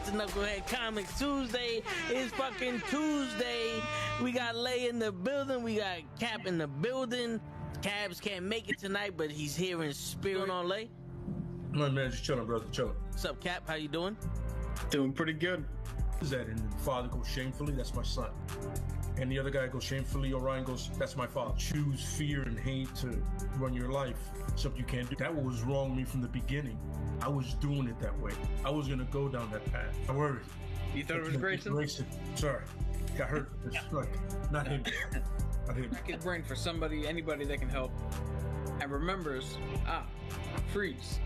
to Knucklehead Comics Tuesday. It's fucking Tuesday. We got Lay in the building. We got Cap in the building. Cabs can't make it tonight, but he's here in spirit on Lay. My man, just chilling, brother, chilling. What's up, Cap? How you doing? Doing pretty good. Is that and the father goes shamefully? That's my son. And the other guy goes shamefully. Orion goes, that's my father. Choose fear and hate to run your life. Something you can't do. That was wrong with me from the beginning. I was doing it that way. I was gonna go down that path. I worried. You thought it was Grayson? Sorry, got hurt. It's like not him. Not him. Crack his brain for anybody that can help, and remembers. Freeze.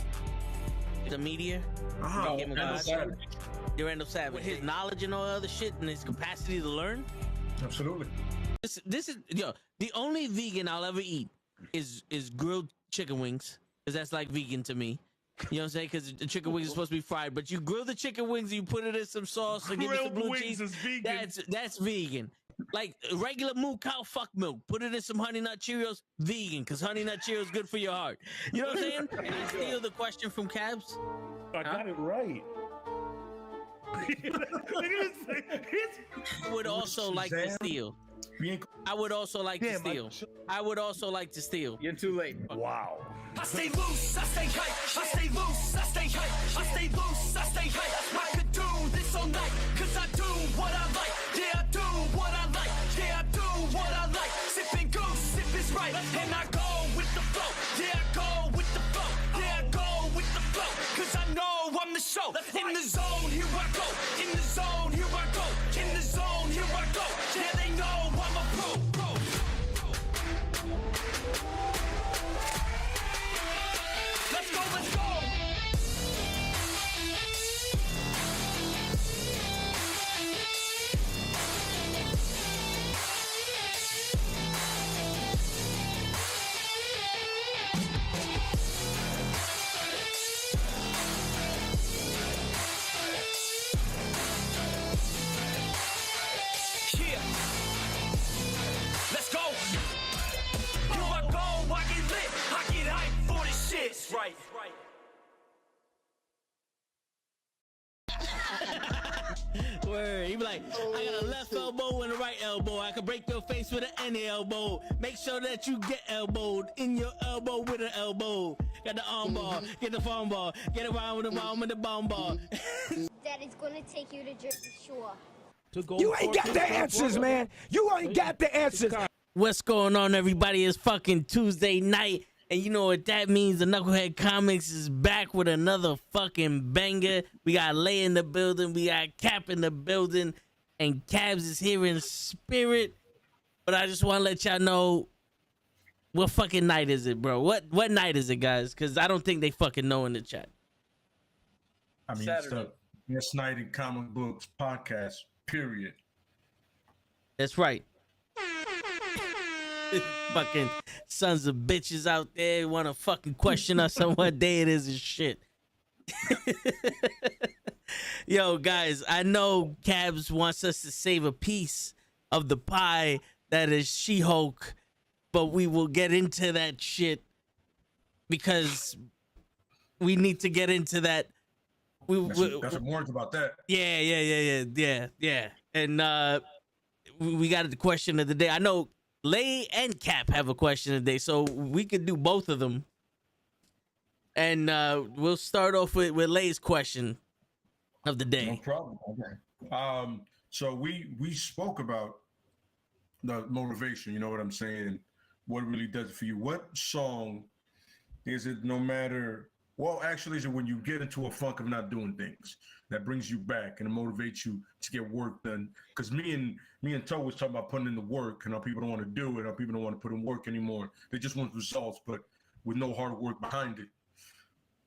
The media. No, Randall Savage. With his knowledge and all other shit and his capacity to learn. Absolutely. This is the only vegan I'll ever eat is grilled chicken wings, because that's like vegan to me. You know what I'm saying? Because the chicken wings are supposed to be fried, but you grill the chicken wings, you put it in some sauce, and give it some blue cheese. Is vegan. That's vegan. Like regular moo cow fuck milk, put it in some Honey Nut Cheerios, vegan, because Honey Nut Cheerios is good for your heart. You know what I'm saying? And I steal the question from Cabs. I got it right. I would also like to steal. I would also like to steal. I would also like to steal. You're too late. Wow. I stay loose, I stay hype, I stay loose, I stay hype, I stay loose, I stay hype. I could do this all night, cause I do what I like. Yeah, I do what I like. Yeah, I do what I like. Sipping goose, sip is right. And I go with the flow. Yeah, I go with the flow. Yeah, I go with the flow. Cause I know I'm the show. In the zone, here I go. In the zone, here I go. In the zone, here I go. Yeah, they know I'm a pro. Let's go, let's go. Yeah. Let's go. Here I go, I get lit. I get hyped for this shit. Right. Word. He be like, I got a left elbow and a right elbow. I can break your face with an any elbow. Make sure that you get elbowed in your elbow with an elbow. Got the arm ball, get the phone ball, get around with the arm with the bomb ball. Daddy's gonna take you to Jersey Shore. You ain't got the answers, man. You ain't got the answers. What's going on, everybody? It's fucking Tuesday night, and you know what that means. The Knucklehead Comics is back with another fucking banger. We got Lay in the building, we got Cap in the building, and Cabs is here in spirit. But I just want to let y'all know, what fucking night is it, bro? What night is it, guys? Because I don't think they fucking know in the chat. I mean, it's the best night in comic books podcast. Period. That's right. Fucking sons of bitches out there want to fucking question us on what day it is and shit. Yo, guys, I know Cabs wants us to save a piece of the pie that is She-Hulk, but we will get into that shit because we need to get into that. That's some words about that. Yeah. And we got the question of the day. I know Lay and Cap have a question of the day, so we could do both of them. And we'll start off with Lay's question of the day. No problem. Okay. So we spoke about the motivation. You know what I'm saying? What it really does it for you. What song is it? No matter. Well, actually, is it when you get into a funk of not doing things that brings you back and it motivates you to get work done? Because me and Toe was talking about putting in the work and how people don't want to do it, how people don't want to put in work anymore. They just want results, but with no hard work behind it.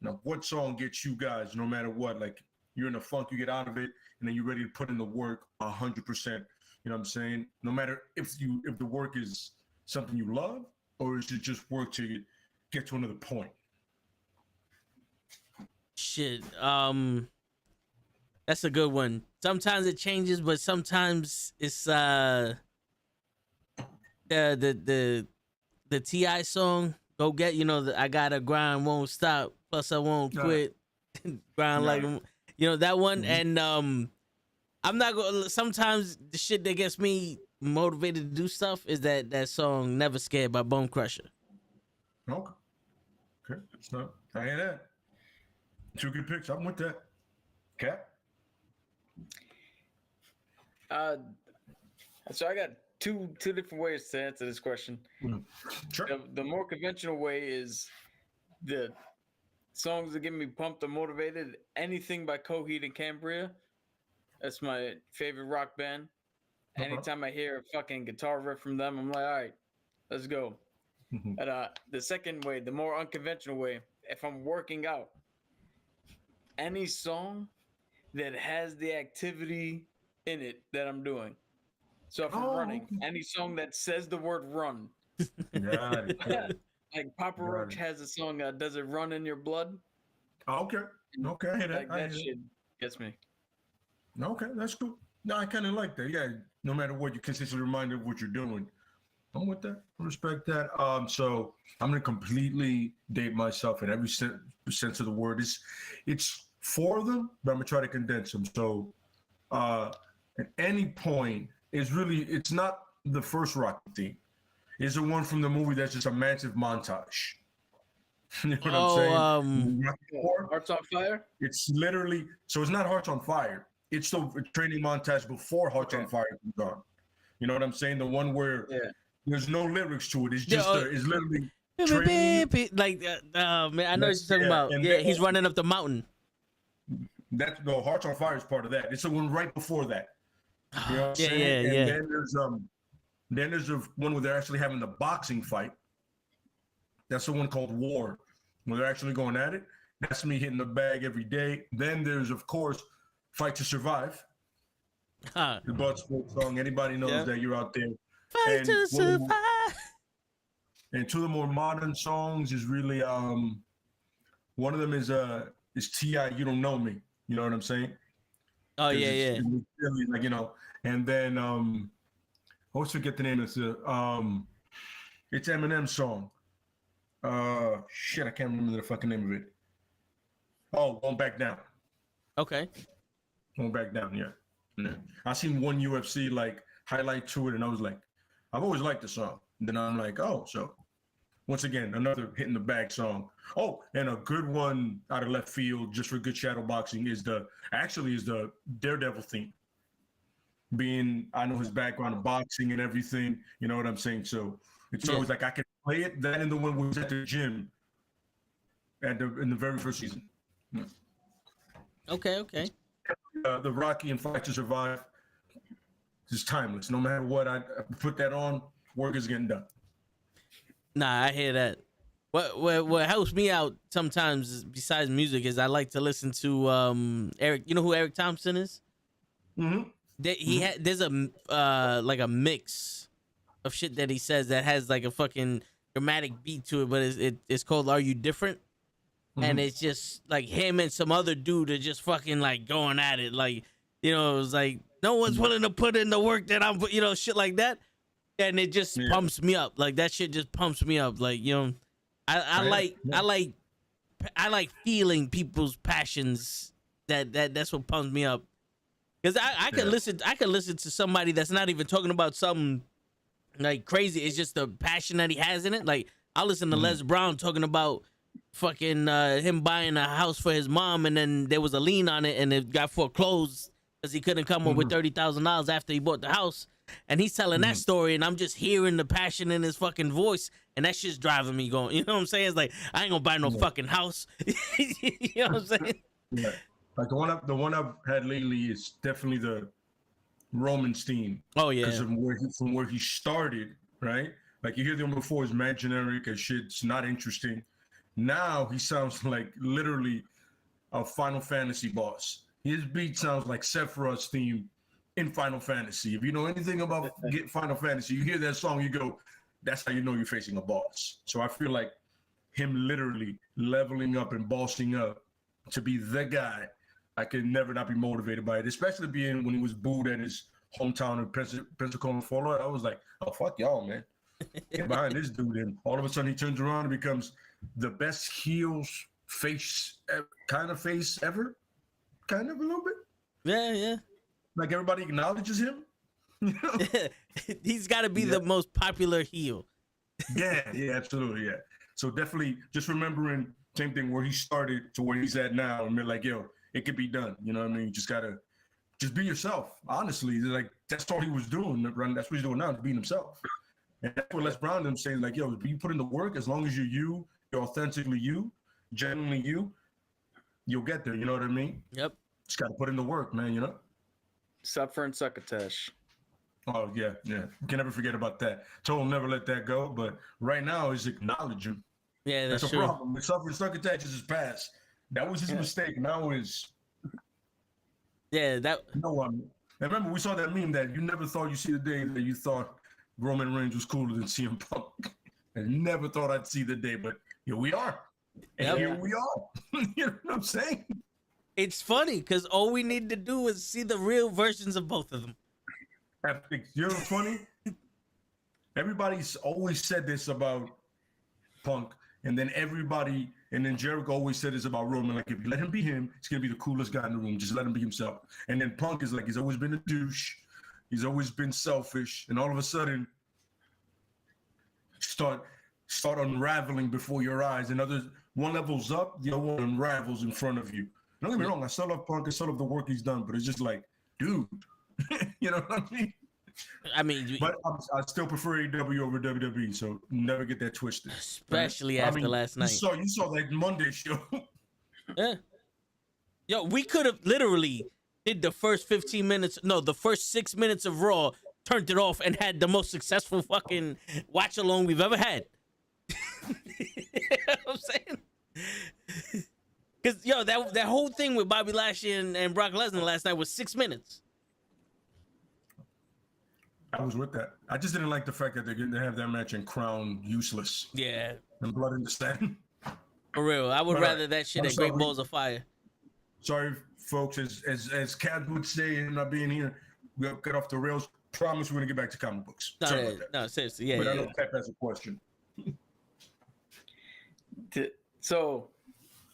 Now, what song gets you guys, no matter what? Like you're in a funk, you get out of it, and then you're ready to put in the work 100%. You know what I'm saying? No matter if the work is something you love or is it just work to get to another point. Shit, that's a good one. Sometimes it changes, but sometimes it's the T.I. song. Go get, I gotta grind, won't stop. Plus I won't quit. Grind like You know that one, and I'm not going. Sometimes the shit that gets me motivated to do stuff is that song "Never Scared" by Bone Crusher. Okay. Okay. So I hear that. 2 good picks. I'm with that. Cap. So I got two different ways to answer this question. Sure. The more conventional way is the songs that get me pumped or motivated. Anything by Coheed and Cambria. That's my favorite rock band. Anytime I hear a fucking guitar riff from them, I'm like, all right, let's go. But the second way, the more unconventional way, if I'm working out, any song that has the activity in it that I'm doing. So if I'm running, any song that says the word run. Got it. Like Papa Roach has a song, Does It Run in Your Blood? Okay. Okay. I hear that. Like that shit gets me. Okay, that's cool. No, I kind of like that. Yeah, no matter what, you consistently reminded of what you're doing. I'm with that. I respect that. So I'm gonna completely date myself in every sense of the word. It's 4 of them, but I'm gonna try to condense them. So at any point, it's not the first Rocky theme. It's the one from the movie that's just a massive montage. You know what I'm saying? Hearts on Fire? It's literally, so it's not Hearts on Fire. It's the training montage before Hearts on Fire comes on. You know what I'm saying? The one where there's no lyrics to it. It's just it's literally training. Like man, I know what you're talking about. Yeah, he's running up the mountain. That's no Hearts on Fire is part of that. It's the one right before that. You know what I'm saying? Yeah. And then there's the one where they're actually having the boxing fight. That's the one called War, where they're actually going at it. That's me hitting the bag every day. Then there's, of course, Fight to Survive. The Bloodsport song. Anybody knows that you're out there. Fight to survive. And 2 of the more modern songs is really one of them is T.I. You Don't Know Me. You know what I'm saying? Oh yeah. It's really, like, you know, and then I always forget the name of it. It's Eminem's song. Shit, I can't remember the fucking name of it. Oh, Won't Back Down. Okay. Won't Back Down, yeah. I seen one UFC like highlight to it, and I was like, I've always liked the song. And then I'm like, oh, so once again, another hitting the bag song. Oh, and a good one out of left field, just for good shadow boxing, is the Daredevil theme. Being, I know his background of boxing and everything, you know what I'm saying? So it's always like I can play it. That and the one was at the gym in the very first season. Yeah. Okay. The Rocky and Fight to Survive is timeless. No matter what, I put that on, work is getting done. Nah, I hear that. What helps me out sometimes, besides music, is I like to listen to Eric. You know who Eric Thompson is? Mm-hmm. There's a mix of shit that he says that has like a fucking dramatic beat to it, but it's called "Are You Different?" And it's just like him and some other dude are just fucking like going at it, like, you know, it's like no one's willing to put in the work that I'm, you know, shit like that, and it just pumps me up. Like that shit just pumps me up. Like, you know, I like feeling people's passions. That's what pumps me up. Because I can listen to somebody that's not even talking about something like crazy. It's just the passion that he has in it. Like I listen to Les Brown talking about fucking him buying a house for his mom, and then there was a lien on it, and it got foreclosed because he couldn't come up with $30,000 after he bought the house. And he's telling that story, and I'm just hearing the passion in his fucking voice, and that shit's driving me going. You know what I'm saying? It's like I ain't gonna buy no fucking house. You know what I'm saying? Yeah. Like the one I've had lately is definitely the Roman's theme. Oh yeah. Because from where he started, right? Like you hear the one before is mad generic and shit's not interesting. Now he sounds like literally a Final Fantasy boss. His beat sounds like Sephiroth's theme in Final Fantasy. If you know anything about Final Fantasy, you hear that song, you go, that's how you know you're facing a boss. So I feel like him literally leveling up and bossing up to be the guy. I could never not be motivated by it, especially being when he was booed at his hometown in Pensacola, Florida. I was like, oh, fuck y'all, man. Get behind this dude. And all of a sudden he turns around and becomes the best heels face kind of face ever. kind of a little bit. Yeah. Like everybody acknowledges him. You know? He's got to be the most popular heel. Yeah, absolutely, yeah. So definitely just remembering same thing where he started to where he's at now, and be like, yo, it could be done. You know what I mean? You just gotta just be yourself. Honestly, like that's all he was doing. That's what he's doing now, is being himself. And that's what Les Brown them saying, like, yo, you put in the work, as long as you're authentically you, genuinely you, you'll get there. You know what I mean? Yep. Just gotta put in the work, man. You know. Suffer and succotash. Oh yeah. You can never forget about that. Told him never let that go. But right now is acknowledge him. Yeah, that's a true. problem. With suffering succotash is his past. That was his mistake. Now is that. no one. And remember, we saw that meme that you never thought you'd see the day that you thought Roman Reigns was cooler than CM Punk. I never thought I'd see the day, but here we are. And here we are. You know what I'm saying? It's funny because all we need to do is see the real versions of both of them. You know what's funny? Everybody's always said this about Punk, and then Jericho always said this about Roman. Like, if you let him be him, he's gonna be the coolest guy in the room. Just let him be himself. And then Punk is like, he's always been a douche. He's always been selfish, and all of a sudden, start unraveling before your eyes. And one level's up, the other one unravels in front of you. Don't get me wrong, I still love Punk. I still love the work he's done, but it's just like, dude, you know what I mean? But I still prefer AEW over WWE, so never get that twisted. Especially after last night. You saw that Monday show. Yeah. Yo, we could have literally did the first 6 minutes of Raw, turned it off, and had the most successful fucking watch along we've ever had. You know what I'm saying? Because, yo, that whole thing with Bobby Lashley and Brock Lesnar last night was 6 minutes. I was with that. I just didn't like the fact that they're going to have that match and Crown useless. Yeah. And Blood in the Stand. For real. I would rather that shit at Great Balls of Fire. Sorry, folks. As Cat would say, not being here, we got off the rails. Promise we're going to get back to comic books. No, seriously. Yeah, but I know Pep has a question. So,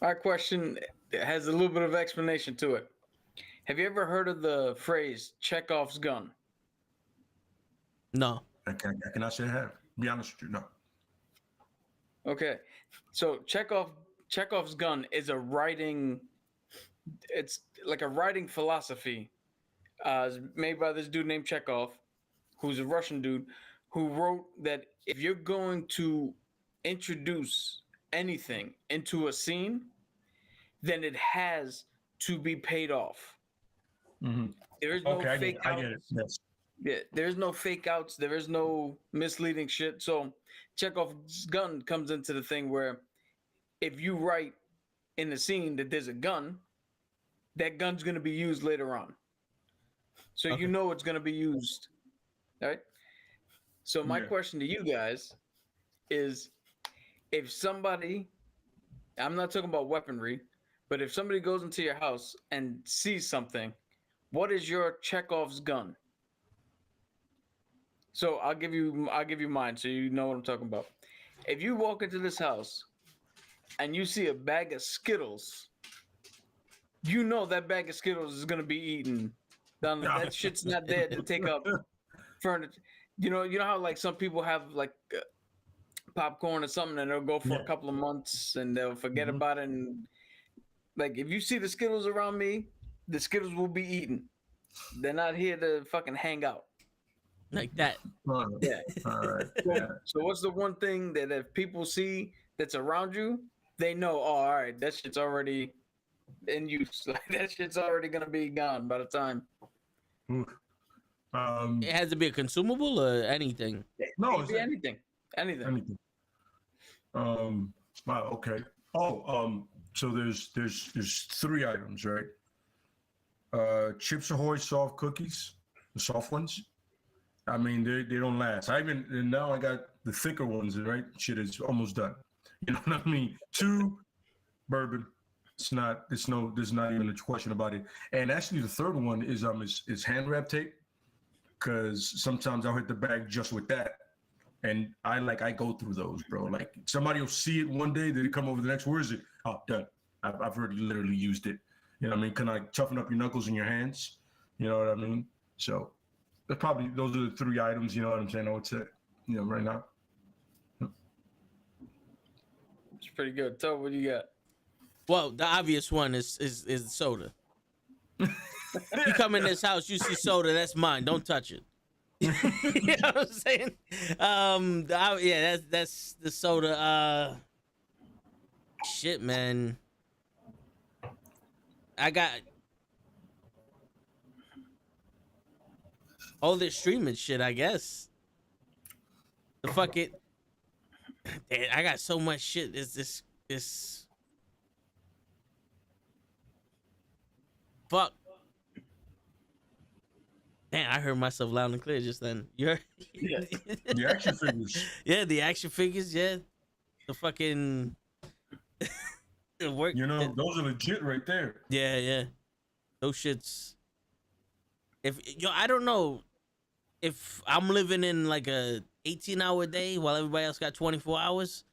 our question has a little bit of explanation to it. Have you ever heard of the phrase Chekhov's gun? No. I cannot say I have. Be honest with you, no. Okay. So Chekhov's gun is it's like a writing philosophy made by this dude named Chekhov, who's a Russian dude, who wrote that if you're going to introduce anything into a scene, then it has to be paid off. Mm-hmm. There is no fake outs. I get it. Yes. Yeah, there's no fake outs. There is no misleading shit. So Chekhov's gun comes into the thing where if you write in the scene that there's a gun, that gun's going to be used later on. So you know it's going to be used. All right? So my question to you guys is, if somebody, I'm not talking about weaponry, but if somebody goes into your house and sees something, what is your Chekhov's gun? So I'll give you mine so you know what I'm talking about. If you walk into this house and you see a bag of Skittles, you know that bag of Skittles is gonna be eaten. That shit's not there to take up furniture. You know how like some people have like popcorn or something and they'll go for a couple of months and they'll forget about it. And like if you see the Skittles around me, the Skittles will be eaten. They're not here to fucking hang out. Like that. Yeah. All right. So what's the one thing that if people see that's around you, they know, oh, all right, that shit's already in use. Like that shit's already gonna be gone by the time. It has to be a consumable or anything. No, it can be anything. Anything. Wow. Okay. Oh. So there's 3 items, right? Chips Ahoy soft cookies, the soft ones. I mean, they don't last. And now I got the thicker ones, right? Shit is almost done. You know what I mean? 2, bourbon. There's not even a question about it. And actually the third one is hand wrap tape, because sometimes I'll hit the bag just with that. And I go through those, bro. Like somebody will see it one day, they come over the next, where is it? Oh, done. I've already literally used it. You know what I mean? Can I toughen up your knuckles and your hands? You know what I mean? So those are the 3 items, you know what I'm saying, I would say, you know, right now. It's pretty good. Tell what you got. Well, the obvious one is soda. You come in this house, you see soda, that's mine. Don't touch it. You know what I'm saying? Yeah, that's the soda. Shit, man. I got all this streaming shit, I guess. The fuck it. I got so much shit. It's this fuck. Man, I heard myself loud and clear just then. You heard? Yeah. The action figures. Yeah, the action figures, yeah. The fucking the work. You know, those are legit right there. Yeah, yeah. Those shits. I don't know if I'm living in like a 18-hour day while everybody else got 24 hours.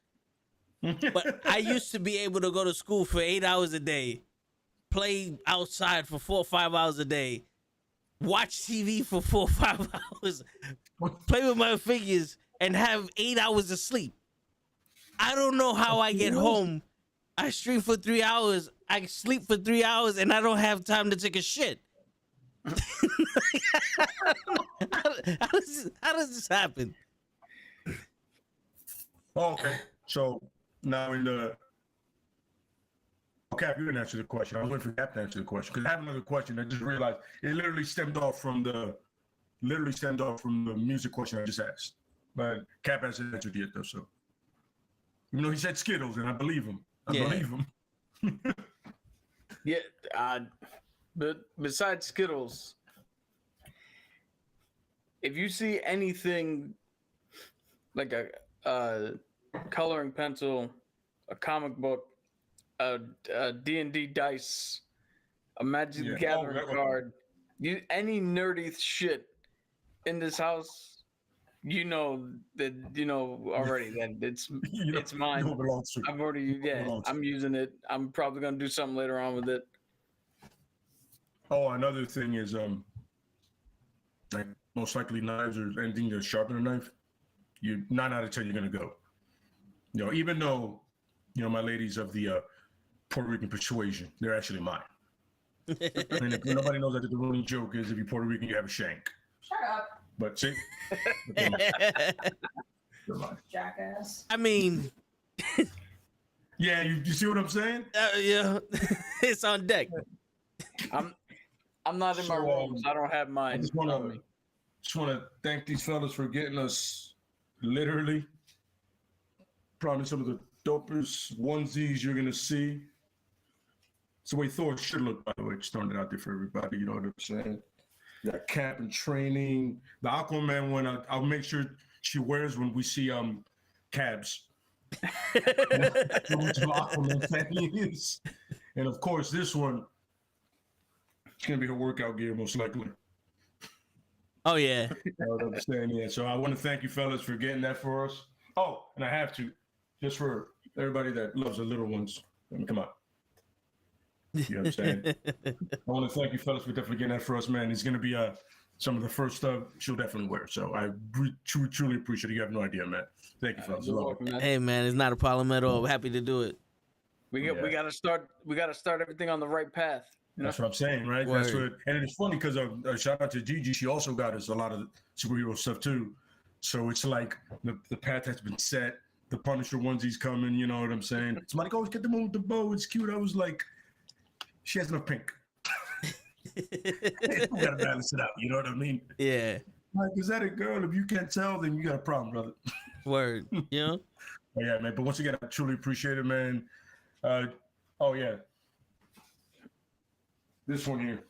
But I used to be able to go to school for 8 hours a day, play outside for 4 or 5 hours a day, watch TV for 4 or 5 hours, play with my figures, and have 8 hours of sleep. I don't know how I get home. I stream for 3 hours, I sleep for 3 hours, and I don't have time to take a shit. How does this happen? Oh, okay. So now Cap, you didn't answer the question. I was waiting for Cap to answer the question because I have another question. I just realized it literally stemmed off from the music question I just asked. But Cap hasn't answered yet though, so even though he said Skittles, and I believe him. I believe him. Yeah, but besides Skittles, if you see anything like a coloring pencil, a comic book, a D&D dice, a Magic the Gathering card, any nerdy shit in this house, you know already that it's mine. I've already I'm using it. I'm probably gonna do something later on with it. Oh, another thing is like most likely knives or anything to sharpen a knife. 9 out of 10 you're gonna go. You know, even though my ladies of the Puerto Rican persuasion, they're actually mine. And if nobody knows that the running joke is if you're Puerto Rican, you have a shank. Shut up, But see, jackass. I mean, yeah, you see what I'm saying? yeah, it's on deck. I'm not in my room, so I don't have mine. I just want to thank these fellas for getting us literally probably some of the dopest onesies you're gonna see. It's the way Thor should look, by the way. Just throwing it out there for everybody. You know what I'm saying? Got Cap and training. The Aquaman one, I'll make sure she wears when we see cabs. Aquaman. And of course, this one, it's gonna be her workout gear most likely. Oh yeah. You know what I'm saying? Yeah. So I want to thank you fellas for getting that for us. Oh, and I have to, just for everybody that loves the little ones. I mean, come on. You know what I'm saying? I want to thank you fellas for definitely getting that for us, man. It's gonna be some of the first stuff she'll definitely wear. So I truly appreciate it. You have no idea, man. Thank you, fellas. Hey man, it's not a problem at all. Happy to do it. We gotta start everything on the right path. You know? That's what I'm saying, right? Word. That's what, and it's funny because shout out to Gigi. She also got us a lot of superhero stuff too. So it's like the path has been set. The Punisher onesies coming. You know what I'm saying? Somebody goes get the one with the bow. It's cute. I was like, she has enough pink. You gotta balance it out. You know what I mean? Yeah. Like, is that a girl? If you can't tell, then you got a problem, brother. Word. You know? Oh, yeah, man. But once again, I truly appreciate it, man. Oh yeah. This one here.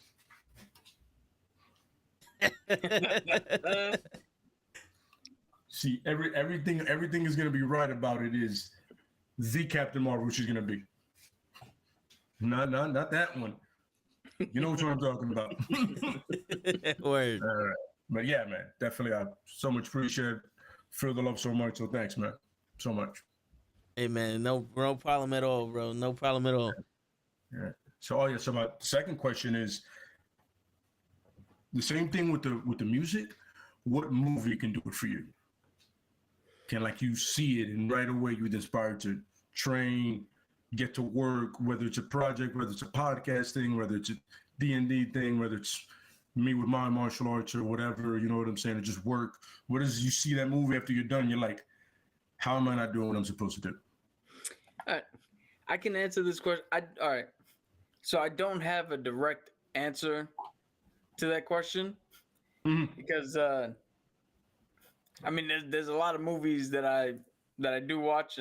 See, everything is gonna be right about it is the Captain Marvel, which is gonna be. Not that one. You know what I'm talking about. Word. All right. But yeah, man, definitely I so much appreciate it. Feel the love so much. So thanks, man. So much. Hey man, no problem at all, bro. No problem at all. Yeah. So, so my second question is the same thing with the music. What movie can do it for you? Can like you see it and right away you're inspired to train, get to work, whether it's a project, whether it's a podcast thing, whether it's a D&D thing, whether it's me with my martial arts or whatever, you know what I'm saying, or just work. What is you see that movie after you're done, you're like, how am I not doing what I'm supposed to do? I can answer this question. All right. So I don't have a direct answer to that question because I mean there's a lot of movies that I do watch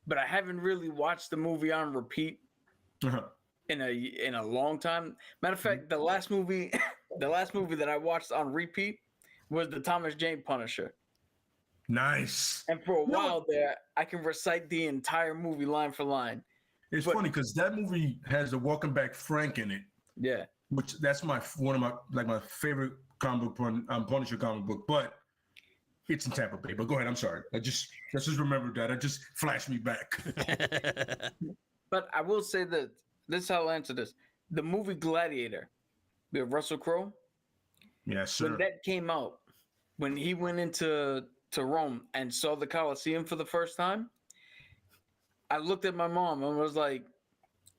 but I haven't really watched the movie on repeat in a long time. Matter of fact, the last movie that I watched on repeat was the Thomas Jane Punisher. Nice. And for a while there, I can recite the entire movie line for line. It's funny because that movie has the Welcome Back Frank in it. Yeah. Which that's one of my favorite comic book Punisher comic book, but it's in Tampa Bay. But go ahead, I'm sorry. I just remembered that. It just flashed me back. But I will say that this is how I'll answer this. The movie Gladiator with Russell Crowe. Yes, sir. When that came out, when he went into Rome and saw the Colosseum for the first time, I looked at my mom and was like,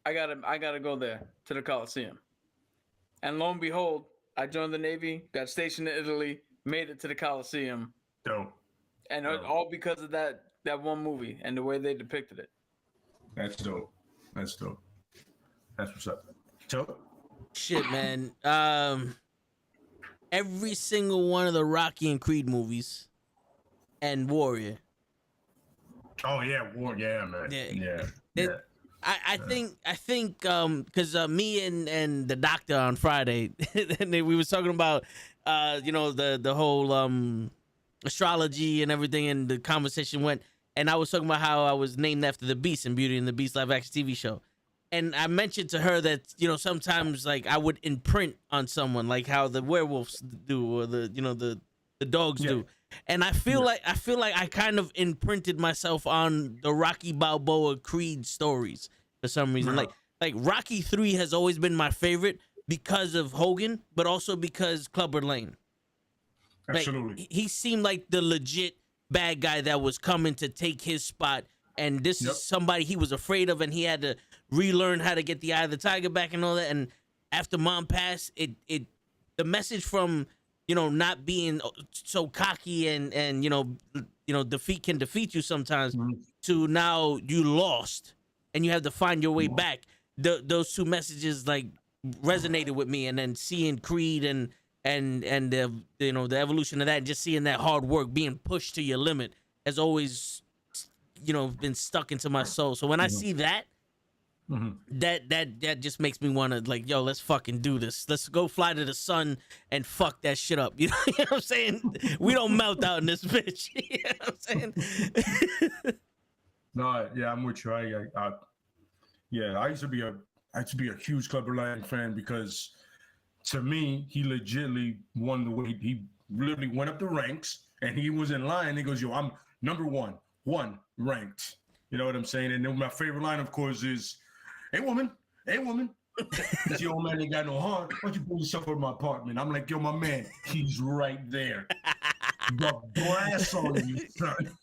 I gotta go there to the Colosseum. And lo and behold, I joined the Navy, got stationed in Italy, made it to the Colosseum. Dope. And all because of that one movie and the way they depicted it. That's dope. That's what's up. So, Shit, man. Every single one of the Rocky and Creed movies and Warrior. Oh yeah, man. Yeah. I think because me and the doctor on Friday and we was talking about the whole astrology and everything, and the conversation went, and I was talking about how I was named after the Beast in Beauty and the Beast live action TV show. And I mentioned to her that, sometimes like I would imprint on someone, like how the werewolves do, or the dogs do. And I feel like I kind of imprinted myself on the Rocky Balboa Creed stories for some reason. Like Rocky 3 has always been my favorite because of Hogan, but also because Clubber Lang. Absolutely. Like, he seemed like the legit bad guy that was coming to take his spot. And this is somebody he was afraid of, and he had to relearn how to get the eye of the tiger back and all that. And after Mom passed, the message from not being so cocky and defeat can defeat you sometimes, to now you lost and you have to find your way back. Those two messages like resonated with me, and then seeing Creed and the the evolution of that, and just seeing that hard work being pushed to your limit has always been stuck into my soul. So when I see that, that just makes me want to like, yo, let's fucking do this. Let's go fly to the sun and fuck that shit up. You know what I'm saying? We don't melt out in this bitch. You know what I'm saying? No, yeah, I'm with you. I used to be a huge Clubber Lang fan, because to me, he legitimately won the way. He literally went up the ranks, and he was in line. He goes, yo, I'm number one ranked. You know what I'm saying? And then my favorite line, of course, is, hey woman, this your old man ain't got no heart. Why don't you pull yourself out of my apartment? I'm like, yo, my man, he's right there. The brass on you, son.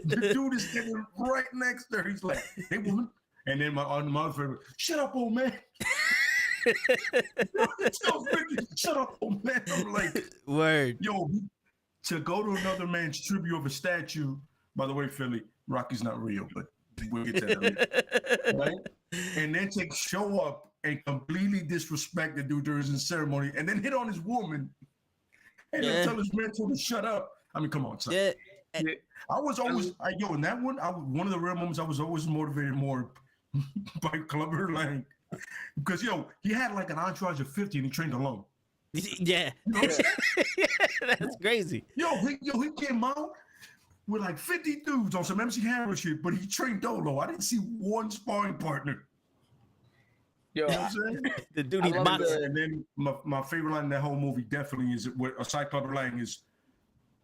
The dude is standing right next to her. He's like, hey woman. And then my other favorite, shut up, old man. Shut up, old man. I'm like, word. Yo, to go to another man's tribute of a statue. By the way, Philly, Rocky's not real, but we'll get to that later. Right? And then show up and completely disrespect the dude during his ceremony, and then hit on his woman, and then tell his mentor to shut up. I mean, come on, son. Yeah. I was always, in that one, one of the rare moments I was always motivated more by Clubber Lang, because he had like an entourage of 50 and he trained alone. Yeah. That's crazy. He came out with like 50 dudes on some MC Hammer shit, but he trained Dolo. I didn't see one sparring partner. Yo, you know what I'm saying? The dude he boxed. And then my favorite line in that whole movie definitely is, aside Clubber Lang, is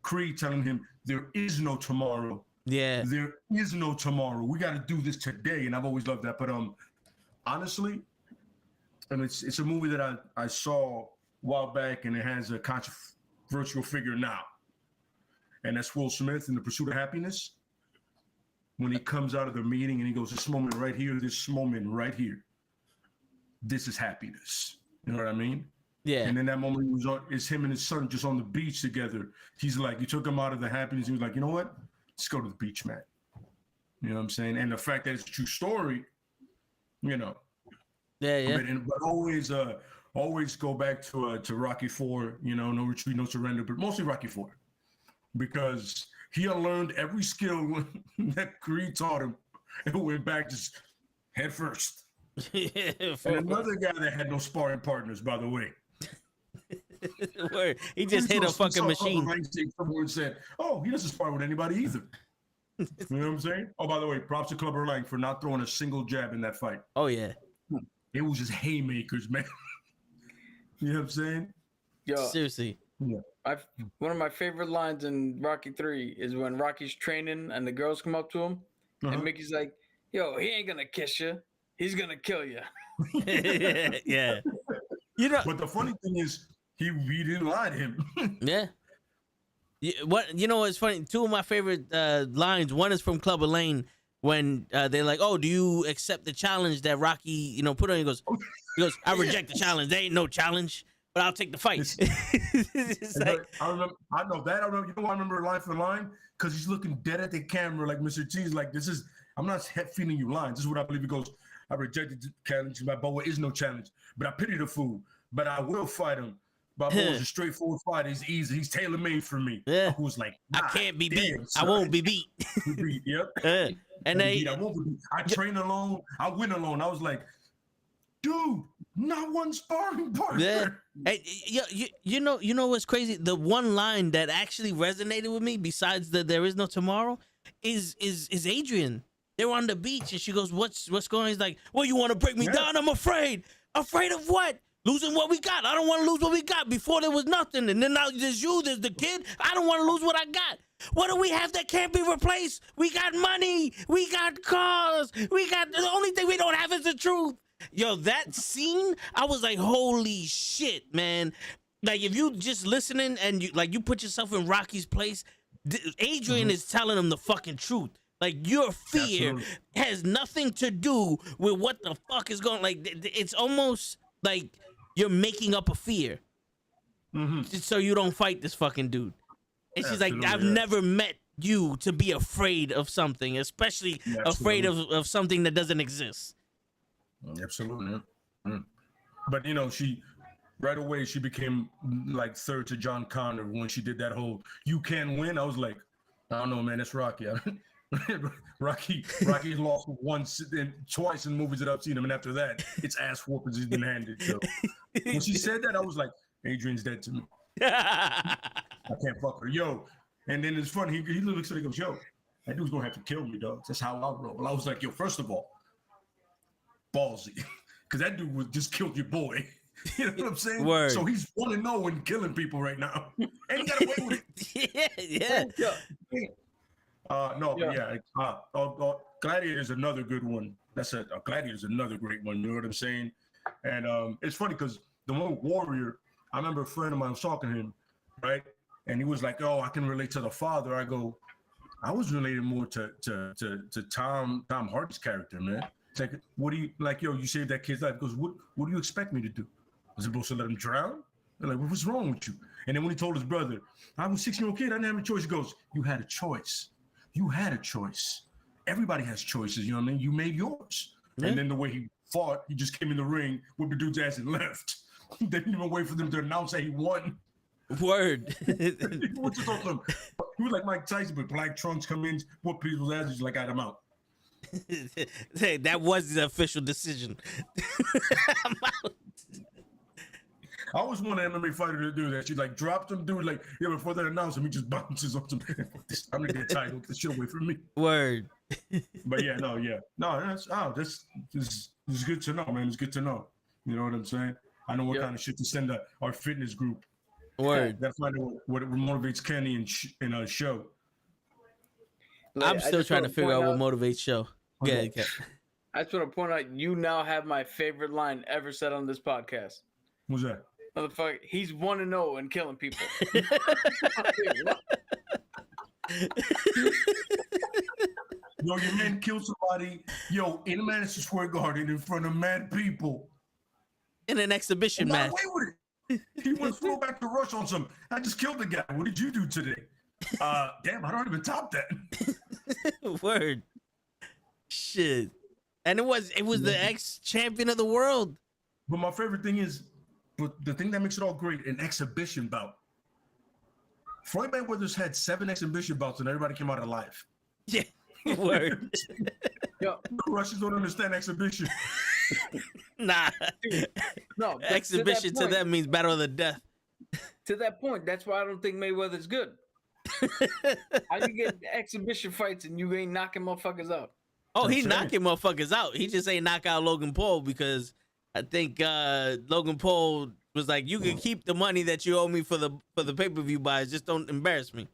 Creed telling him, there is no tomorrow. Yeah. There is no tomorrow. We got to do this today. And I've always loved that. But honestly, and it's a movie that I saw a while back, and it has a controversial figure now, and that's Will Smith in The Pursuit of Happiness. When he comes out of the meeting and he goes, this moment right here, this is happiness. You know what I mean? Yeah. And then that moment it's him and his son just on the beach together. He's like, you took him out of the happiness. He was like, you know what? Let's go to the beach, man. You know what I'm saying? And the fact that it's a true story, you know. Yeah. But always go back to Rocky IV, you know, no retreat, no surrender, but mostly Rocky IV. Because he unlearned every skill that Creed taught him and went back just head first. And another guy that had no sparring partners, by the way. Word. He just hit a fucking machine. Someone said, "Oh, he doesn't spar with anybody either." You know what I'm saying? Oh, by the way, props to Clubber Lang for not throwing a single jab in that fight. Oh yeah. It was just haymakers, man. You know what I'm saying? Yo, Seriously. Yeah. One of my favorite lines in Rocky 3 is when Rocky's training and the girls come up to him, and Mickey's like, "Yo, he ain't gonna kiss you. He's gonna kill you." Yeah. You know. But the funny thing is, he didn't lie to him. Yeah. You know what's funny? Two of my favorite lines. One is from Clubber Lang when they're like, "Oh, do you accept the challenge that Rocky, you know, put on?" He goes, "I reject the challenge. There ain't no challenge, but I'll take the fight." It's like, I know that. You know why I remember line for line? Because he's looking dead at the camera, like Mr. T's. Like, this is. I'm not feeding you lines. This is what I believe. He goes, "I rejected the challenge. My boy is no challenge, but I pity the fool. But I will fight him. My boy is a straightforward fight. He's easy. He's tailor made for me." Yeah. I was like, I can't be beat. Son. I won't be beat. Yep. And I won't be beat. I train alone. I win alone. I was like, dude, not one sparring partner. Yeah. Hey, you know what's crazy? The one line that actually resonated with me, besides the "there is no tomorrow," is Adrian. They're on the beach and she goes, "What's going on?" He's like, "Well, you want to break me down? I'm afraid." Afraid of what? Losing what we got. I don't want to lose what we got. Before there was nothing, and then now there's you, there's the kid. I don't want to lose what I got. What do we have that can't be replaced? We got money. We got cars. We got the only thing we don't have is the truth. Yo, that scene, I was like, holy shit, man. Like, if you just listening and you put yourself in Rocky's place, Adrian is telling him the fucking truth. Like, your fear has nothing to do with what the fuck is going. Like, it's almost like you're making up a fear just so you don't fight this fucking dude. And she's like, "I've never met you to be afraid of something, especially afraid of something that doesn't exist." Absolutely. But you know, she right away she became like third to John Connor when she did that whole "you can win." I was like, I don't know, man, that's Rocky. Rocky lost once and twice in movies that I've seen him, and after that, it's ass whoopings he's been handed. So when she said that, I was like, Adrian's dead to me. I can't fuck her, yo. And then it's funny. He looks at it and goes, "Yo, that dude's gonna have to kill me, dog. That's how I roll." Well, I was like, "Yo, first of all, ballsy, because that dude would just kill your boy." You know what I'm saying? Word. So he's 1-0 in killing people right now, and he got away with it. Gladiator's another good one. Gladiator's another great one. You know what I'm saying? And it's funny because the one with Warrior, I remember a friend of mine was talking to him, right? And he was like, "Oh, I can relate to the father." I go, I was related more to Tom Hardy's character, man. It's like, what do you like? Yo, you saved that kid's life. He goes, what do you expect me to do? Was I supposed to let him drown? They're like, what's wrong with you? And then when he told his brother, I was a 6-year-old kid, I didn't have a choice. He goes, you had a choice. You had a choice. Everybody has choices, you know what I mean? You made yours. Yeah. And then the way he fought, he just came in the ring, whipped the dude's ass and left. Didn't even wait for them to announce that he won. Word. He was like Mike Tyson, but black trunks come in, whoop people's asses, he's like, "All right, I'm out." Hey, that was the official decision. I'm out. I always want an MMA fighter to do that. She like dropped him, dude. Like, yeah, before they announce him, he just bounces up to I'm gonna get a title. Get this shit away from me. Word. But yeah, no, this is good to know, man. It's good to know. You know what I'm saying? I know what kind of shit to send our fitness group. Word. That's what motivates Kenny in a show. I'm still trying to figure out what motivates show. Okay. I just want to point out you now have my favorite line ever said on this podcast. What's that? Motherfucker, he's 1-0 and killing people. Yo, your man killed somebody, yo, in a Madison Square Garden in front of mad people. In an exhibition Got match. away with it. He went throw back to rush on some. I just killed the guy. What did you do today? Damn, I don't even top that. Word. Shit. And it was the ex-champion of the world. But my favorite thing is, but the thing that makes it all great, an exhibition bout. Floyd Mayweather's had 7 exhibition bouts and everybody came out alive. Yeah. Word. Yo, The Russians don't understand exhibition. Nah. no, but Exhibition to point, them means battle of the death. To that point, that's why I don't think Mayweather's good. How you get exhibition fights and you ain't knocking motherfuckers out? Oh, he I'm saying. knocking motherfuckers out. He just ain't knock out Logan Paul because I think Logan Paul was like, you can keep the money that you owe me for the pay-per-view buys. Just don't embarrass me.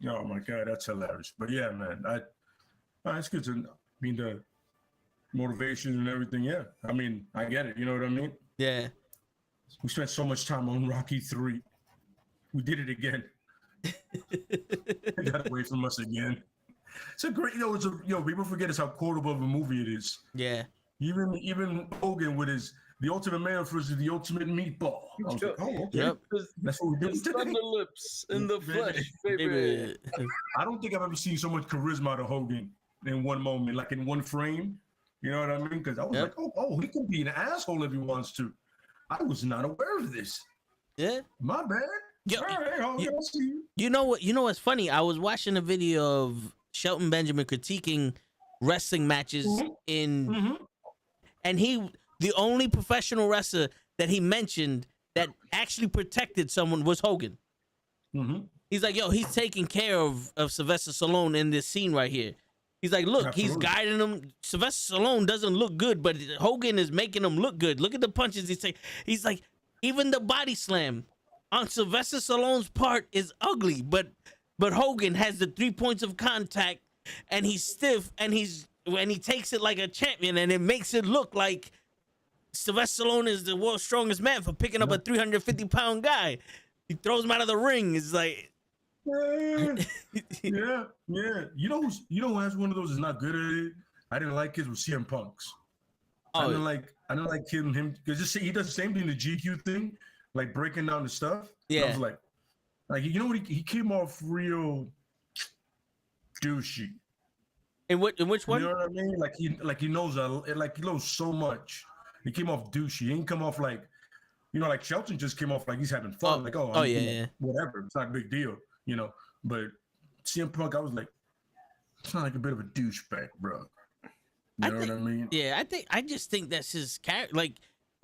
Oh my God, that's hilarious. But yeah, man, it's good to mean the motivation and everything. Yeah, I mean, I get it. You know what I mean? Yeah. We spent so much time on Rocky 3. We did it again. It got away from us again. It's a great, people forget it's how quotable of a movie it is. Yeah. Even Hogan with the Ultimate Man versus the Ultimate Meatball. I was like, oh, okay. Yep. That's what we're doing today. Thunder lips in the flesh, baby. Maybe. I don't think I've ever seen so much charisma out of Hogan in one moment, like in one frame. You know what I mean? Because I was Yep. like, oh, he can be an asshole if he wants to. I was not aware of this. Yeah. My bad. Yo, All right, Hogan, I'll see you. You know what? You know what's funny? I was watching a video of Shelton Benjamin critiquing wrestling matches and the only professional wrestler that he mentioned that actually protected someone was Hogan. Mm-hmm. He's like, yo, he's taking care of Sylvester Stallone in this scene right here. He's like, look, he's Absolutely. guiding him. Sylvester Stallone doesn't look good, but Hogan is making him look good. Look at the punches he's taking. He's like, even the body slam on Sylvester Stallone's part is ugly, but Hogan has the 3 points of contact, and he's stiff, and he takes it like a champion, and it makes it look like Sylvester Stallone is the world's strongest man for picking up a 350-pound guy. He throws him out of the ring. It's like, yeah. You know who has one of those is not good at it? I didn't like his with CM Punk's. I didn't like him because he does the same thing, the GQ thing, like breaking down the stuff. Yeah. And I was like you know what? He came off real douchey. in which one? You know what I mean? Like he knows so much. He came off douchey. He didn't come off like, like Shelton just came off like he's having fun. Whatever. It's not a big deal, But CM Punk, I was like, it's not like a bit of a douchebag, bro. You know what I mean? Yeah, I just think that's his character. Like,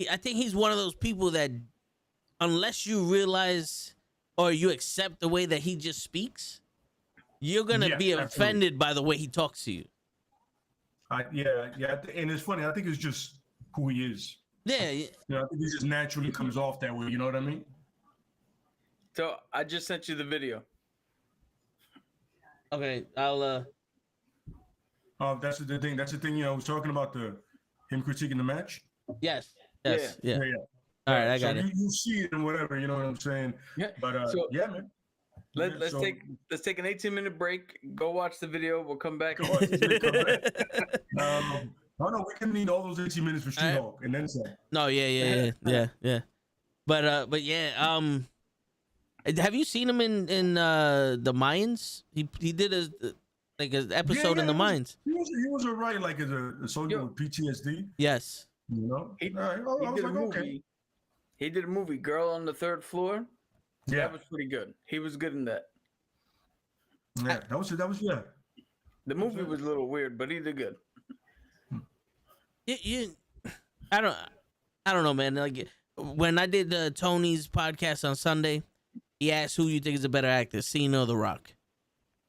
I think he's one of those people that, unless you realize or you accept the way that he just speaks, you're gonna be offended by the way he talks to you. And it's funny. I think it's just who he is. Yeah. I think he just naturally comes off that way. You know what I mean? So I just sent you the video. Okay, I'll. That's the thing. That's the thing. I was talking about him critiquing the match. Yes. Yeah. All right, I got it. You see it and whatever. You know what I'm saying? Yeah. But man. Let's take an 18-minute break. Go watch the video. We'll come back. Oh no, we can need all those 18 minutes for She-Hulk and then some. No, yeah. But yeah. Have you seen him in the Mines? He did an episode in the Mines. He was alright, like as a soldier with PTSD. Yes. He did a movie, Girl on the Third Floor. Yeah, that was pretty good. He was good in that. Yeah, that was yeah. The movie was a little weird, but he did good. I don't know, man. Like when I did Tony's podcast on Sunday, he asked who you think is a better actor, Cena or The Rock,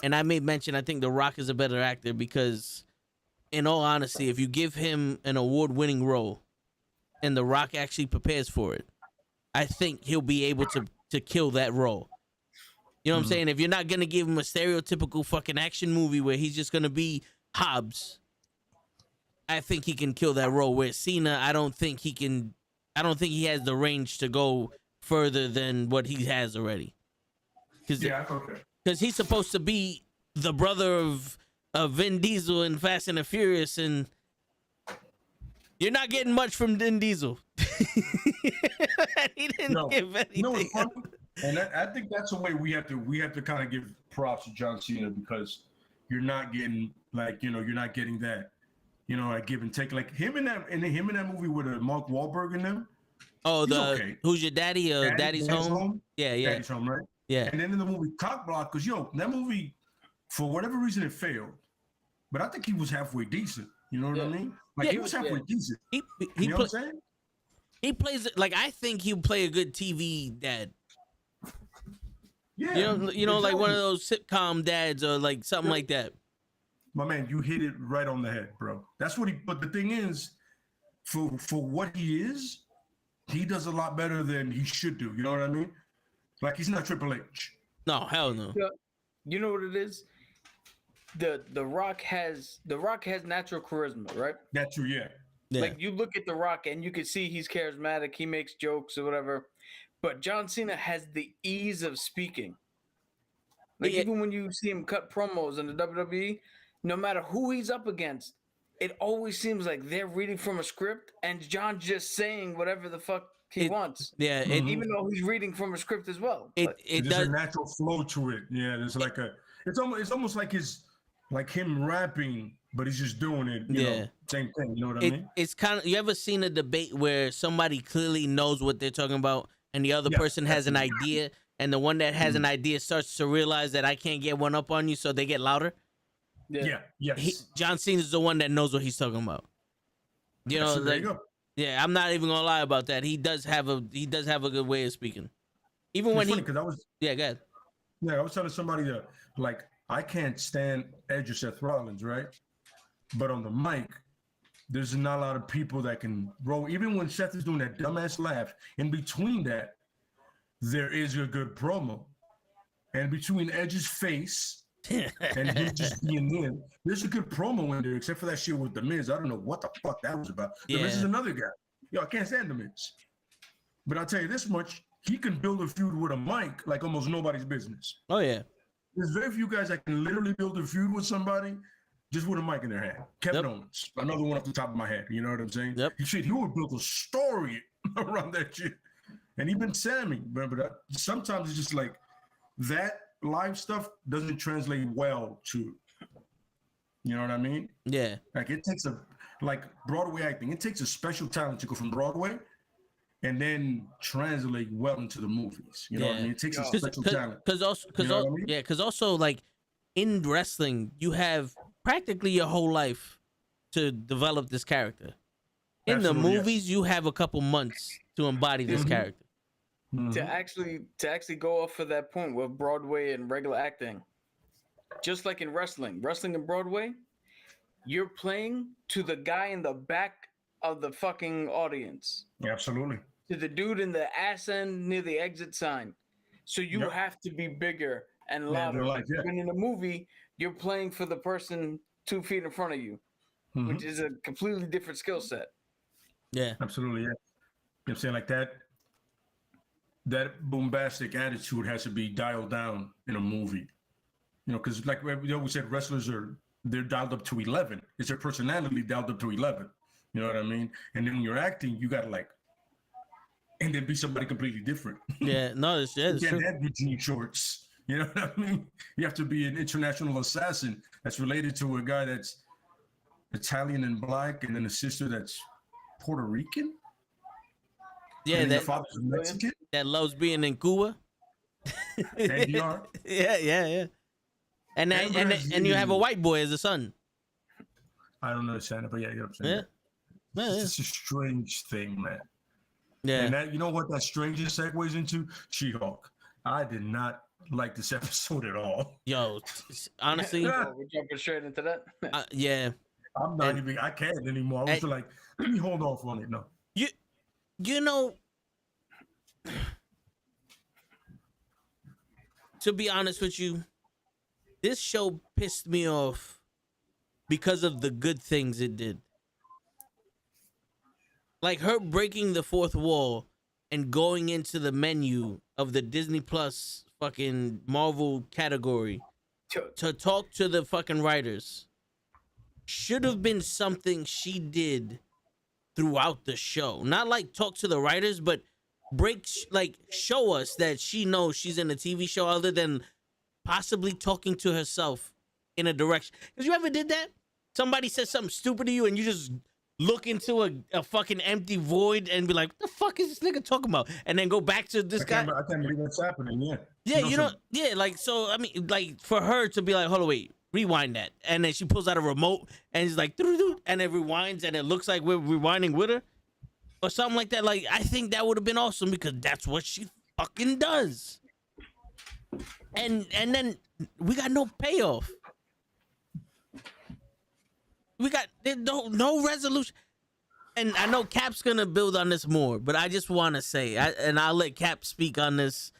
and I made mention I think The Rock is a better actor because, in all honesty, if you give him an award-winning role, and The Rock actually prepares for it, I think he'll be able to kill that role. You know what I'm saying? If you're not gonna give him a stereotypical fucking action movie where he's just gonna be Hobbs, I think he can kill that role. Where Cena, I don't think he can. I don't think he has the range to go further than what he has already. Because he's supposed to be the brother of Vin Diesel in Fast and the Furious, and you're not getting much from Vin Diesel. He didn't give anything. No, it's funny. And I think that's the way we have to kind of give props to John Cena, because you're not getting you're not getting that, like give and take, like him in that movie with Mark Wahlberg and them. Oh, okay. Who's Your Daddy? Daddy's home. Yeah. Daddy's Home, right? Yeah. And then in the movie Cockblock, because that movie, for whatever reason, it failed, but I think he was halfway decent. You know what I mean? Like he was halfway decent. He you know what I'm saying? He plays like, I think he'll play a good TV dad. Yeah. You know, like one of those sitcom dads or like something like that. My man, you hit it right on the head, bro. That's what but the thing is, for what he is, he does a lot better than he should do. You know what I mean? Like, he's not Triple H. No, hell no. You know what it is? The Rock has natural charisma, right? Natural, yeah. Like, you look at The Rock and you can see he's charismatic, he makes jokes or whatever. But John Cena has the ease of speaking. Like, even when you see him cut promos in the WWE, no matter who he's up against, it always seems like they're reading from a script and John's just saying whatever the fuck he wants. Yeah. Even though he's reading from a script as well. There's a natural flow to it. Yeah, there's like it's almost like him rapping, but he's just doing it. You know, same thing. You know what I mean? It's kind of, you ever seen a debate where somebody clearly knows what they're talking about and the other person has an idea, and the one that has an idea starts to realize that I can't get one up on you, so they get louder? John Cena's the one that knows what he's talking about. You know, like, yeah, I'm not even gonna lie about that. He does have a good way of speaking. Even when funny, go ahead. Yeah, I was telling somebody that, like, I can't stand Edge or Seth Rollins, right? But on the mic, there's not a lot of people that can roll. Even when Seth is doing that dumbass laugh, in between that, there is a good promo. And between Edge's face and him just being in, there's a good promo in there, except for that shit with The Miz. I don't know what the fuck that was about. The Miz is another guy. Yo, I can't stand The Miz. But I'll tell you this much, he can build a feud with a mic like almost nobody's business. Oh, yeah. There's very few guys that can literally build a feud with somebody just with a mic in their hand. Kevin Owens, another one off the top of my head. You know what I'm saying? He would build a story around that shit. And even Sammy, but sometimes it's just like that live stuff doesn't translate well to, you know what I mean? Yeah. Like, it takes like Broadway acting, it takes a special talent to go from Broadway and then translate well into the movies. You know what I mean? It takes a special talent. Because also, like, in wrestling, you have practically your whole life to develop this character. In the movies, you have a couple months to embody this character. To actually go off of that point with Broadway and regular acting, just like in wrestling and Broadway, you're playing to the guy in the back of the fucking audience. Absolutely. To the dude in the ass end near the exit sign. So you have to be bigger and louder. When in a movie, you're playing for the person 2 feet in front of you, which is a completely different skill set. Yeah. Absolutely, yeah. You know what I'm saying? Like that bombastic attitude has to be dialed down in a movie. You know, because like we always said, wrestlers they're dialed up to 11. It's their personality dialed up to 11. You know what I mean? And then when you're acting, you gotta and then be somebody completely different. Yeah, no, it's you can't have your jean shorts. You know what I mean? You have to be an international assassin that's related to a guy that's Italian and black, and then a sister that's Puerto Rican. Yeah, that father's Mexican. That loves being in Cuba. NDR. Yeah. And you have a white boy as a son. I don't understand it, but yeah, you know what I'm saying. Yeah. It's a strange thing, man. Yeah. And that, you know what that strangest segues into? She-Hulk. I did not like this episode at all. Yo, honestly. We're jumping straight into that. Yeah. I'm not even, I can't anymore. I was like, let me hold off on it. No. You know, to be honest with you, this show pissed me off because of the good things it did. like her breaking the fourth wall and going into the menu of the Disney Plus fucking Marvel category to talk to the fucking writers should have been something she did throughout the show. Not like talk to the writers, but show us that she knows she's in a TV show other than possibly talking to herself in a direction. Because you ever did that? Somebody says something stupid to you and you just look into a fucking empty void and be like, what the fuck is this nigga talking about? And then go back to this guy. I can't believe that's happening, yeah. Yeah, like, so, I mean, like, for her to be like, hold on, wait, rewind that. And then she pulls out a remote and it's like, doo-doo-doo, and it rewinds and it looks like we're rewinding with her or something like that. Like, I think that would have been awesome because that's what she fucking does. And then we got no payoff. There's no resolution. And I know Cap's gonna build on this more, but I just want to say, and I'll let Cap speak on this,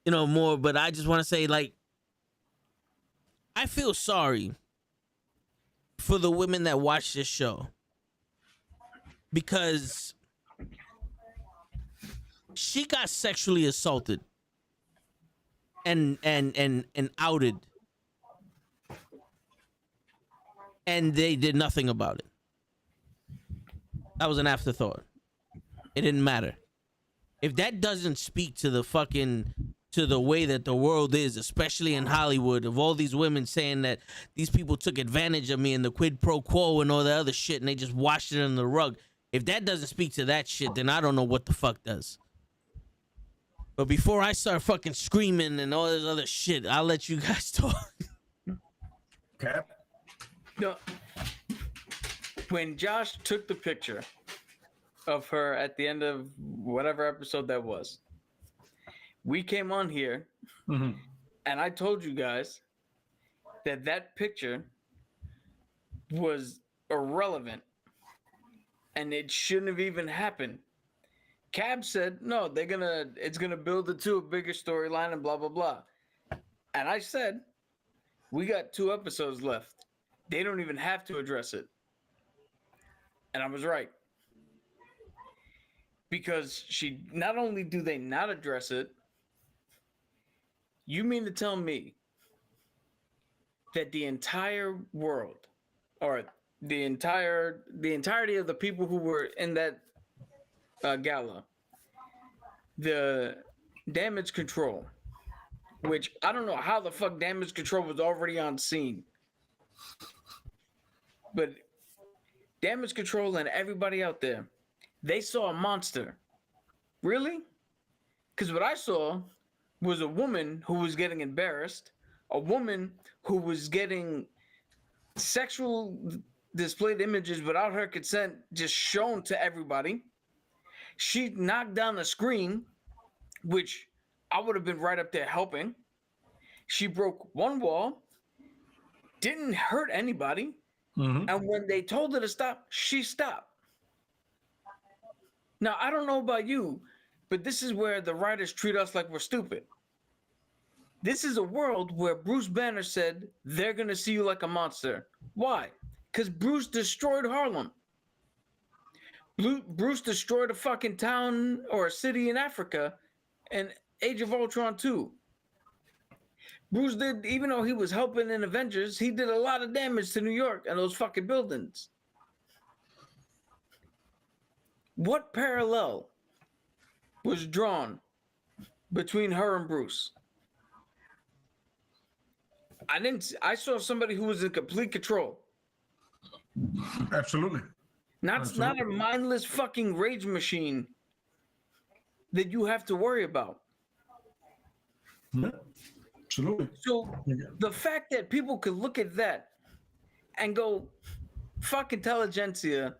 more. But I just want to say, like, I feel sorry for the women that watch this show because she got sexually assaulted and outed. And they did nothing about it. That was an afterthought. It didn't matter. If that doesn't speak to the way that the world is, especially in Hollywood, of all these women saying that these people took advantage of me and the quid pro quo and all that other shit and they just washed it on the rug. If that doesn't speak to that shit, then I don't know what the fuck does. But before I start fucking screaming and all this other shit, I'll let you guys talk. Cap? No. When Josh took the picture of her at the end of whatever episode that was, we came on here and I told you guys that picture was irrelevant and it shouldn't have even happened. Cab said, no, it's gonna build it to a bigger storyline and blah, blah, blah. And I said, we got 2 episodes left. They don't even have to address it. And I was right. Because not only do they not address it, you mean to tell me that the entire world, or the entirety of the people who were in that gala, the damage control, which I don't know how the fuck damage control was already on scene, but damage control and everybody out there, they saw a monster. Really? Because what I saw was a woman who was getting embarrassed, a woman who was getting sexual displayed images without her consent just shown to everybody. She knocked down the screen, which I would have been right up there helping. She broke one wall, didn't hurt anybody, and when they told her to stop, she stopped. Now, I don't know about you, but this is where the writers treat us like we're stupid. This is a world where Bruce Banner said, they're going to see you like a monster. Why? Because Bruce destroyed Harlem. Bruce destroyed a fucking town or a city in Africa in Age of Ultron 2. Bruce did, even though he was helping in Avengers, he did a lot of damage to New York and those fucking buildings. What parallel was drawn between her and Bruce? I saw somebody who was in complete control. Absolutely. Not a mindless fucking rage machine that you have to worry about. Yeah, absolutely. So the fact that people could look at that and go, fuck intelligentsia,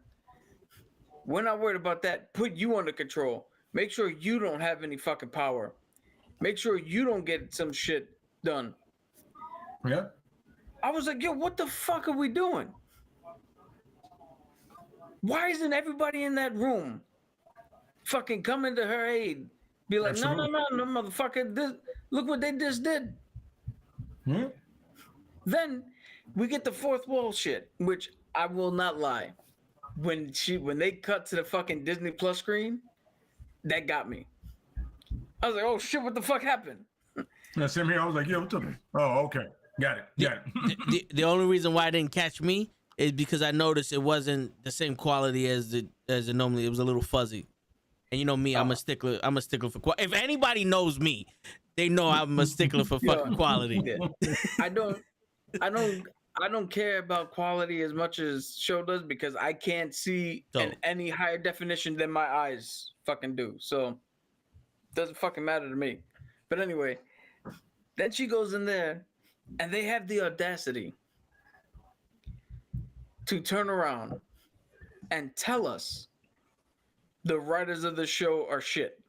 we're not worried about that. Put you under control. Make sure you don't have any fucking power. Make sure you don't get some shit done. Yeah. I was like, yo, what the fuck are we doing? Why isn't everybody in that room fucking coming to her aid? Be like, no, motherfucker. Look what they just did. Then we get the fourth wall shit, which I will not lie. when they cut to the fucking Disney Plus screen, that got me. I was like, oh shit, what the fuck happened? Yeah, same here. I was like, yeah, what's up? Oh, okay. Got it. The only reason why it didn't catch me is because I noticed it wasn't the same quality as it normally. It was a little fuzzy. And you know me, I'm a stickler. I'm a stickler for quality. If anybody knows me, they know I'm a stickler for fucking quality. Yeah. I don't care about quality as much as show does because I can't see in any higher definition than my eyes fucking do. So it doesn't fucking matter to me. But anyway, then she goes in there and they have the audacity to turn around and tell us the writers of the show are shit.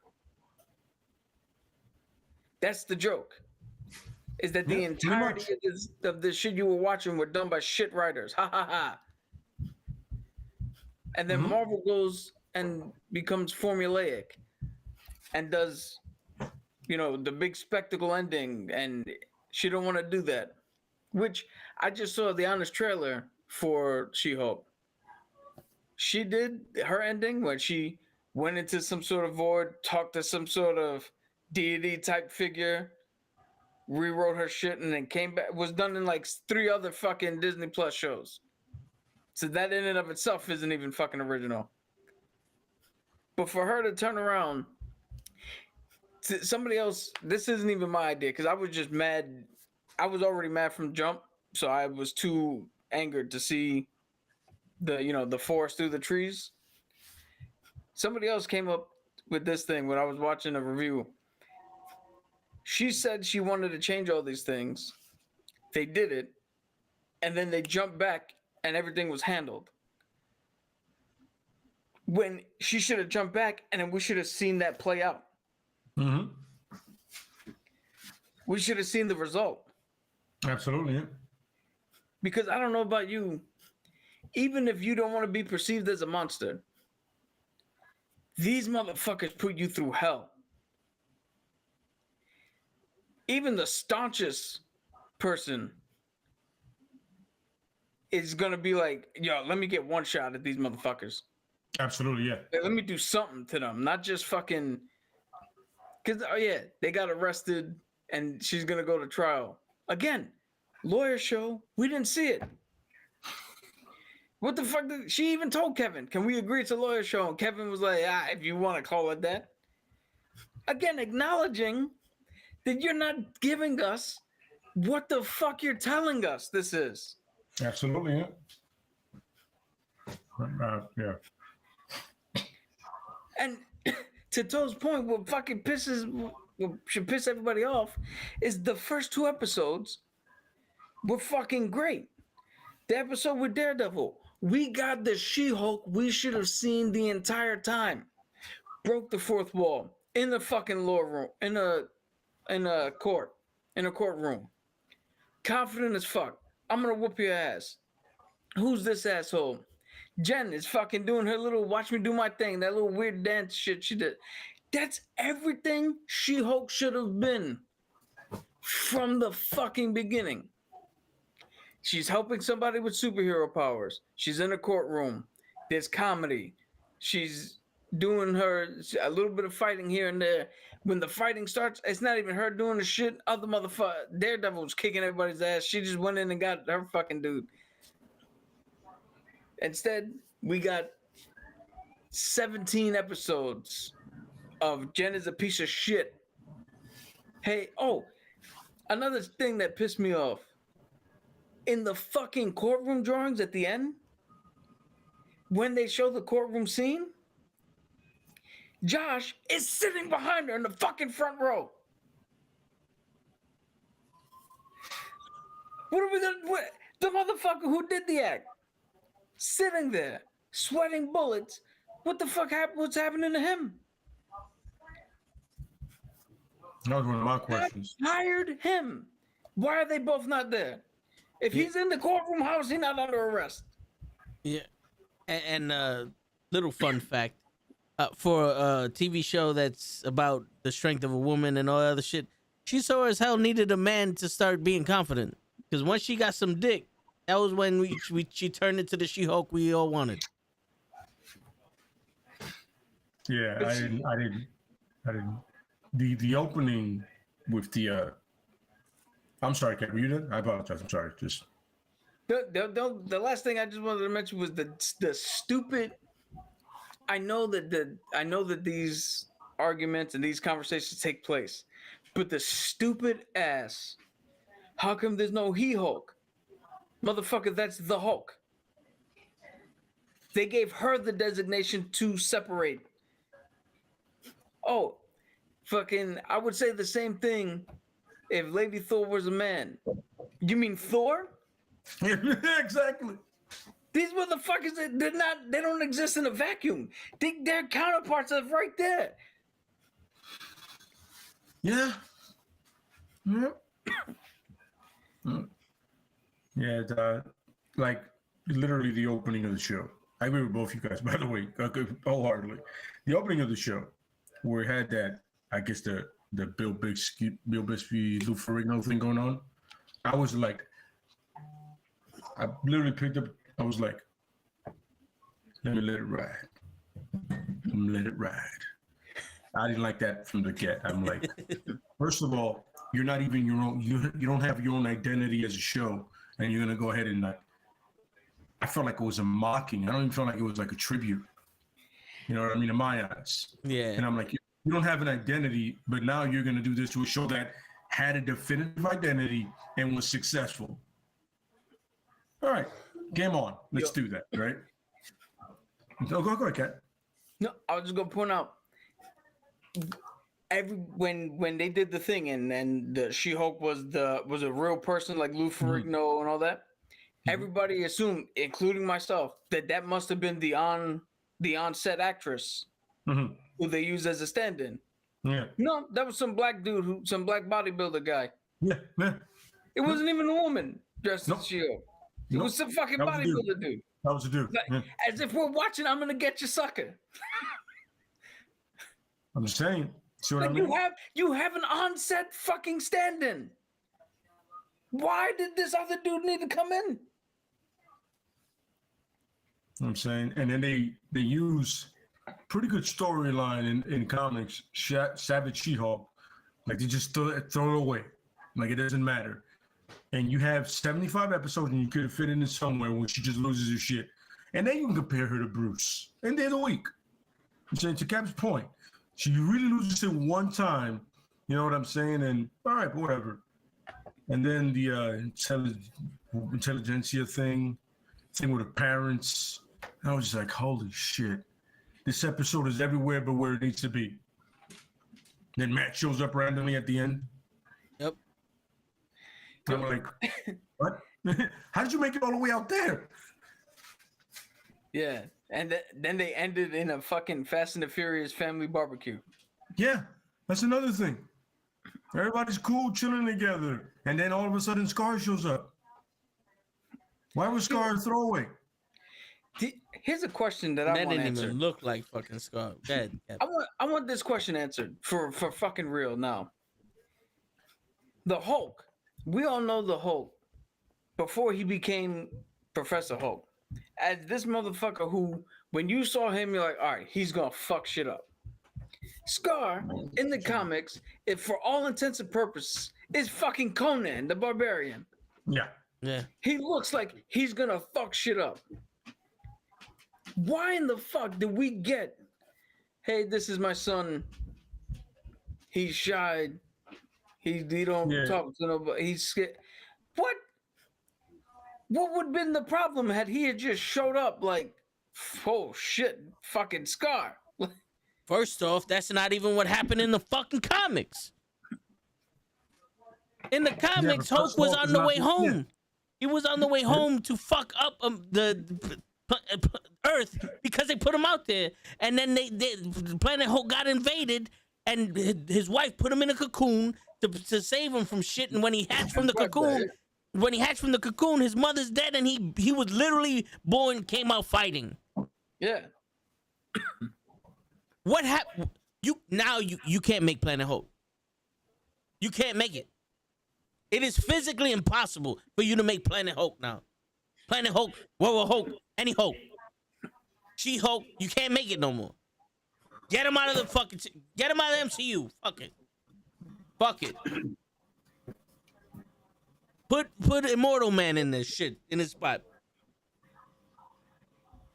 That's the joke. Is that the entirety of the shit you were watching were done by shit writers. Ha ha ha. And then Marvel goes and becomes formulaic and does, you know, the big spectacle ending, and she don't want to do that. Which I just saw the honest trailer for She-Hulk. She did her ending when she went into some sort of void, talked to some sort of deity type figure, rewrote her shit, and then came back. Was done in like 3 other fucking Disney Plus shows. So that in and of itself isn't even fucking original. But for her to turn around to somebody else, this isn't even my idea because I was just mad. I was already mad from jump, so I was too angered to see the forest through the trees. Somebody else came up with this thing when I was watching a review. She said she wanted to change all these things. They did it, and then they jumped back and everything was handled. When she should have jumped back and then we should have seen that play out. Mm-hmm. We should have seen the result. Absolutely. Yeah. Because I don't know about you, even if you don't want to be perceived as a monster, these motherfuckers put you through hell. Even the staunchest person is going to be like, yo, let me get one shot at these motherfuckers. Absolutely, yeah. Let me do something to them, not just fucking... Because, oh yeah, they got arrested and she's going to go to trial. Again, lawyer show, we didn't see it. What the fuck? She even told Kevin, can we agree it's a lawyer show? And Kevin was like, if you want to call it that. Again, acknowledging that you're not giving us what the fuck you're telling us this is. Absolutely, yeah. Yeah. And to Toe's point, what should piss everybody off is the first 2 episodes were fucking great. The episode with Daredevil, we got the She-Hulk we should have seen the entire time. Broke the 4th wall in the fucking law room, in a courtroom. Confident as fuck. I'm gonna whoop your ass. Who's this asshole? Jen is fucking doing her little watch me do my thing, that little weird dance shit she did. That's everything She-Hulk should have been from the fucking beginning. She's helping somebody with superhero powers. She's in a courtroom. There's comedy. She's doing a little bit of fighting here and there. When the fighting starts, it's not even her doing the shit. Other motherfucker, Daredevil was kicking everybody's ass. She just went in and got her fucking dude. Instead, we got 17 episodes of Jen is a piece of shit. Hey, another thing that pissed me off. In the fucking courtroom drawings at the end, when they show the courtroom scene, Josh is sitting behind her in the fucking front row. What are we gonna do? The motherfucker who did the act, sitting there, sweating bullets. What the fuck happened? What's happening to him? That was one of my questions. I hired him. Why are they both not there? If he's in the courtroom, how is he not under arrest? Yeah, and little fun fact, for a TV show that's about the strength of a woman and all that other shit, she sure as hell needed a man to start being confident. Because once she got some dick, that was when she turned into the She-Hulk we all wanted. Yeah, But I she- didn't. The opening with the. I'm sorry, Cap. Were you done? I apologize. I'm sorry. Just The last thing I just wanted to mention was the stupid. I know that these arguments and these conversations take place, but the stupid ass. How come there's no He-Hulk? Motherfucker, that's the Hulk. They gave her the designation to separate. Oh, fucking! I would say the same thing if Lady Thor was a man. You mean Thor? exactly. These motherfuckers, they don't exist in a vacuum. Their counterparts are right there. Yeah. Yeah. Yeah. Like literally the opening of the show. I agree with both you guys, by the way, wholeheartedly. The opening of the show, where it had that, I guess the Bill Bixby, Lou Ferrigno thing going on. I was like, I literally picked up. I was like, let it ride. Let it ride. I didn't like that from the get. I'm like, first of all, you're not even your own. You don't have your own identity as a show, and you're gonna go ahead and like. I felt like it was a mocking. I don't even feel like it was like a tribute. You know what I mean? In my eyes. Yeah. And I'm like, you don't have an identity, but now you're gonna do this to a show that had a definitive identity and was successful. All right, game on. Let's do that, right? Go ahead, Kat. No, I was just gonna point out when they did the thing and the She-Hulk was a real person like Lou Ferrigno and all that. Everybody assumed, including myself, that must have been the on-set actress who they used as a stand-in. Yeah. No, that was some black dude, some black bodybuilder guy. Yeah. It wasn't even a woman dressed as She-Hulk. It was some fucking That was a dude. bodybuilder dude. That was a dude. Like, as if we're watching, I'm gonna get you, sucker. I'm just saying. See what Like I mean? you have an on-set fucking stand-in. Why did this other dude need to come in? I'm saying, and then they use pretty good storyline in comics. Savage She-Hulk, like they just throw it away, like it doesn't matter. And you have 75 episodes, and you could have fit in somewhere when she just loses her shit, and then you can compare her to Bruce. And they're the week. I'm saying to Cap's point, she really loses it one time. You know what I'm saying? And all right, whatever. And then the intelligentsia thing with her parents. I was just like, holy shit. This episode is everywhere but where it needs to be. Then Matt shows up randomly at the end. Yep. I'm like, what? How did you make it all the way out there? Yeah, and then they ended in a fucking Fast and the Furious family barbecue. Yeah, that's another thing. Everybody's cool, chilling together. And then all of a sudden, Scar shows up. Why was Scar a throwaway? Here's a question that I That want didn't answered. even look like fucking Scar. Dead. I want this question answered for fucking real now. The Hulk. We all know the Hulk before he became Professor Hulk. As this motherfucker who, when you saw him, you're like, all right, he's gonna fuck shit up. Scar in the comics, if for all intents and purposes, is fucking Conan the Barbarian. Yeah. Yeah. He looks like he's gonna fuck shit up. Why in the fuck did we get, hey, this is my son. He's shy. He don't talk to nobody. He's scared. What would have been the problem had he had just showed up like, oh shit, fucking Scar? First off, that's not even what happened in the fucking comics. In the comics, but Hulk was Hulk on is the not- way home. yeah. He was on the way home to fuck up the Earth because they put him out there, and then they Planet Hulk got invaded, and his wife put him in a cocoon to save him from shit. And when he hatched from the cocoon, his mother's dead, and he was literally born, came out fighting. Yeah. What happened? You can't make Planet Hulk. You can't make it. It is physically impossible for you to make Planet Hulk now. Planet Hulk, World Hulk, any Hulk. She-Hulk, you can't make it no more. Get him out of the fucking. Get him out of the MCU. Fuck it. Fuck it. Put Immortal Man in this shit in his spot.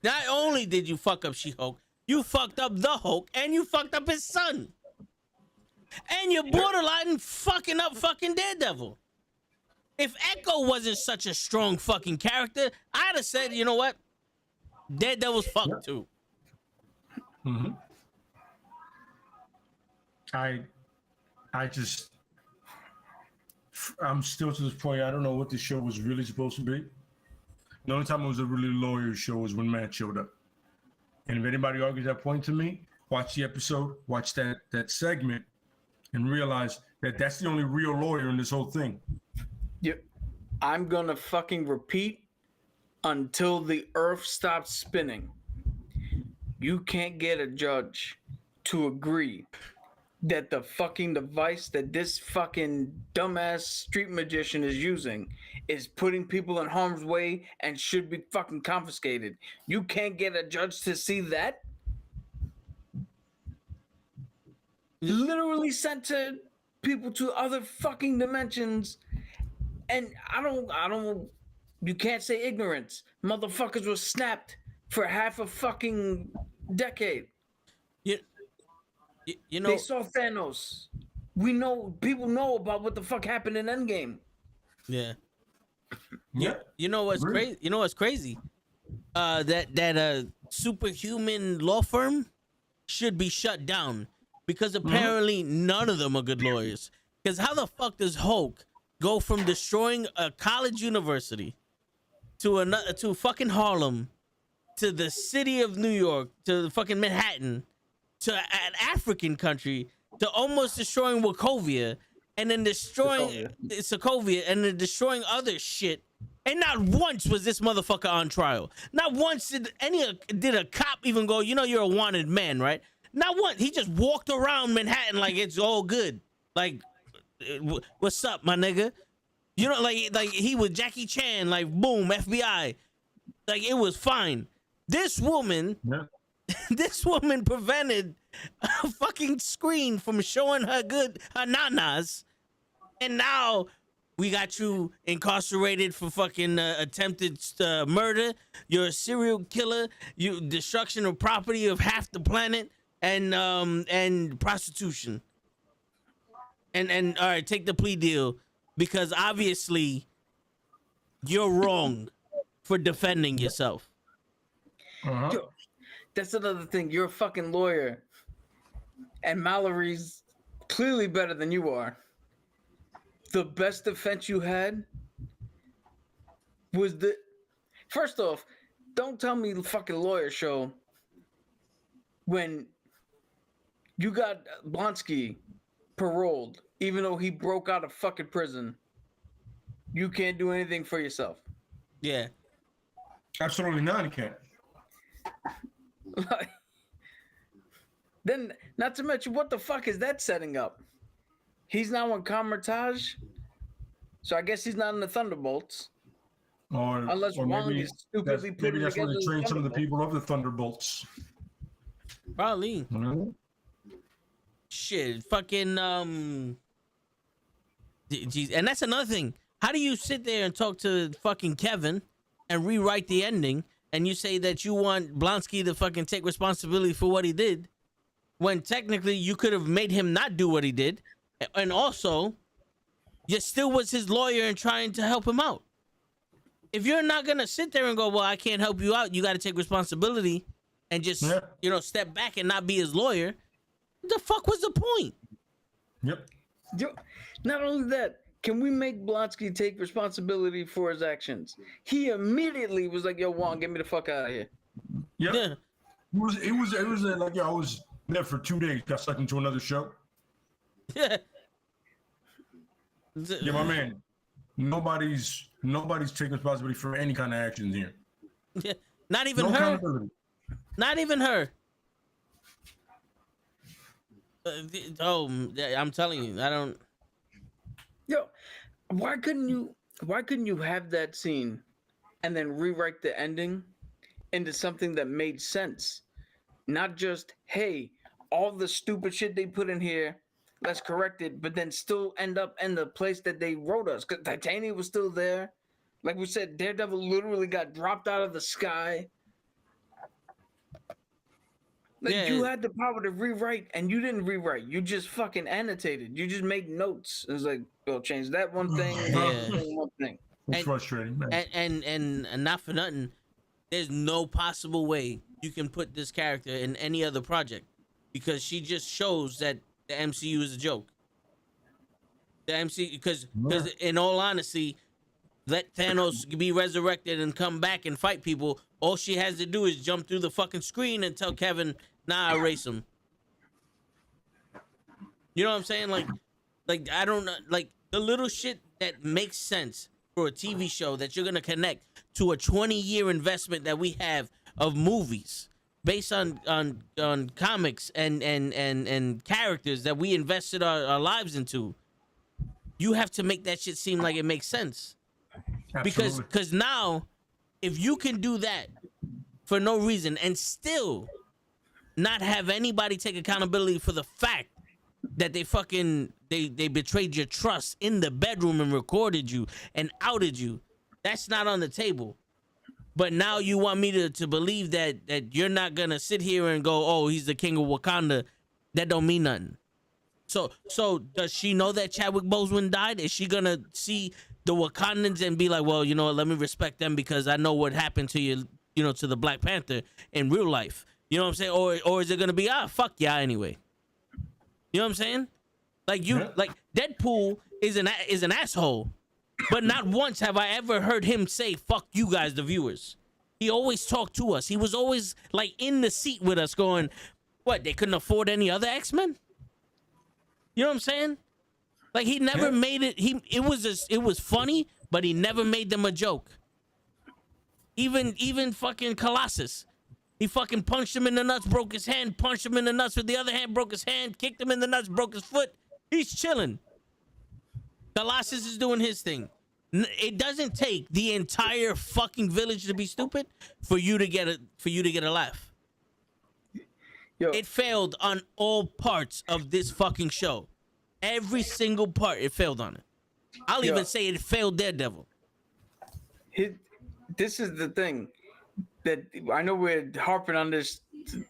Not only did you fuck up She-Hulk, you fucked up the Hulk, and you fucked up his son, and you're borderline fucking up fucking Daredevil. If Echo wasn't such a strong fucking character, I'd have said, you know what, Daredevil's fucked too. Mm-hmm. I'm still to this point. I don't know what the show was really supposed to be. The only time it was a really lawyer show was when Matt showed up. And if anybody argues that point to me, watch the episode, watch that segment, and realize that that's the only real lawyer in this whole thing. Yep. I'm gonna fucking repeat until the earth stops spinning. You can't get a judge to agree that the fucking device that this fucking dumbass street magician is using is putting people in harm's way and should be fucking confiscated. You can't get a judge to see that? Literally sent to people to other fucking dimensions. And I don't, you can't say ignorance. Motherfuckers were snapped for half a fucking decade. You know, they saw Thanos. We know, people know about what the fuck happened in Endgame. Yeah. Yeah. You know what's crazy? You know what's crazy? That superhuman law firm should be shut down because apparently none of them are good lawyers. Because how the fuck does Hulk go from destroying a college university to fucking Harlem, to the city of New York, to fucking Manhattan, to an African country, to almost destroying Wachovia, and then destroying Sokovia, and then destroying other shit. And not once was this motherfucker on trial. Not once did a cop even go, you know, you're a wanted man, right? Not once. He just walked around Manhattan like it's all good. Like, what's up, my nigga? You know, like he was Jackie Chan, like boom, FBI. Like it was fine. This woman, this woman prevented a fucking screen from showing her nanas, and now we got you incarcerated for fucking attempted murder. You're a serial killer. You destruction of property of half the planet, and prostitution. And all right, take the plea deal because obviously you're wrong for defending yourself. Yo, that's another thing. You're a fucking lawyer, and Mallory's clearly better than you are. The best defense you had was first off, don't tell me the fucking lawyer show when you got Blonsky paroled, even though he broke out of fucking prison. You can't do anything for yourself. Yeah. Absolutely not, he can't. Then, not to mention, what the fuck is that setting up? He's now on Comertage, so I guess he's not in the Thunderbolts. Unless Wong is stupidly putting maybe that's where together they trained some of the people of the Thunderbolts. Probably. Mm-hmm. Shit, fucking geez. And that's another thing. How do you sit there and talk to fucking Kevin and rewrite the ending, and you say that you want Blonsky to fucking take responsibility for what he did, when technically you could have made him not do what he did, and also you still was his lawyer and trying to help him out? If you're not gonna sit there and go, well, I can't help you out, you got to take responsibility and just step back and not be his lawyer. The fuck was the point? Yep. Not only that, can we make Blonsky take responsibility for his actions? He immediately was like, yo, Wong, get me the fuck out of here. Yep. Yeah. It was like, yo, I was there for 2 days, got sucked into another show. Yeah. Yeah, my man. Nobody's taking responsibility for any kind of actions here. Yeah. Not even her. Not even her. I'm telling you, I don't. Yo, why couldn't you have that scene and then rewrite the ending into something that made sense? Not just, hey, all the stupid shit they put in here, let's correct it, but then still end up in the place that they wrote us. Because Titania was still there. Like we said, Daredevil literally got dropped out of the sky. Like, Yeah. you had the power to rewrite, and you didn't rewrite. You just fucking annotated. You just made notes. It was like, we'll change that one thing, Yeah. one thing. It's And- frustrating, man. And not for nothing, there's no possible way you can put this character in any other project because she just shows that the MCU is a joke. The MCU, because in all honesty, let Thanos be resurrected and come back and fight people. All she has to do is jump through the fucking screen and tell Kevin, "Nah, erase him." You know what I'm saying? Like I don't know, like the little shit that makes sense for a TV show that you're gonna connect to a 20-year investment that we have of movies based on comics and characters that we invested our lives into. You have to make that shit seem like it makes sense. Absolutely. Because now, if you can do that for no reason and still not have anybody take accountability for the fact that they betrayed your trust in the bedroom and recorded you and outed you, that's not on the table. But now you want me to believe that you're not gonna sit here and go, "Oh, he's the king of Wakanda." That don't mean nothing. So does she know that Chadwick Boseman died? Is she gonna see the Wakandans and be like, "Well, you know what, let me respect them because I know what happened to you know, to the Black Panther in real life." You know what I'm saying? Or is it gonna be, fuck yeah anyway? You know what I'm saying? Like like Deadpool is an asshole, but not once have I ever heard him say "fuck you guys," the viewers. He always talked to us. He was always like in the seat with us, going, "What? They couldn't afford any other X-Men?" You know what I'm saying? Like he never made it. It was funny, but he never made them a joke. Even fucking Colossus. He fucking punched him in the nuts, broke his hand, punched him in the nuts with the other hand, broke his hand, kicked him in the nuts, broke his foot. He's chilling. Colossus is doing his thing. It doesn't take the entire fucking village to be stupid for you to get a laugh. Yo, It failed on all parts of this fucking show. Every single part, it failed on it. I'll even say it failed Daredevil. this is the thing that I know we're harping on this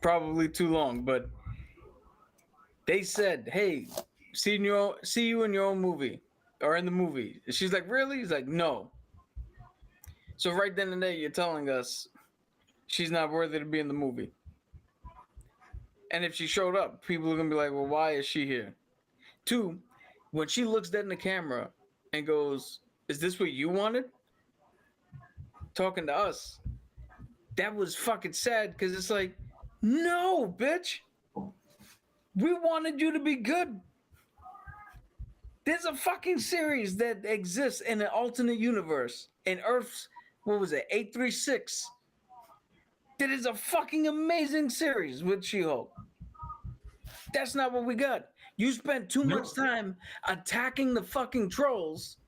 probably too long, but they said, "Hey, see you in your own movie or in the movie." She's like, "Really?" He's like, "No." So right then and there, you're telling us she's not worthy to be in the movie. And if she showed up, people are gonna be like, "Well, why is she here?" 2, when she looks dead in the camera and goes, "Is this what you wanted?" Talking to us, that was fucking sad because it's like, no, bitch. We wanted you to be good. There's a fucking series that exists in an alternate universe in Earth's, 836. That is a fucking amazing series with She-Hulk. That's not what we got. You spent too much time attacking the fucking trolls.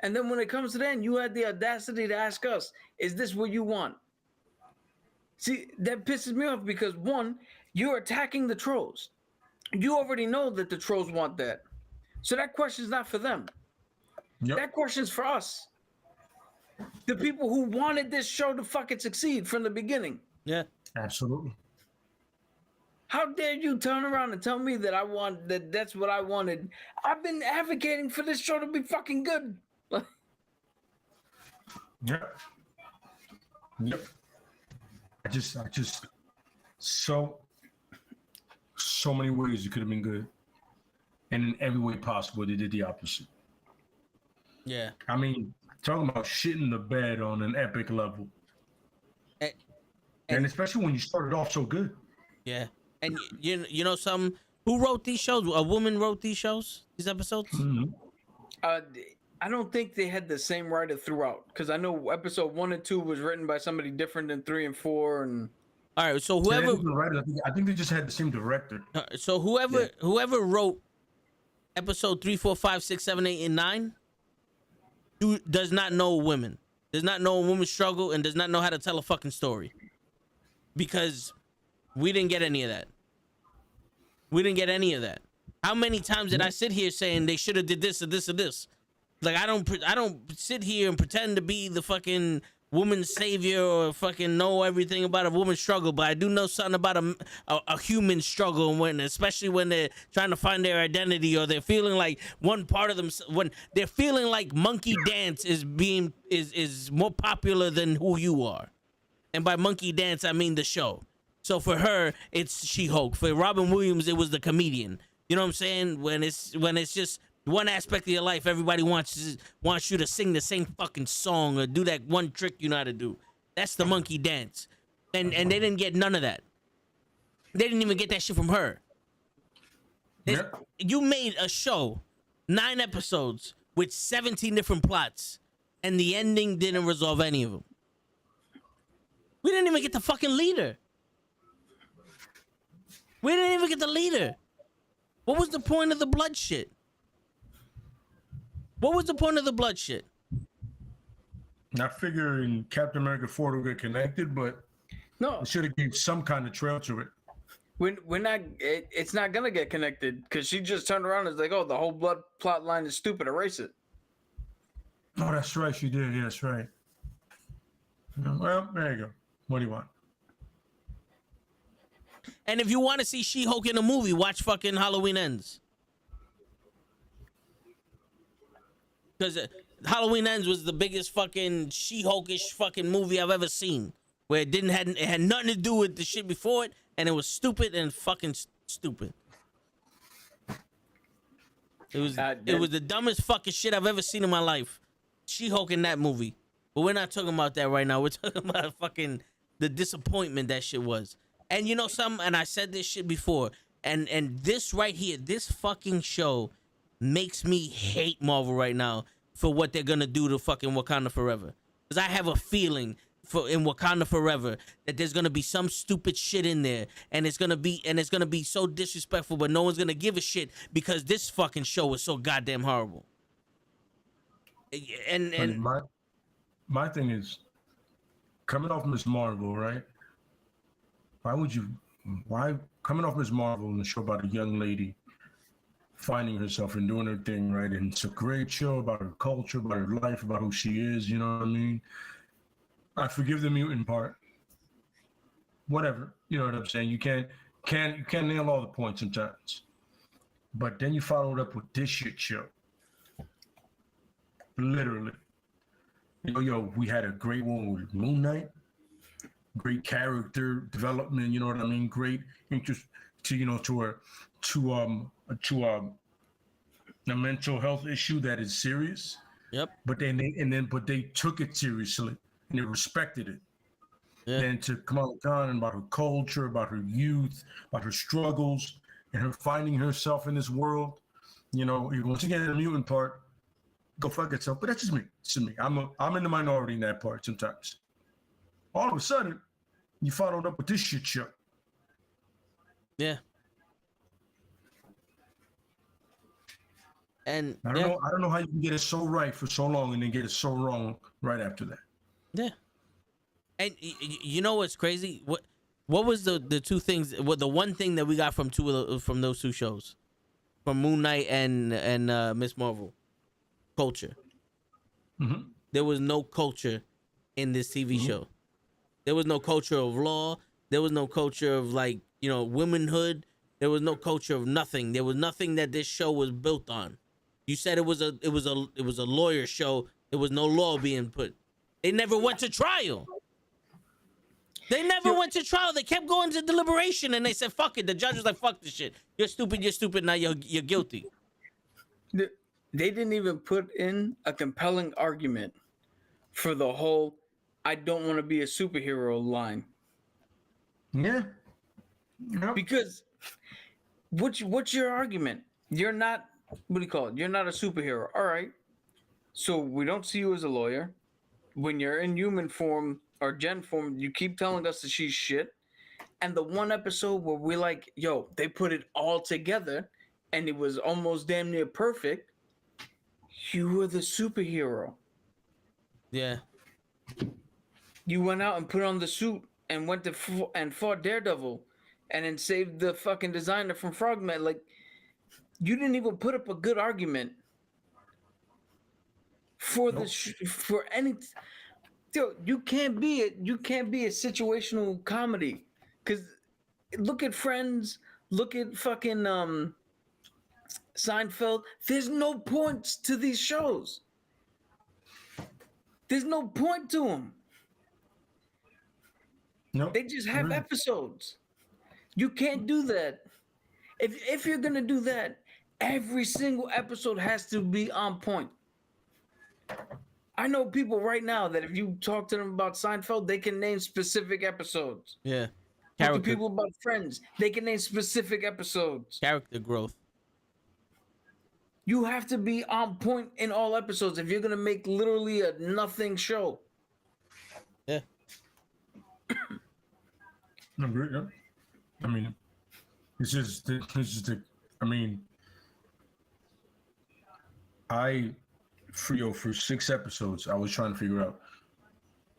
And then when it comes to the end, you had the audacity to ask us, "Is this what you want?" See, that pisses me off because 1, you're attacking the trolls. You already know that the trolls want that. So that question's not for them. That question's for us. The people who wanted this show to fucking succeed from the beginning. Yeah. Absolutely. How dare you turn around and tell me that that's what I wanted? I've been advocating for this show to be fucking good. Yep. I just so many ways it could have been good, and in every way possible they did the opposite. Yeah. I mean, talking about shitting the bed on an epic level, and especially when you started off so good. Yeah. And you know something? Who wrote these shows? A woman wrote these episodes? Mm-hmm. I don't think they had the same writer throughout, because I know episode 1 and 2 was written by somebody different than 3 and 4. And all right, so whoever, I think they just had the same director. So whoever wrote episode 3, 4, 5, 6, 7, 8, and 9 does not know women, does not know a woman's struggle, and does not know how to tell a fucking story, because we didn't get any of that. We didn't get any of that. How many times did I sit here saying they should have did this or this or this? Like I don't sit here and pretend to be the fucking woman's savior or fucking know everything about a woman's struggle, but I do know something about a human struggle, when especially when they're trying to find their identity, or they're feeling like one part of them, when they're feeling like monkey dance is more popular than who you are. And by monkey dance I mean the show. So for her it's She-Hulk. For Robin Williams it was the comedian. You know what I'm saying? When it's just one aspect of your life, everybody wants you to sing the same fucking song or do that one trick you know how to do. That's the monkey dance. And they didn't get none of that. They didn't even get that shit from her. You made a show, 9 episodes with 17 different plots, and the ending didn't resolve any of them. We didn't even get the fucking leader. We didn't even get the leader. What was the point of the blood shit? What was the point of the blood shit? I figure in Captain America 4 will get connected, but No, it should have given some kind of trail to it. we're not. It's not gonna get connected because she just turned around and was like, "Oh, the whole blood plot line is stupid. Erase it." Oh, that's right. She did. Yeah, that's right. Well, there you go. What do you want? And if you want to see She-Hulk in a movie, watch fucking Halloween Ends. Because Halloween Ends was the biggest fucking She-Hulkish fucking movie I've ever seen. Where it had nothing to do with the shit before it, and it was stupid and fucking stupid. It was the dumbest fucking shit I've ever seen in my life. She-Hulk in that movie. But we're not talking about that right now. We're talking about fucking the disappointment that shit was. And you know something? And I said this shit before. And this right here, this fucking show makes me hate Marvel right now for what they're gonna do to fucking Wakanda Forever. Because I have a feeling in Wakanda Forever that there's gonna be some stupid shit in there, and it's gonna be so disrespectful, but no one's gonna give a shit because this fucking show is so goddamn horrible. And my thing is, coming off Miss Marvel, right? Why coming off Miss Marvel in a show about a young lady finding herself and doing her thing, right? And it's a great show about her culture, about her life, about who she is, you know what I mean? I forgive the mutant part. Whatever, you know what I'm saying? You can't nail all the points sometimes. But then you followed up with this shit show. Literally. Yo, we had a great one with Moon Knight. Great character development, you know what I mean? Great interest to a mental health issue that is serious. Yep. But they took it seriously and they respected it. Yeah. And to Kamala Khan about her culture, about her youth, about her struggles, and her finding herself in this world. You know, once again, the mutant part, go fuck itself. But that's just me. It's just me. I'm in the minority in that part sometimes. All of a sudden, you followed up with this shit show. Yeah. And I don't know how you can get it so right for so long and then get it so wrong right after that. Yeah. And you know what's crazy? What was the two things? What the one thing that we got from those two shows, from Moon Knight and Miss Marvel? Culture. Mm-hmm. There was no culture in this TV show. There was no culture of law. There was no culture of womanhood. There was no culture of nothing. There was nothing that this show was built on. You said it was a lawyer show. There was no law being put. They never went to trial. They never went to trial. They kept going to deliberation, and they said, "Fuck it." The judge was like, "Fuck this shit. You're stupid. You're stupid. Now you're guilty." They didn't even put in a compelling argument for the whole "I don't want to be a superhero" line. Yeah. Yep. Because what's your argument? You're not, what do you call it? You're not a superhero. All right. So we don't see you as a lawyer. When you're in human form or gen form, you keep telling us that she's shit. And the one episode where we're like, yo, they put it all together and it was almost damn near perfect. You were the superhero. Yeah. You went out and put on the suit and went to and fought Daredevil. and then saved the fucking designer from Frogman. Like, you didn't even put up a good argument for for any. Yo, you can't be a situational comedy, because look at Friends, look at fucking Seinfeld. There's no points to these shows. There's no point to them. Nope. They just have episodes. You can't do that. If you're gonna do that, every single episode has to be on point. I know people right now that if you talk to them about Seinfeld, they can name specific episodes. Yeah. Talk to people about Friends, they can name specific episodes. Character growth. You have to be on point in all episodes if you're gonna make literally a nothing show. Yeah. I agree, yeah. I mean, it's just I mean, for 6 episodes, I was trying to figure out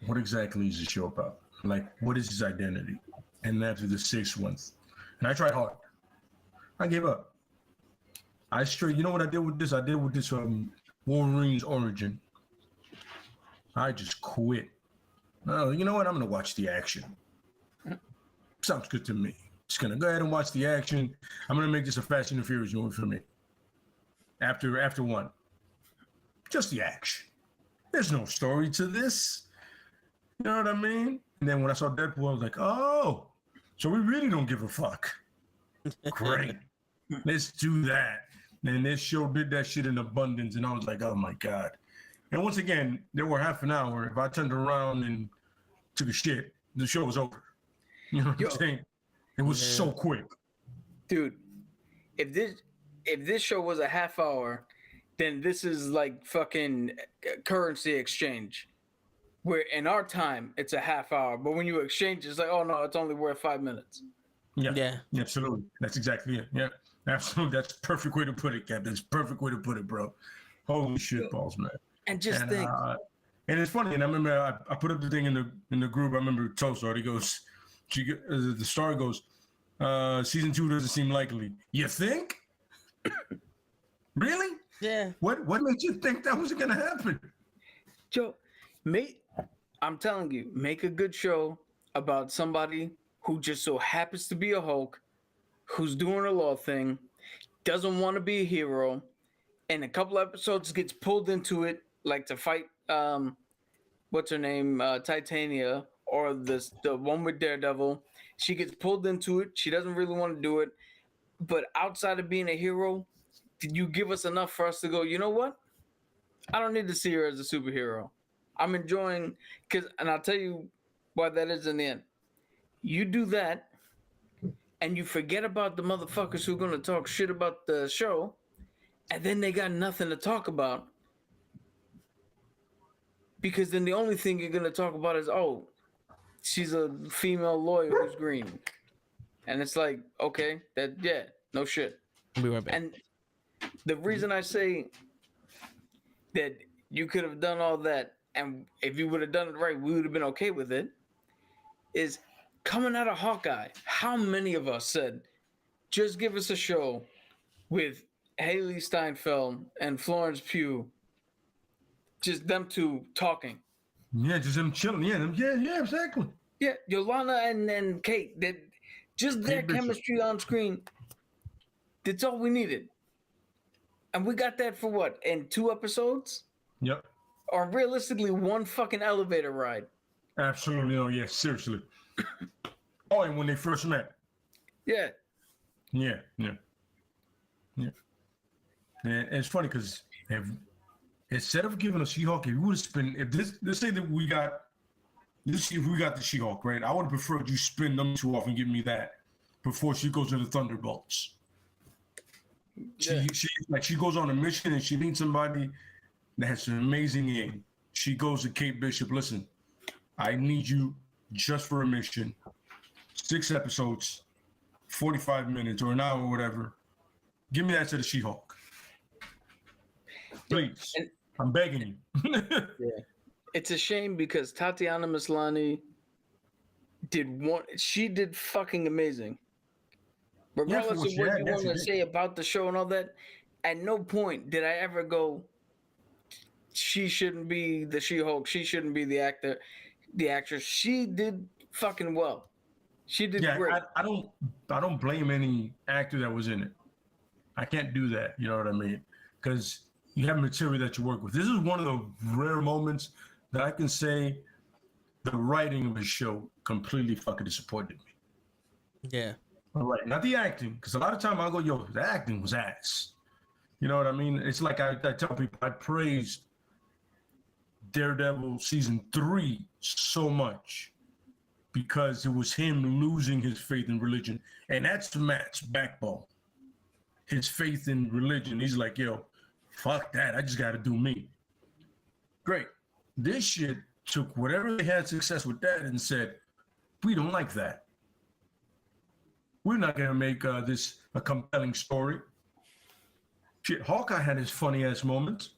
what exactly is the show about? Like, what is his identity? And after the 6th one, and I tried hard. I gave up. You know what I did with this? I did with this Wolverine's origin. I just quit. Oh, you know what? I'm gonna watch the action. Sounds good to me. Just gonna go ahead and watch the action. I'm gonna make this a Fast and the Furious movie for me. After one, just the action. There's no story to this. You know what I mean? And then when I saw Deadpool, I was like, oh, so we really don't give a fuck. Great. Let's do that. And this show did that shit in abundance, and I was like, oh my God. And once again, there were half an hour. If I turned around and took a shit, the show was over. You know what I'm saying? It was so quick. Dude, if this show was a half hour, then this is like fucking currency exchange. Where in our time it's a half hour, but when you exchange, it's like, oh no, it's only worth 5 minutes. Yeah, absolutely. That's exactly it. Yeah, absolutely. That's the perfect way to put it, Cap. That's the perfect way to put it, bro. Holy shit balls, man. And think. And it's funny. And I remember I put up the thing in the group. I remember Toast. He goes, the star goes, season 2 doesn't seem likely. You think? Really? Yeah. What made you think that was gonna happen? Joe, I'm telling you, make a good show about somebody who just so happens to be a Hulk, who's doing a law thing, doesn't want to be a hero, and a couple episodes gets pulled into it, like to fight what's her name, Titania, or the one with Daredevil. She gets pulled into it. She doesn't really want to do it, but outside of being a hero, did you give us enough for us to go, you know what? I don't need to see her as a superhero. I'm enjoying, and I'll tell you why that is in the end. You do that, and you forget about the motherfuckers who are going to talk shit about the show, and then they got nothing to talk about. Because then the only thing you're going to talk about is, oh, she's a female lawyer who's green. And it's like, okay, no shit. I'll be right back. And the reason I say that you could have done all that, and if you would have done it right, we would have been okay with it, is coming out of Hawkeye. How many of us said, just give us a show with Haley Steinfeld and Florence Pugh, just them two talking. Yeah, just them chilling. Yeah, exactly. Yeah, Yolanda and Kate, just their chemistry on screen. That's all we needed. And we got that for what? In 2 episodes? Yep. Or realistically, 1 fucking elevator ride. Absolutely. Oh, yeah, seriously. Oh, and when they first met. Yeah. Yeah. And it's funny because instead of giving us She-Hulk, if we would have spent, let's say that we got the She-Hulk, right? I would have preferred you spin them 2 off and give me that before she goes to the Thunderbolts. She goes on a mission and she meets somebody that has an amazing aim. She goes to Kate Bishop. Listen, I need you just for a mission. 6 episodes, 45 minutes or an hour or whatever. Give me that to the She-Hulk. Please. I'm begging you. Yeah. It's a shame because Tatiana Maslany did fucking amazing. regardless what of you what had, you that's want to what you say about the show and all that, at no point did I ever go, she shouldn't be the She-Hulk. She shouldn't be the actor, the actress. She did fucking well. She did Yeah, great. I don't blame any actor that was in it. I can't do that. You know what I mean? Because you have material that you work with. This is one of the rare moments that I can say the writing of the show completely fucking disappointed me. Yeah. All right, not the acting, because a lot of time I'll go, yo, the acting was ass. You know what I mean? It's like I tell people, I praised Daredevil season 3 so much because it was him losing his faith in religion. And that's Matt's backbone. His faith in religion. He's like, yo, fuck that. I just got to do me. Great. This shit took whatever they had success with that and said, we don't like that. We're not going to make this a compelling story. Shit, Hawkeye had his funny ass moments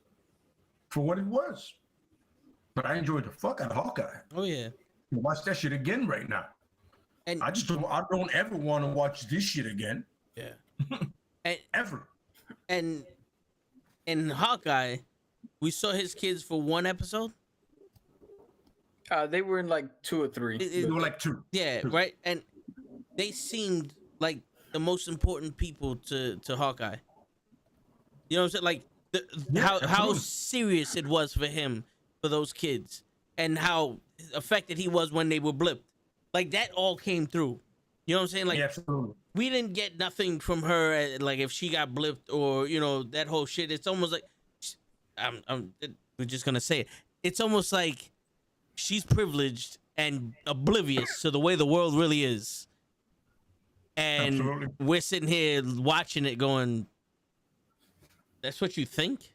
for what it was. But I enjoyed the fuck out of Hawkeye. Oh yeah. Watch that shit again right now. And I don't ever want to watch this shit again. yeah. and Ever. and in Hawkeye, we saw his kids for one episode. They were in like 2 or 3. They were like 2. Yeah, right. And they seemed like the most important people to Hawkeye. You know what I'm saying? Like how absolutely. serious it was for him, for those kids, and how affected he was when they were blipped. Like that all came through. You know what I'm saying? Like Yeah, absolutely. we didn't get nothing from her. Like if she got blipped or that whole shit. It's almost like we're just gonna say it. It's almost like she's privileged and oblivious to the way the world really is. And Absolutely. we're sitting here watching it going, that's what you think?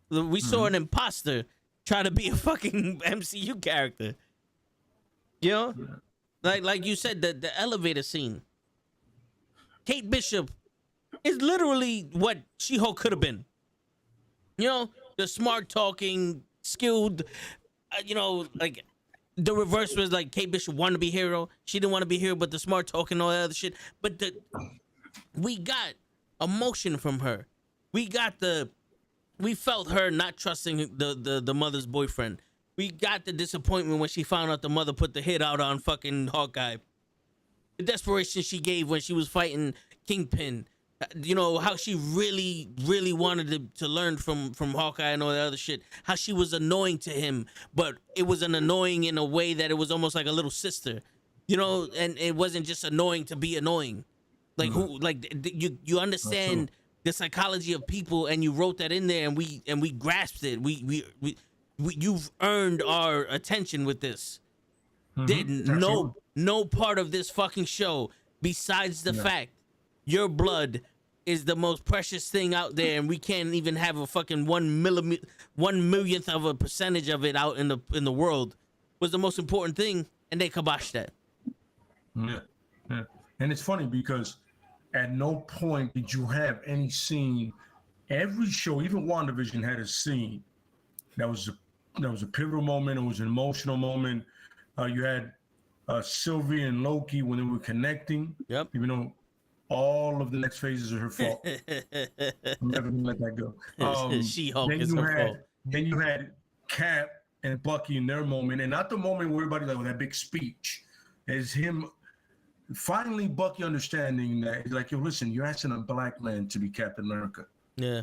We saw an imposter try to be a fucking MCU character. You know? Like you said, the elevator scene. Kate Bishop is literally what She-Hulk could have been. You know? The smart talking, skilled, like the reverse was like Kate Bishop wanted to be hero. She didn't want to be hero, but the smart talking and all that other shit. But we got emotion from her. We felt her not trusting the mother's boyfriend. We got the disappointment when she found out the mother put the hit out on fucking Hawkeye. The desperation she gave when she was fighting Kingpin. You know, how she really, really wanted to learn from Hawkeye and all that other shit. How she was annoying to him, but it was an annoying in a way that it was almost like a little sister. You know, and it wasn't just annoying to be annoying. Like you understand the psychology of people, and you wrote that in there, and we grasped it. You've earned our attention with this. No part of this fucking show besides the fact your blood is the most precious thing out there, and we can't even have a fucking 1/1,000,000th of a percentage of it out in the world, was the most important thing, and they kiboshed that. Yeah. And it's funny because at no point did you have any scene. Every show, even WandaVision, had a scene that was a pivotal moment. It was an emotional moment. You had Sylvie and Loki when they were connecting. Yep. Even though all of the next phases are her fault. I'm never gonna let that go. She-Hulk is her fault. Then you had Cap and Bucky in their moment, and not the moment where everybody like that big speech. Is him finally Bucky understanding that he's like, yo, listen, you're asking a black man to be Captain America. Yeah.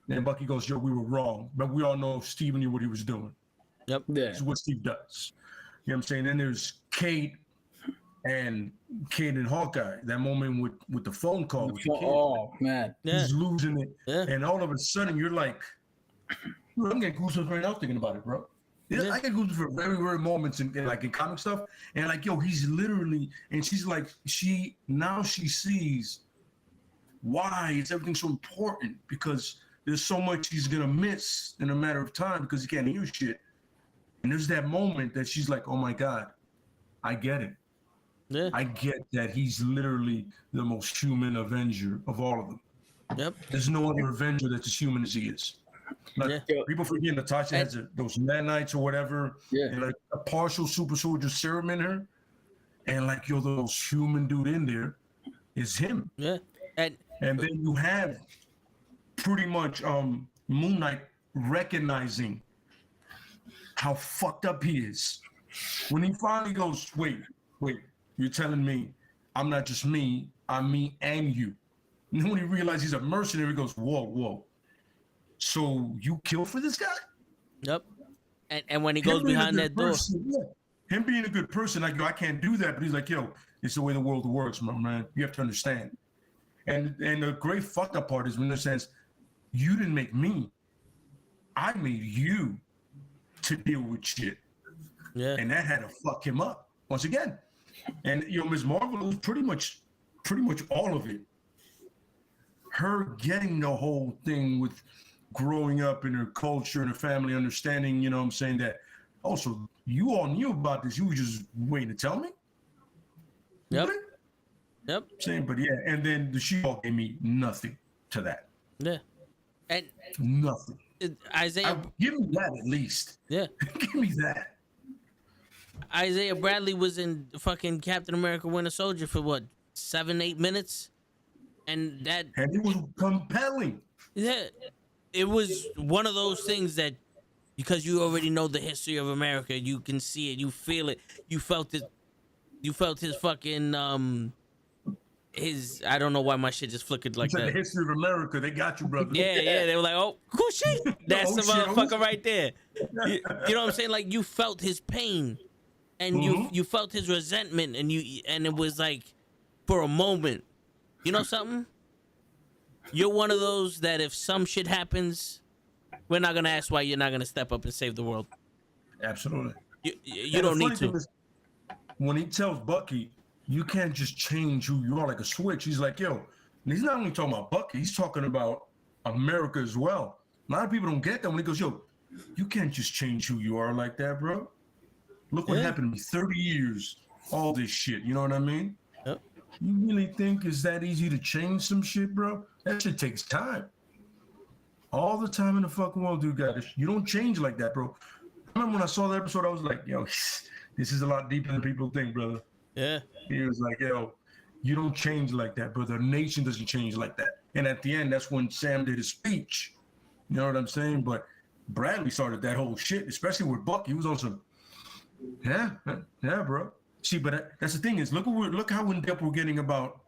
And Bucky goes, yo, we were wrong, but we all know Steve knew what he was doing. Yep. Yeah. This is what Steve does. You know what I'm saying? Then there's Kate and Hawkeye. That moment with the phone call. With the kid. Oh man. Yeah. He's losing it. Yeah. And all of a sudden you're like, I'm getting goosebumps right now thinking about it, bro. Yeah. I get goosebumps for very rare moments in comic stuff. And like, yo, he's literally, and she's like, she sees why is everything so important, because there's so much he's gonna miss in a matter of time because he can't hear shit. And there's that moment that she's like, oh my God, I get it. Yeah. I get that he's literally the most human Avenger of all of them. Yep. There's no other Avenger that's as human as he is. Like, people forget Natasha has those nanites or whatever, and like a partial super soldier serum in her, and like, you're the most human dude in there. is him. Yeah. And then you have pretty much Moon Knight recognizing how fucked up he is. When he finally goes, wait, you're telling me I'm not just me, I'm me and you. And then when he realizes he's a mercenary, he goes, whoa. So you kill for this guy? Yep. And when he goes behind that door. Him being a good person, like, yo, I can't do that. But he's like, yo, it's the way the world works, my man. You have to understand. And the great fucked up part is when it says, you didn't make me. I made you to deal with shit. Yeah. And that had to fuck him up once again. And Ms. Marvel was pretty much all of it. Her getting the whole thing with growing up in her culture and her family, understanding, I'm saying that also you all knew about this. You were just waiting to tell me. Yep. Really? Yep. Saying, but yeah, and then the She-Hulk gave me nothing to that. Yeah. And nothing. Isaiah, give me that at least. Yeah. Give me that. Isaiah Bradley was in fucking Captain America Winter Soldier for what, 7-8 minutes? And it was compelling. Yeah. It was one of those things that, because you already know the history of America, you can see it, you feel it, you felt it, you felt his fucking I don't know why my shit just flickered like that. The history of America, they got you, brother. Yeah, they were like, oh, cool shit. That's the motherfucker right there. You know what I'm saying? Like, you felt his pain, and you felt his resentment, and it was like, for a moment, you know something? You're one of those that if some shit happens, we're not gonna ask why you're not gonna step up and save the world. Absolutely. You don't need to. When he tells Bucky, you can't just change who you are like a switch. He's like, yo, and he's not only talking about Bucky, he's talking about America as well. A lot of people don't get that when he goes, yo, you can't just change who you are like that, bro. Look what happened to me, 30 years, all this shit, you know what I mean? Yep. You really think it's that easy to change some shit, bro? That shit takes time. All the time in the fucking world, dude, guys. You don't change like that, bro. I remember when I saw that episode, I was like, yo, this is a lot deeper than people think, brother. Yeah. He was like, yo, you don't change like that, brother. The nation doesn't change like that. And at the end, that's when Sam did his speech. You know what I'm saying? But Bradley started that whole shit, especially with Buck. He was on some, yeah, bro. See, but that's the thing is, look how in depth we're getting about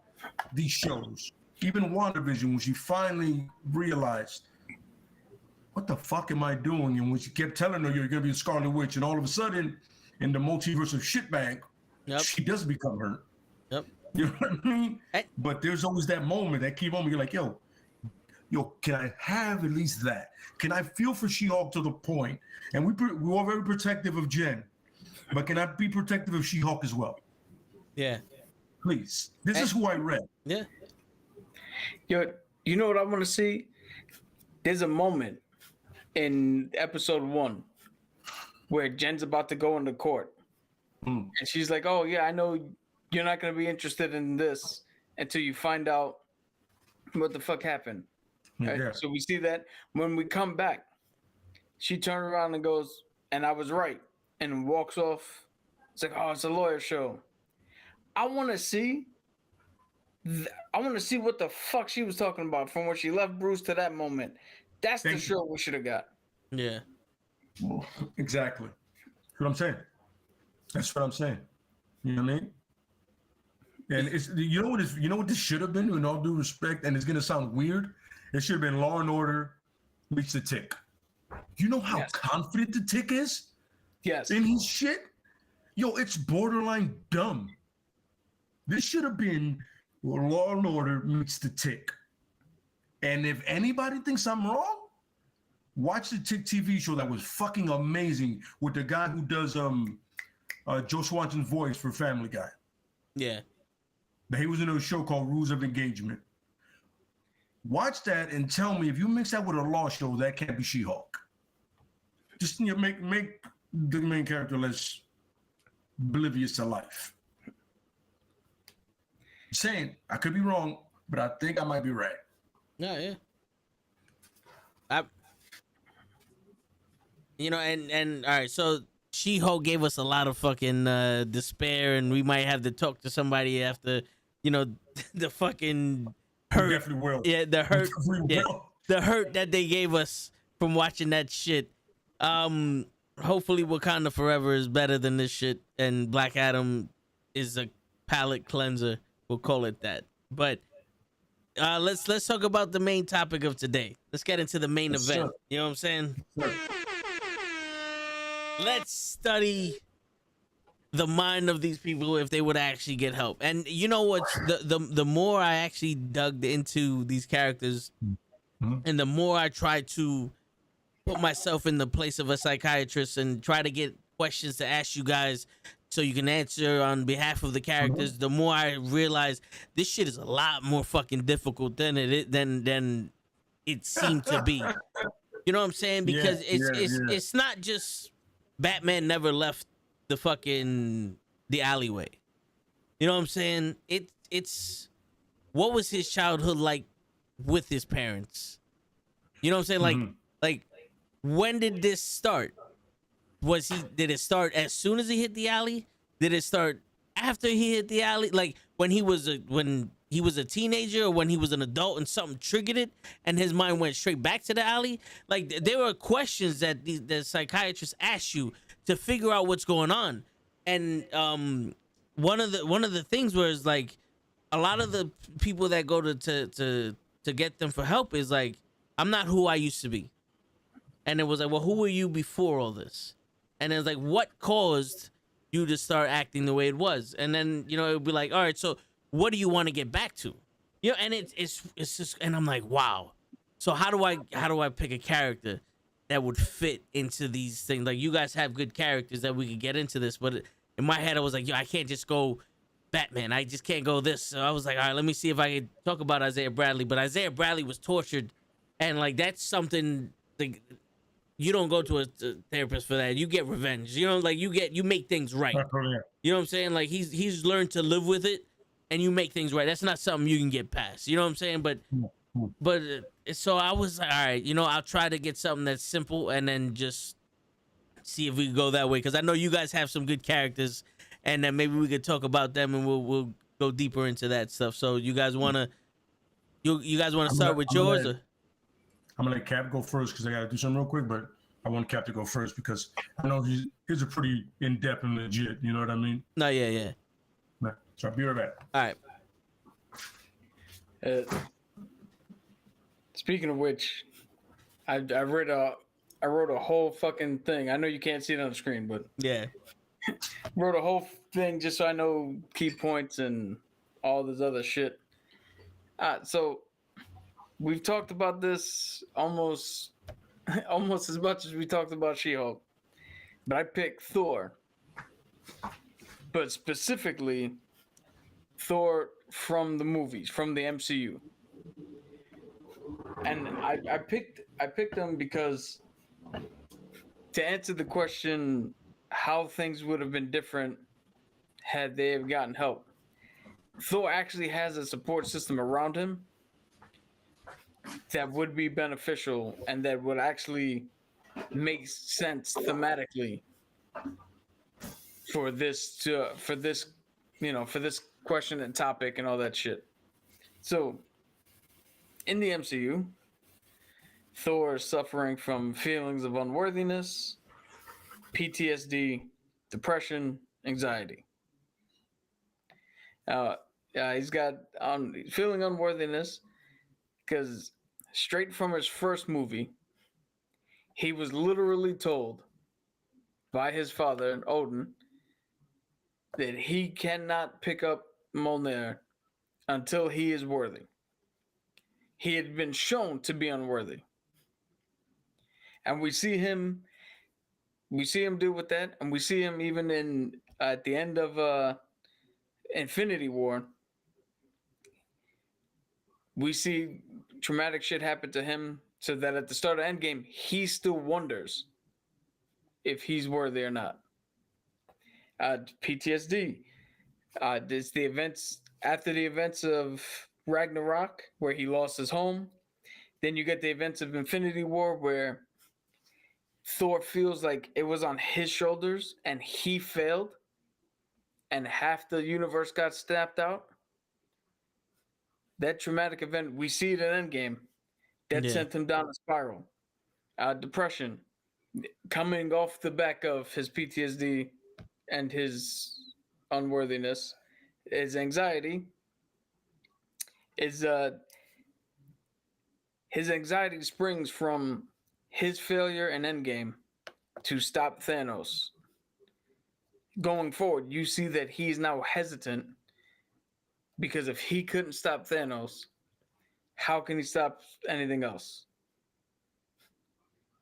these shows. Even WandaVision, when she finally realized, what the fuck am I doing? And when she kept telling her you're gonna be a Scarlet Witch, and all of a sudden, in the multiverse of shitbag, she does become her. Yep. You know what I mean? But there's always that moment that keep on. You're like, yo, can I have at least that? Can I feel for She-Hulk to the point? And we're all very protective of Jen, but can I be protective of She-Hulk as well? Yeah. Please. This is who I read. Yeah. Yo, you know what I want to see? There's a moment in episode 1 where Jen's about to go into court. And she's like, oh, yeah, I know you're not going to be interested in this until you find out what the fuck happened. Right? Yeah. So we see that when we come back, she turned around and goes, and I was right, and walks off. It's like, oh, it's a lawyer show. I want to see what the fuck she was talking about from when she left Bruce to that moment. That's the show we should have got. Yeah. Well, exactly. That's what I'm saying. That's what I'm saying. You know what I mean? And it's you know what this should have been, in all due respect, and it's gonna sound weird. It should have been Law and Order meets the Tick. You know how confident the Tick is? Yes. In his shit? Yo, it's borderline dumb. This should have been Law and Order meets the Tick. And if anybody thinks I'm wrong, watch the Tick TV show that was fucking amazing with the guy who does Joe Swanson's voice for Family Guy. Yeah. He was in a show called Rules of Engagement. Watch that and tell me if you mix that with a law show, that can't be She-Hulk. Just make the main character less oblivious to life. I'm saying I could be wrong, but I think I might be right. Yeah. And all right, so She-Hulk gave us a lot of fucking despair, and we might have to talk to somebody after, the fucking We hurt. definitely will. Yeah, the hurt. We Yeah, will. the hurt that they gave us from watching that shit. Hopefully Wakanda Forever is better than this shit, and Black Adam is a palate cleanser. We'll call it that. But let's talk about the main topic of today. Let's get into the main Yes, event. sir. You know what I'm saying? Sure. Let's study the mind of these people if they would actually get help. And you know what? The more I actually dug into these characters, and the more I tried to put myself in the place of a psychiatrist and try to get questions to ask you guys so you can answer on behalf of the characters, the more I realized this shit is a lot more fucking difficult than than it seemed to be. You know what I'm saying? Because it's not just Batman never left the alleyway. You know what I'm saying? It's what was his childhood like with his parents? You know what I'm saying? Like when did this start? Did it start as soon as he hit the alley? Did it start after he hit the alley? Like when he was a teenager, or when he was an adult and something triggered it and his mind went straight back to the alley? Like there were questions that the psychiatrist asked you to figure out what's going on. And one of the things was like a lot of the people that go to get them for help is like, I'm not who I used to be. And it was like, well, who were you before all this? And it was like, what caused you to start acting the way it was? And then, you know, it would be like, all right, so what do you want to get back to? You know, and it's just, and I'm like, wow. So how do I pick a character that would fit into these things? Like, you guys have good characters that we could get into this, but in my head I was like, yo, I can't just go Batman. I just can't go this. So I was like, all right, let me see if I can talk about Isaiah Bradley. But Isaiah Bradley was tortured, and like that's something like you don't go to a therapist for that. You get revenge. You know, like you make things right. You know what I'm saying? Like he's learned to live with it, and you make things right. That's not something you can get past. You know what I'm saying? But so I was like, all right, you know, I'll try to get something that's simple, and then just see if we can go that way. Because I know you guys have some good characters, and then maybe we could talk about them, and we'll go deeper into that stuff. So you guys wanna start with yours? I'm gonna let Cap go first because I gotta do something real quick, but I want Cap to go first because I know he's a pretty in-depth and legit, you know what I mean? No, yeah. So I'll be right back. All right. Speaking of which, I wrote a whole fucking thing. I know you can't see it on the screen, but Yeah. wrote a whole thing just so I know key points and all this other shit. So we've talked about this almost as much as we talked about She-Hulk, but I picked Thor, but specifically Thor from the movies, from the MCU. And I picked them because to answer the question how things would have been different had they have gotten help, Thor actually has a support system around him that would be beneficial and that would actually make sense thematically for this question and topic and all that shit. So in the MCU, Thor is suffering from feelings of unworthiness, PTSD, depression, anxiety. He's got feeling unworthiness because straight from his first movie, he was literally told by his father, Odin, that he cannot pick up Mjolnir until he is worthy. He had been shown to be unworthy. And we see him do with that, and we see him even at the end of Infinity War. We see traumatic shit happen to him so that at the start of Endgame, he still wonders if he's worthy or not. PTSD. It's the events after the events of Ragnarok, where he lost his home. Then you get the events of Infinity War, where Thor feels like it was on his shoulders and he failed, and half the universe got snapped out. that traumatic event, we see it in Endgame, that Yeah. sent him down a spiral. Depression, coming off the back of his PTSD and his unworthiness, his anxiety, his anxiety springs from his failure in Endgame to stop Thanos. Going forward, you see that he's now hesitant because if he couldn't stop Thanos, how can he stop anything else?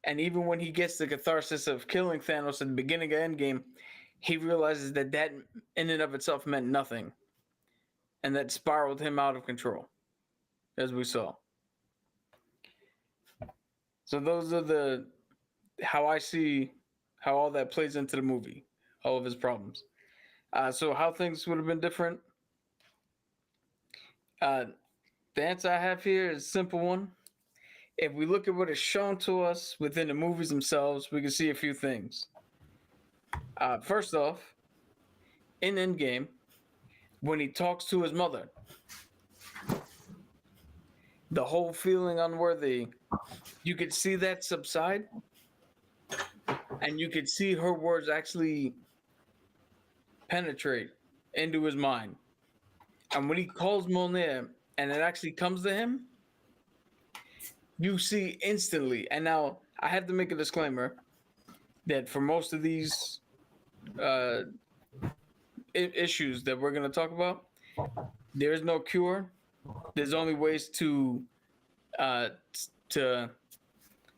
And even when he gets the catharsis of killing Thanos at the beginning of Endgame, he realizes that in and of itself meant nothing. And that spiraled him out of control, as we saw. So those are how I see how all that plays into the movie, all of his problems. So how things would have been different? The answer I have here is a simple one. If we look at what is shown to us within the movies themselves, we can see a few things. First off, in Endgame, when he talks to his mother, the whole feeling unworthy, you could see that subside, and you could see her words actually penetrate into his mind. And when he calls Mjolnir and it actually comes to him, you see instantly. And now I have to make a disclaimer that for most of these issues that we're going to talk about, there is no cure. There's only ways to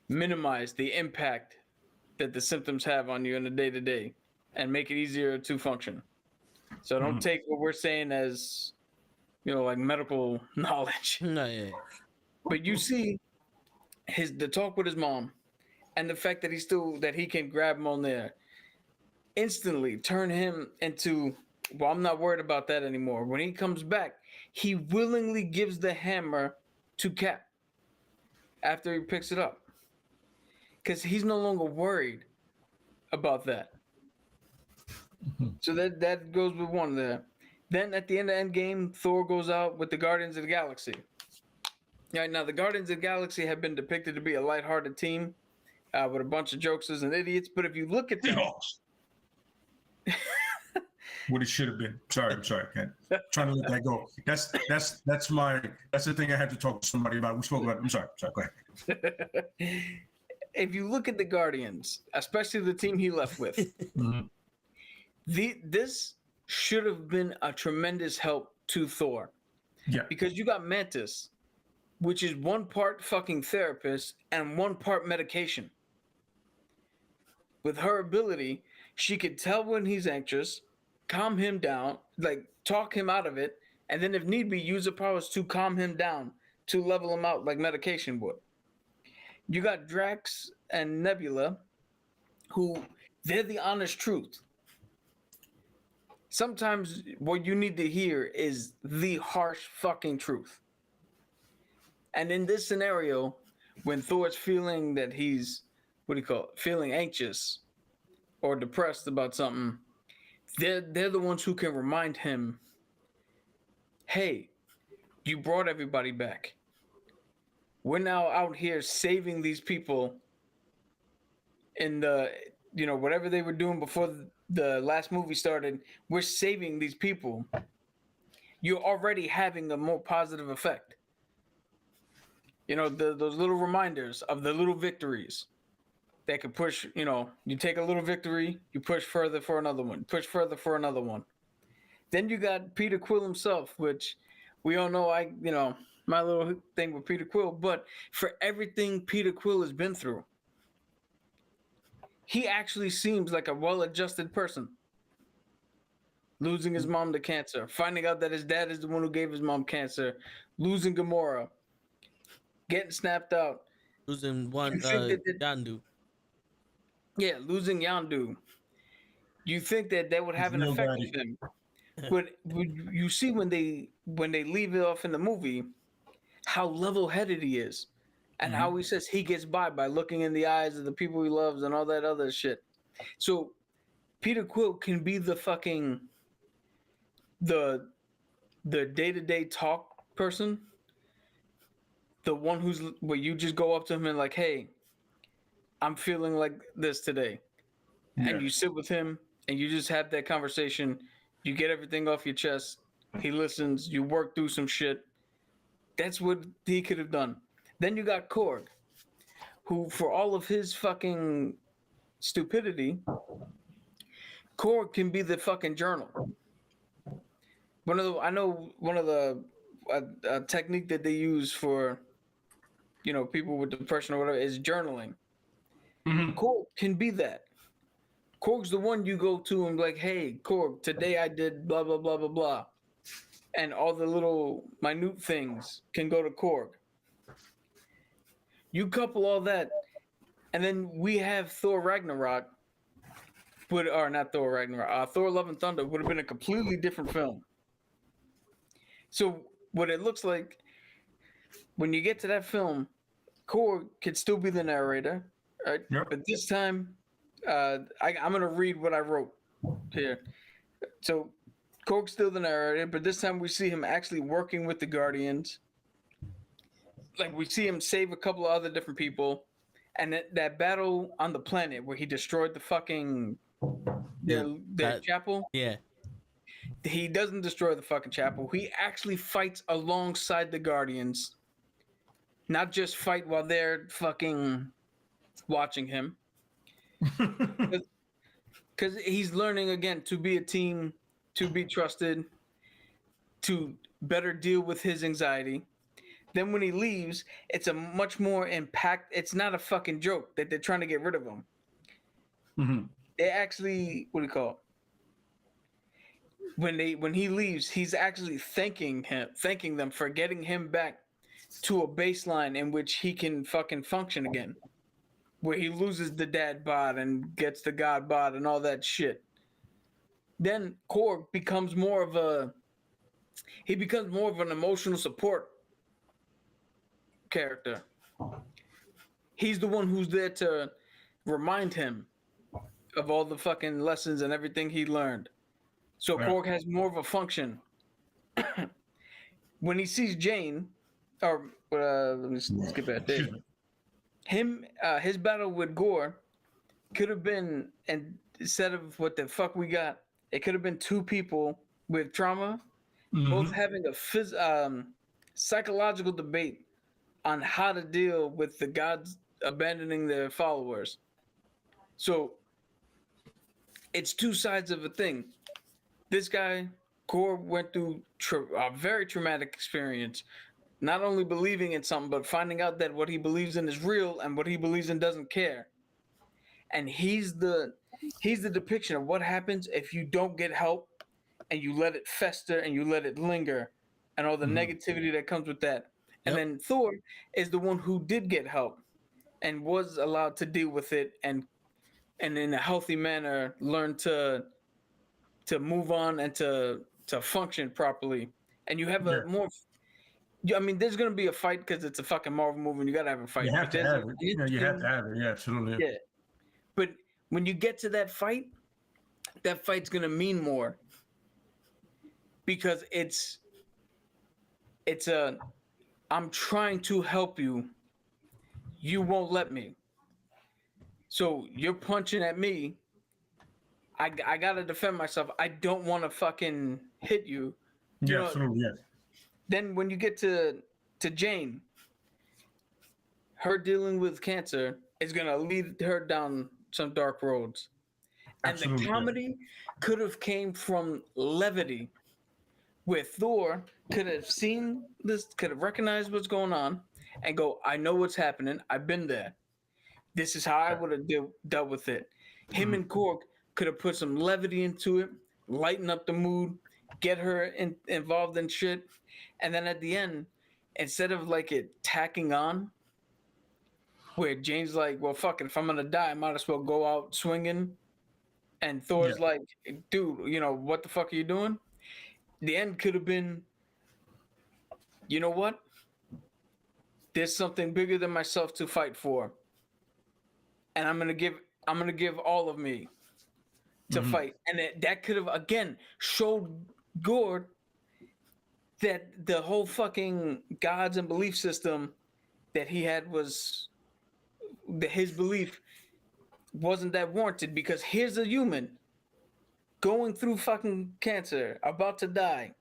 minimize the impact that the symptoms have on you in the day-to-day and make it easier to function. So don't take what we're saying as, like medical knowledge. No, yeah. But you see the talk with his mom and the fact that he can grab Mjolnir instantly turn him into, well, I'm not worried about that anymore. When he comes back, he willingly gives the hammer to Cap after he picks it up. Because he's no longer worried about that. So that goes with one there. Then at the end of Endgame, Thor goes out with the Guardians of the Galaxy. Right, now the Guardians of the Galaxy have been depicted to be a lighthearted team with a bunch of jokesters and idiots. But if you look at them, what it should have been. Sorry, Ken. Trying to let that go. That's the thing I had to talk to somebody about. We spoke about it. I'm sorry, go ahead. If you look at the Guardians, especially the team he left with, this should have been a tremendous help to Thor. Yeah. Because you got Mantis, which is one part fucking therapist and one part medication. With her ability, she could tell when he's anxious, calm him down, like talk him out of it, and then if need be, use her powers to calm him down, to level him out like medication would. You got Drax and Nebula, who they're the honest truth. Sometimes what you need to hear is the harsh fucking truth. And in this scenario, when Thor's feeling that he's, feeling anxious or depressed about something, they're the ones who can remind him, hey, you brought everybody back. We're now out here saving these people in the, whatever they were doing before the last movie started. We're saving these people. You're already having a more positive effect. Those little reminders of the little victories that could push, you take a little victory, you push further for another one, push further for another one. Then you got Peter Quill himself, which we all know my little thing with Peter Quill, but for everything Peter Quill has been through, he actually seems like a well-adjusted person. Losing his mom to cancer, finding out that his dad is the one who gave his mom cancer, losing Gamora, getting snapped out. Losing Yondu. Yeah, losing Yondu. You think that would have an effect on him. But you see when they leave it off in the movie, how level-headed he is. And how he says he gets by looking in the eyes of the people he loves and all that other shit. So Peter Quill can be the fucking the day-to-day talk person, the one who's where you just go up to him and like, hey, I'm feeling like this today, and you sit with him and you just have that conversation. You get everything off your chest. He listens. You work through some shit. That's what he could have done. Then you got Korg, who, for all of his fucking stupidity, Korg can be the fucking journal. One of the technique that they use for, people with depression or whatever is journaling. Korg can be that. Korg's the one you go to and be like, hey, Korg, today I did blah, blah, blah, blah, blah. And all the little minute things can go to Korg. You couple all that, and then we have Thor Ragnarok, or not Thor Ragnarok, Thor Love and Thunder would have been a completely different film. So what it looks like, when you get to that film, Korg could still be the narrator, right? Yep. But this time, I'm going to read what I wrote here. So Korg's still the narrator, but this time we see him actually working with the Guardians. Like, we see him save a couple of other different people. And that battle on the planet where he destroyed the fucking the chapel. Yeah. He doesn't destroy the fucking chapel. He actually fights alongside the Guardians. Not just fight while they're fucking watching him. Because he's learning, again, to be a team, to be trusted, to better deal with his anxiety. Then when he leaves, it's a much more impact. It's not a fucking joke that they're trying to get rid of him. They actually, what do you call it? When he leaves, he's actually thanking them for getting him back to a baseline in which he can fucking function again. Where he loses the dad bod and gets the god bod and all that shit. Then Korg becomes more of an emotional support character. He's the one who's there to remind him of all the fucking lessons and everything he learned. So Korg has more of a function. When he sees Jane, or let me skip that. His battle with Gore could have been, and instead of what the fuck we got, it could have been two people with trauma, both having a psychological debate on how to deal with the gods abandoning their followers. So it's two sides of a thing. This guy, Gore, went through a very traumatic experience, not only believing in something, but finding out that what he believes in is real and what he believes in doesn't care. And he's the depiction of what happens if you don't get help and you let it fester and you let it linger and all the negativity that comes with that. And then Thor is the one who did get help and was allowed to deal with it and in a healthy manner learn to move on and to function properly. And you have a more. I mean, there's gonna be a fight because it's a fucking Marvel movie, and you gotta have a fight. You have to have it. You have to have it. Yeah, absolutely. Yeah, but when you get to that fight's gonna mean more because it's a. I'm trying to help you. You won't let me. So you're punching at me. I gotta defend myself. I don't want to fucking hit you. Yeah, absolutely. Yeah. Then when you get to Jane, her dealing with cancer is gonna lead her down some dark roads. And the comedy could have came from levity, where Thor could have seen this, could have recognized what's going on, and go, I know what's happening. I've been there. This is how I would have dealt with it. Him and Korg could have put some levity into it, lighten up the mood, get her involved in shit. And then at the end, instead of like it tacking on, where Jane's like, well, fuck it, if I'm going to die, I might as well go out swinging. And Thor's like, dude, what the fuck are you doing? The end could have been, you know what? There's something bigger than myself to fight for. And I'm gonna give all of me to fight. And that could have again showed Gore that the whole fucking gods and belief system that he had was his belief wasn't that warranted, because here's a human going through fucking cancer, about to die,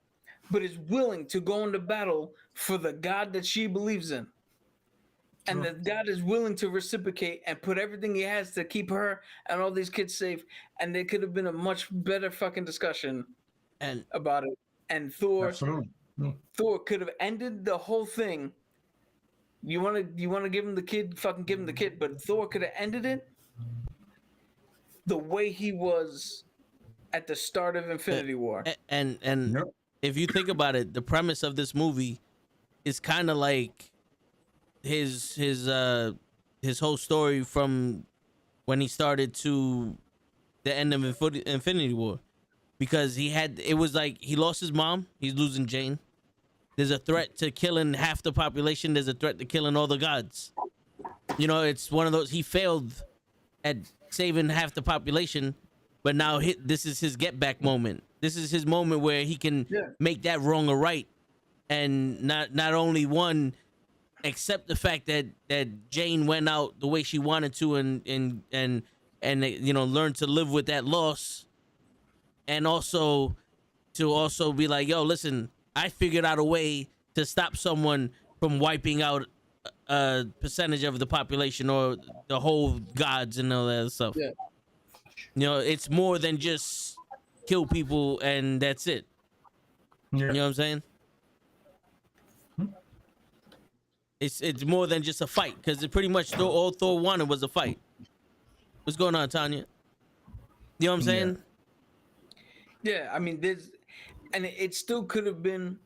but is willing to go into battle for the God that she believes in. And that God is willing to reciprocate and put everything he has to keep her and all these kids safe. And there could have been a much better fucking discussion about it. And Thor could have ended the whole thing. You want to give him the kid, fucking give him the kid. But Thor could have ended it the way he was at the start of Infinity War. And if you think about it, the premise of this movie is kind of like his whole story from when he started to the end of Infinity War, because it was like he lost his mom, he's losing Jane. There's a threat to killing half the population. There's a threat to killing all the gods. You know, it's one of those. He failed at saving half the population, but now this is his get back moment. This is his moment where he can make that wrong or right, and not only one, accept the fact that Jane went out the way she wanted to, and you know, learn to live with that loss, and also to be like, yo, listen, I figured out a way to stop someone from wiping out a percentage of the population or the whole gods and all that other stuff. Yeah. You know, it's more than just kill people and that's it. Yeah. You know what I'm saying? It's more than just a fight, because it pretty much all Thor wanted was a fight. What's going on, Tanya? You know what I'm saying? Yeah, I mean, it still could have been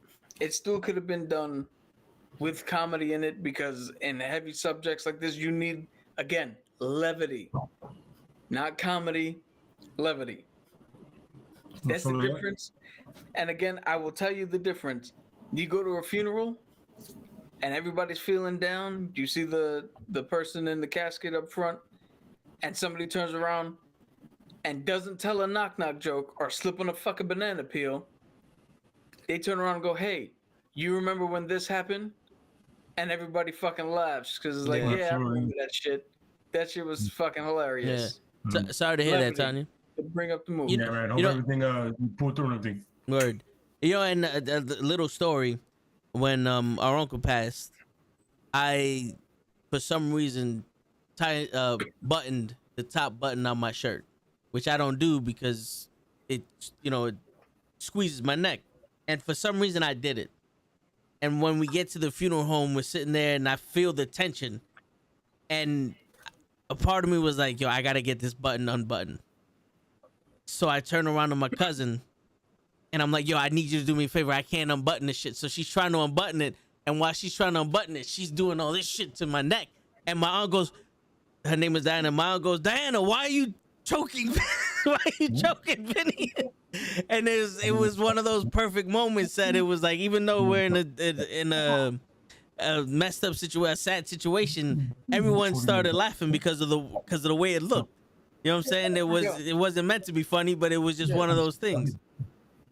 done with comedy in it, because in heavy subjects like this, you need, again, levity, not comedy, levity. That's the difference. And again, I will tell you the difference. You go to a funeral and everybody's feeling down. You see the person in the casket up front, and somebody turns around and doesn't tell a knock-knock joke or slip on a fucking banana peel. They turn around and go, hey, you remember when this happened? And everybody fucking laughs, because it's like, I remember that shit. That shit was fucking hilarious. Yeah. Sorry to hear that, Tanya. To bring up the movie. Yeah, man. Hope everything you pull through everything. Word. You know, and the little story, when our uncle passed, I, for some reason, buttoned the top button on my shirt, which I don't do because it squeezes my neck. And for some reason, I did it. And when we get to the funeral home, we're sitting there, and I feel the tension. And a part of me was like, yo, I got to get this button unbuttoned. So I turn around to my cousin, and I'm like, yo, I need you to do me a favor. I can't unbutton this shit. So she's trying to unbutton it. And while she's trying to unbutton it, she's doing all this shit to my neck. And my aunt goes, her name is Diana. My aunt goes, Diana, why are you choking? Why are you choking Vinny? And it was one of those perfect moments that it was like, even though we're in a messed up situation, a sad situation, everyone started laughing because of the way it looked. You know what I'm saying? It wasn't meant to be funny, but it was just one of those things.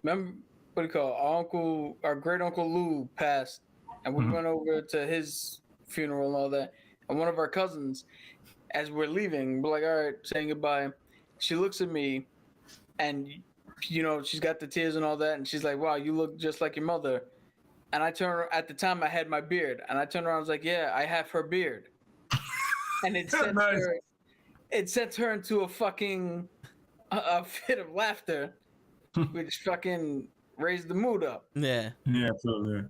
Remember, what do you call it? Our great uncle Lou passed, and we went over to his funeral and all that. And one of our cousins, as we're leaving, we're like, all right, saying goodbye. She looks at me, and she's got the tears and all that, and she's like, wow, you look just like your mother. And I turn, at the time I had my beard, and I turned around and was like, yeah, I have her beard. And it sets her into a fucking a fit of laughter, which fucking raised the mood up. Yeah. Yeah, absolutely.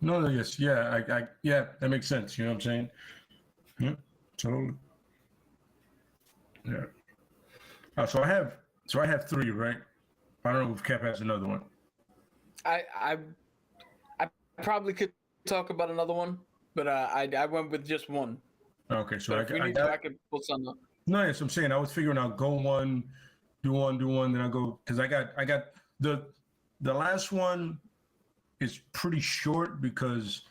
No, yes, yeah, that makes sense. You know what I'm saying? Yeah, totally. Yeah. So I have three, right? I don't know if Cap has another one. I probably could talk about another one, but I went with just one. Okay, so I could pull some up. No, yes, I'm saying I was figuring out go one, do one, then I go, because I got the last one is pretty short because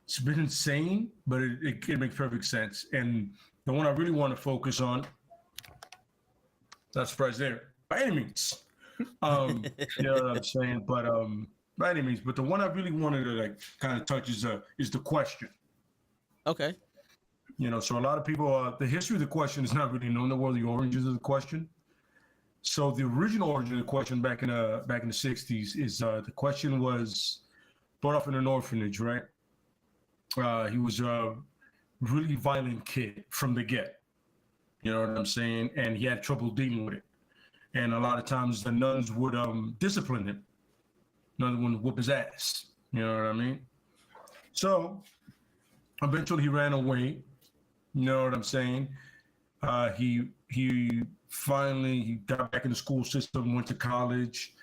it's been insane, but it makes perfect sense. And the one I really want to focus on, not surprised there by any means, You know what I'm saying? But by any means, but the one I really wanted to like kind of touch is the question. Okay. You know, so a lot of people, the history of the question is not really known. The world, the origins of the question. So the original origin of the question back in the '60s is the question was brought up in an orphanage, right? He was a really violent kid from the get. You know what I'm saying? And he had trouble dealing with it. And a lot of times the nuns would discipline him. Another one would whoop his ass. You know what I mean? So eventually he ran away. You know what I'm saying? He finally got back in the school system, went to college,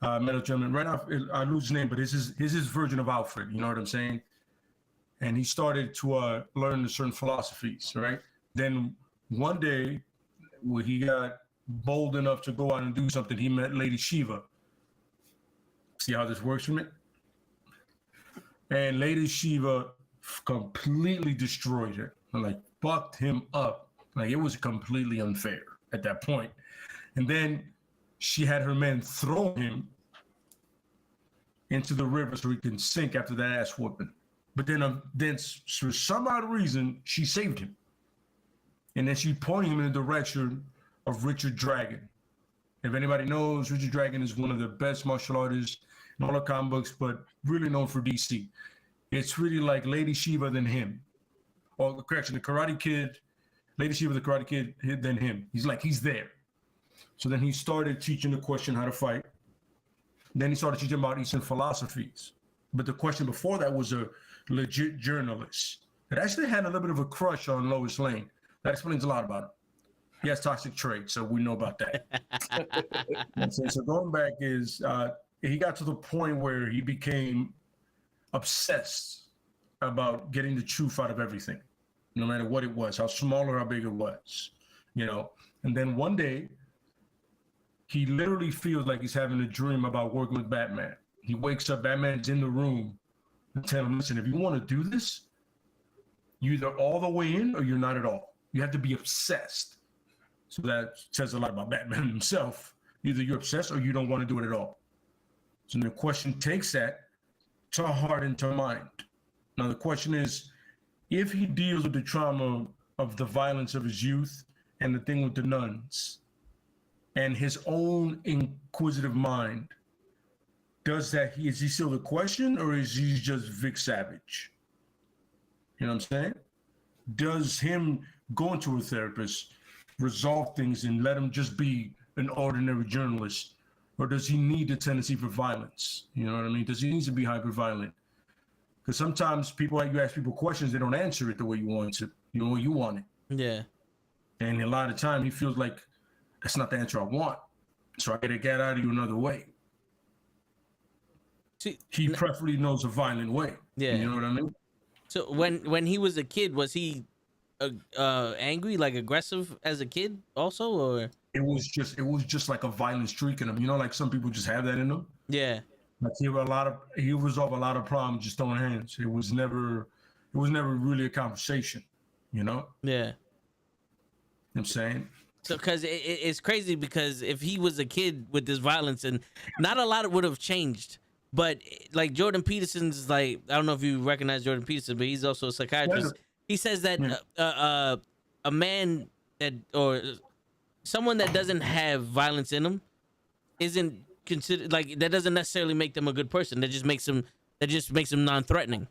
met a gentleman. Right off, I lose his name, but his version of Alfred. You know what I'm saying? And he started to learn certain philosophies, right? Then one day, when he got bold enough to go out and do something, he met Lady Shiva. See how this works for me? And Lady Shiva completely destroyed her. Like fucked him up. Like it was completely unfair at that point. And then she had her men throw him into the river so he can sink after that ass whooping. But then for some odd reason, she saved him. And then she pointed him in the direction of Richard Dragon. If anybody knows, Richard Dragon is one of the best martial artists in all the comic books, but really known for DC. It's really like Lady Shiva than him. Or correction, the Karate Kid, Lady Shiva, the Karate Kid, then him. He's there. So then he started teaching the question how to fight. Then he started teaching about Eastern philosophies. But the question before that was a legit journalist that actually had a little bit of a crush on Lois Lane. That explains a lot about him. He has toxic traits, so we know about that. So going back is, he got to the point where he became obsessed about getting the truth out of everything, no matter what it was, how small or how big it was, you know. And then one day, he literally feels like he's having a dream about working with Batman. He wakes up, Batman's in the room, and tell him, listen, if you want to do this, you're either all the way in or you're not at all. You have to be obsessed. So that says a lot about Batman himself. Either you're obsessed or you don't want to do it at all. So the question takes that to heart and to mind. Now the question is, if he deals with the trauma of the violence of his youth and the thing with the nuns and his own inquisitive mind, is he still the question, or is he just Vic Savage? You know what I'm saying? Does him going to a therapist resolve things and let him just be an ordinary journalist? Or does he need a tendency for violence? You know what I mean? Does he need to be hyper violent? Because sometimes you ask people questions, they don't answer it the way you want to, you want it. Yeah. And a lot of time he feels like that's not the answer I want. So I gotta get out of you another way. He preferably knows a violent way. Yeah. You know what I mean? So when he was a kid, was he angry, like aggressive as a kid also, or? It was just like a violent streak in him. You know, like some people just have that in them. Yeah. Like he resolved a lot of problems just throwing hands. It was never really a conversation, you know? Yeah. You know what I'm saying? So, because it's crazy, because if he was a kid with this violence, and not a lot would have changed, but like Jordan Peterson's, like, I don't know if you recognize Jordan Peterson, but he's also a psychiatrist. He says that a man that, or someone that doesn't have violence in them isn't considered, like, that doesn't necessarily make them a good person. That just makes them non-threatening.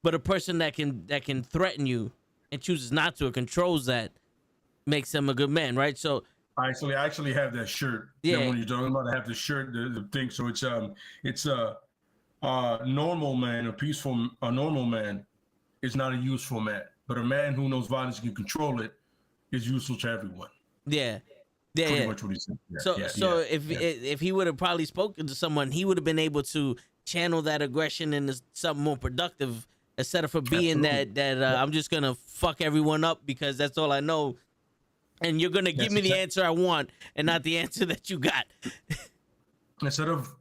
But a person that can threaten you and chooses not to, or controls that, makes them a good man, right? So I actually have that shirt. Yeah. You know, when you're talking about, I have the shirt, the thing. So it's a normal man, a normal man is not a useful man, but a man who knows violence and can control it is useful to everyone. Yeah. Pretty much what he said. So if he would have probably spoken to someone, he would have been able to channel that aggression into something more productive, instead of for being that I'm just gonna fuck everyone up because that's all I know, and you're gonna give me the answer I want and not the answer that you got. Instead of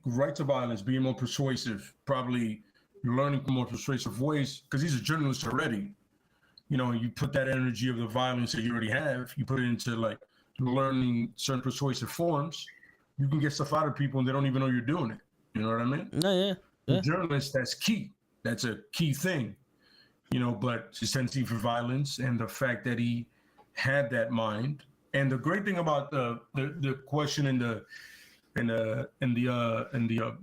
right to violence, being more persuasive, probably learning more persuasive ways, because he's a journalist already. You know, you put that energy of the violence that you already have, you put it into like learning certain persuasive forms, you can get stuff out of people and they don't even know you're doing it. You know what I mean? No, yeah. The journalist, that's key. That's a key thing. You know, but his tendency for violence and the fact that he had that mind. And the great thing about the question in the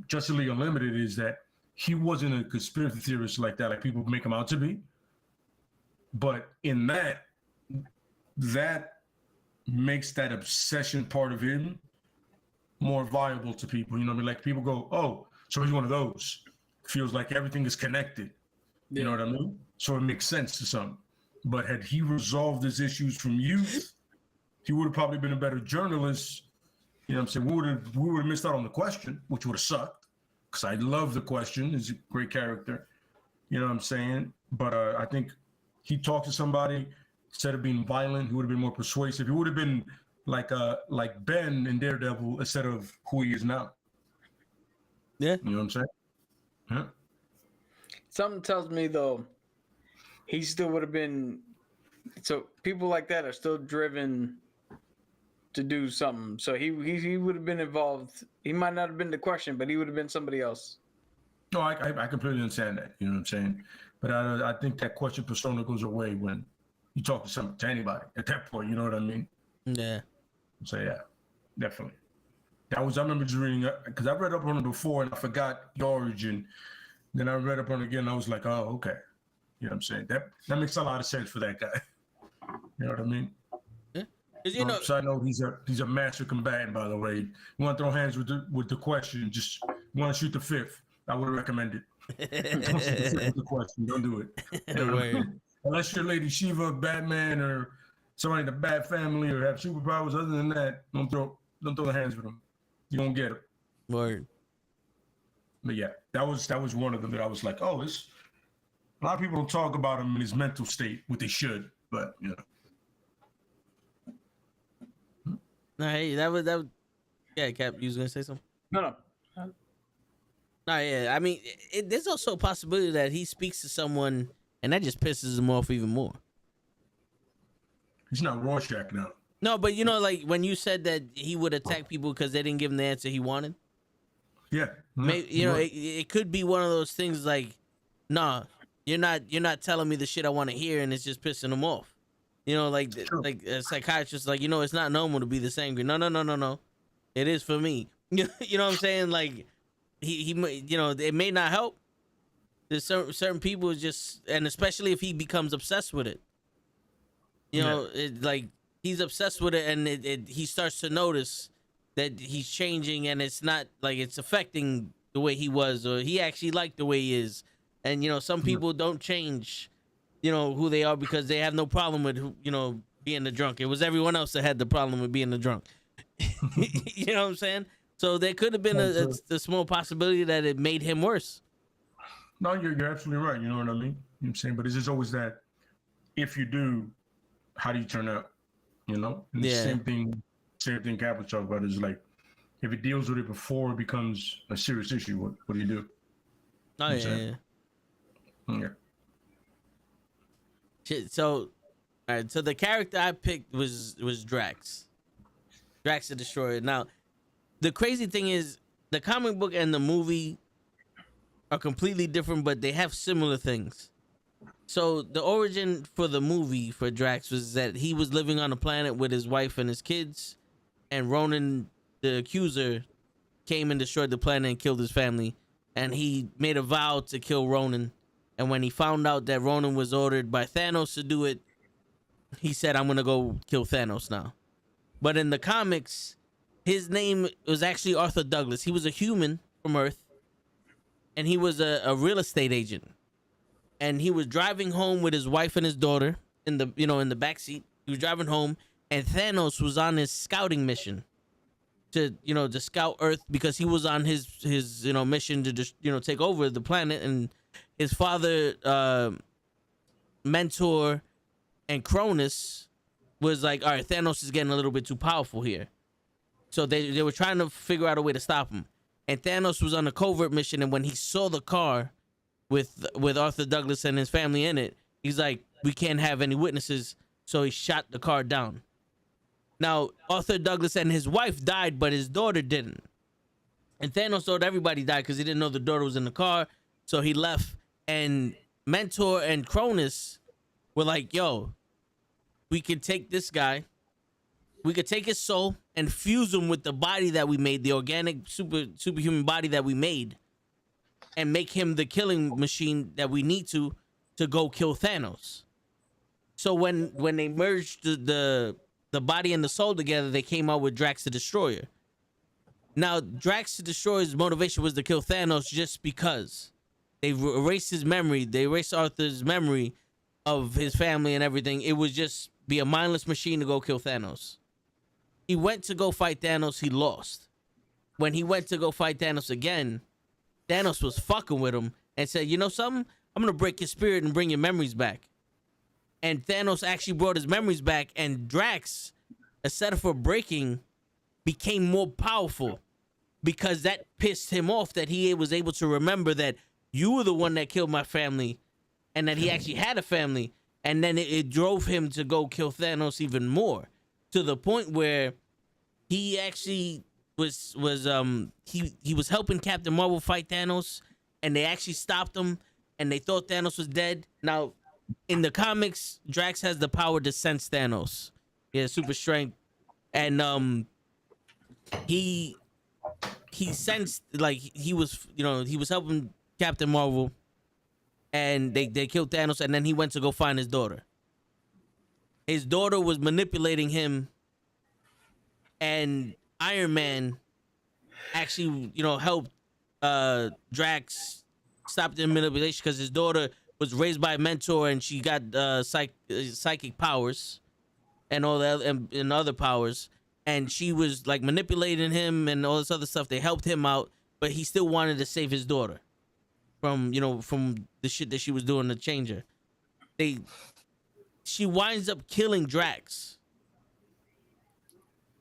Justice League Unlimited is that he wasn't a conspiracy theorist like that, like people make him out to be. But in that makes that obsession part of him more viable to people. You know what I mean? Like people go, oh, so he's one of those. Feels like everything is connected. You know what I mean? So it makes sense to some. But had he resolved his issues from youth, he would have probably been a better journalist. You know what I'm saying? We would have missed out on the question, which would have sucked. Because I love the question. He's a great character. You know what I'm saying? But I think he talked to somebody, instead of being violent, he would have been more persuasive. He would have been like Ben in Daredevil instead of who he is now. Yeah. You know what I'm saying? Yeah. Something tells me though, he still would have been. So people like that are still driven to do something. So he would have been involved. He might not have been the question, but he would have been somebody else. No, I completely understand that. You know what I'm saying? But I think that question persona goes away when you talk to anybody at that point. You know what I mean? Yeah. So yeah, definitely. I remember just reading, because I read up on it before and I forgot the origin. Then I read up on it again and I was like, oh, okay. You know what I'm saying? That makes a lot of sense for that guy. You know what I mean? Yeah. You know, so I know he's a master combatant, by the way. You want to throw hands with the question, just want to shoot the fifth. I would recommend it. Don't shoot the fifth with the question. Don't do it. You know what I mean? Unless you're Lady Shiva, Batman, or somebody in the Bat family, or have superpowers. Other than that, don't throw the hands with them. You won't get it. Word. But yeah, that was one of them that I was like, oh, this. A lot of people don't talk about him in his mental state, what they should, but you know. No, hey, that was. Yeah, Cap, you was gonna say something? No. No, yeah. I mean, there's also a possibility that he speaks to someone and that just pisses him off even more. He's not Rorschach now. No, but you know, like when you said that he would attack people because they didn't give him the answer he wanted. Yeah. Maybe, you know, it could be one of those things like, nah, you're not telling me the shit I want to hear, and it's just pissing him off. You know, like a psychiatrist, like, you know, it's not normal to be this angry. No. It is for me. You know what I'm saying? Like he you know, it may not help. There's certain people just, and especially if he becomes obsessed with it. You know, it, like he's obsessed with it, and he starts to notice that he's changing, and it's not like it's affecting the way he was, or he actually liked the way he is. And you know, some people don't change, you know, who they are because they have no problem with, you know, being the drunk. It was everyone else that had the problem with being the drunk. You know what I'm saying? So there could have been a small possibility that it made him worse. No, you're absolutely right. You know what I mean? You know what I'm saying? But it's just always that if you do, how do you turn out? You know? And the same thing Cap was talking about is like, if it deals with it before it becomes a serious issue, what do you do? Oh, yeah. Yeah. Shit, so, all right, so the character I picked was Drax. Drax the Destroyer. Now, the crazy thing is, the comic book and the movie are completely different, but they have similar things. So the origin for the movie for Drax was that he was living on a planet with his wife and his kids, and Ronan, the Accuser, came and destroyed the planet and killed his family. And he made a vow to kill Ronan. And when he found out that Ronan was ordered by Thanos to do it, he said, I'm going to go kill Thanos now. But in the comics, his name was actually Arthur Douglas. He was a human from Earth, and he was a real estate agent. And he was driving home with his wife and his daughter in the backseat. He was driving home, and Thanos was on his scouting mission to scout Earth, because he was on his mission to just, take over the planet. And his father, mentor, and Cronus was like, all right, Thanos is getting a little bit too powerful here. So they were trying to figure out a way to stop him. And Thanos was on a covert mission, and when he saw the car with Arthur Douglas and his family in it, he's like, we can't have any witnesses. So he shot the car down. Now, Arthur Douglas and his wife died, but his daughter didn't. And Thanos thought everybody died because he didn't know the daughter was in the car. So he left. And Mentor and Cronus were like, yo, we could take this guy. We could take his soul and fuse him with the body that we made, the organic superhuman body that we made, and make him the killing machine that we need to go kill Thanos. So when they merged the body and the soul together, they came out with Drax the Destroyer. Now, Drax the Destroyer's motivation was to kill Thanos just because they erased his memory. They erased Arthur's memory of his family and everything. It was just be a mindless machine to go kill Thanos. He went to go fight Thanos. He lost. When he went to go fight Thanos again, Thanos was fucking with him and said, you know something? I'm going to break your spirit and bring your memories back. And Thanos actually brought his memories back, and Drax, instead of breaking, became more powerful because that pissed him off that he was able to remember that you were the one that killed my family and that he actually had a family. And then it drove him to go kill Thanos even more, to the point where he actually was helping Captain Marvel fight Thanos, and they actually stopped him, and they thought Thanos was dead. Now, in the comics, Drax has the power to sense Thanos. He has super strength, and he sensed, like, he was helping Captain Marvel, and they killed Thanos, and then he went to go find his daughter. His daughter was manipulating him, and Iron Man actually, helped Drax stop the manipulation because his daughter was raised by a mentor, and she got psychic powers and all that and other powers, and she was like manipulating him and all this other stuff. They helped him out, but he still wanted to save his daughter from the shit that she was doing to change her. She winds up killing Drax.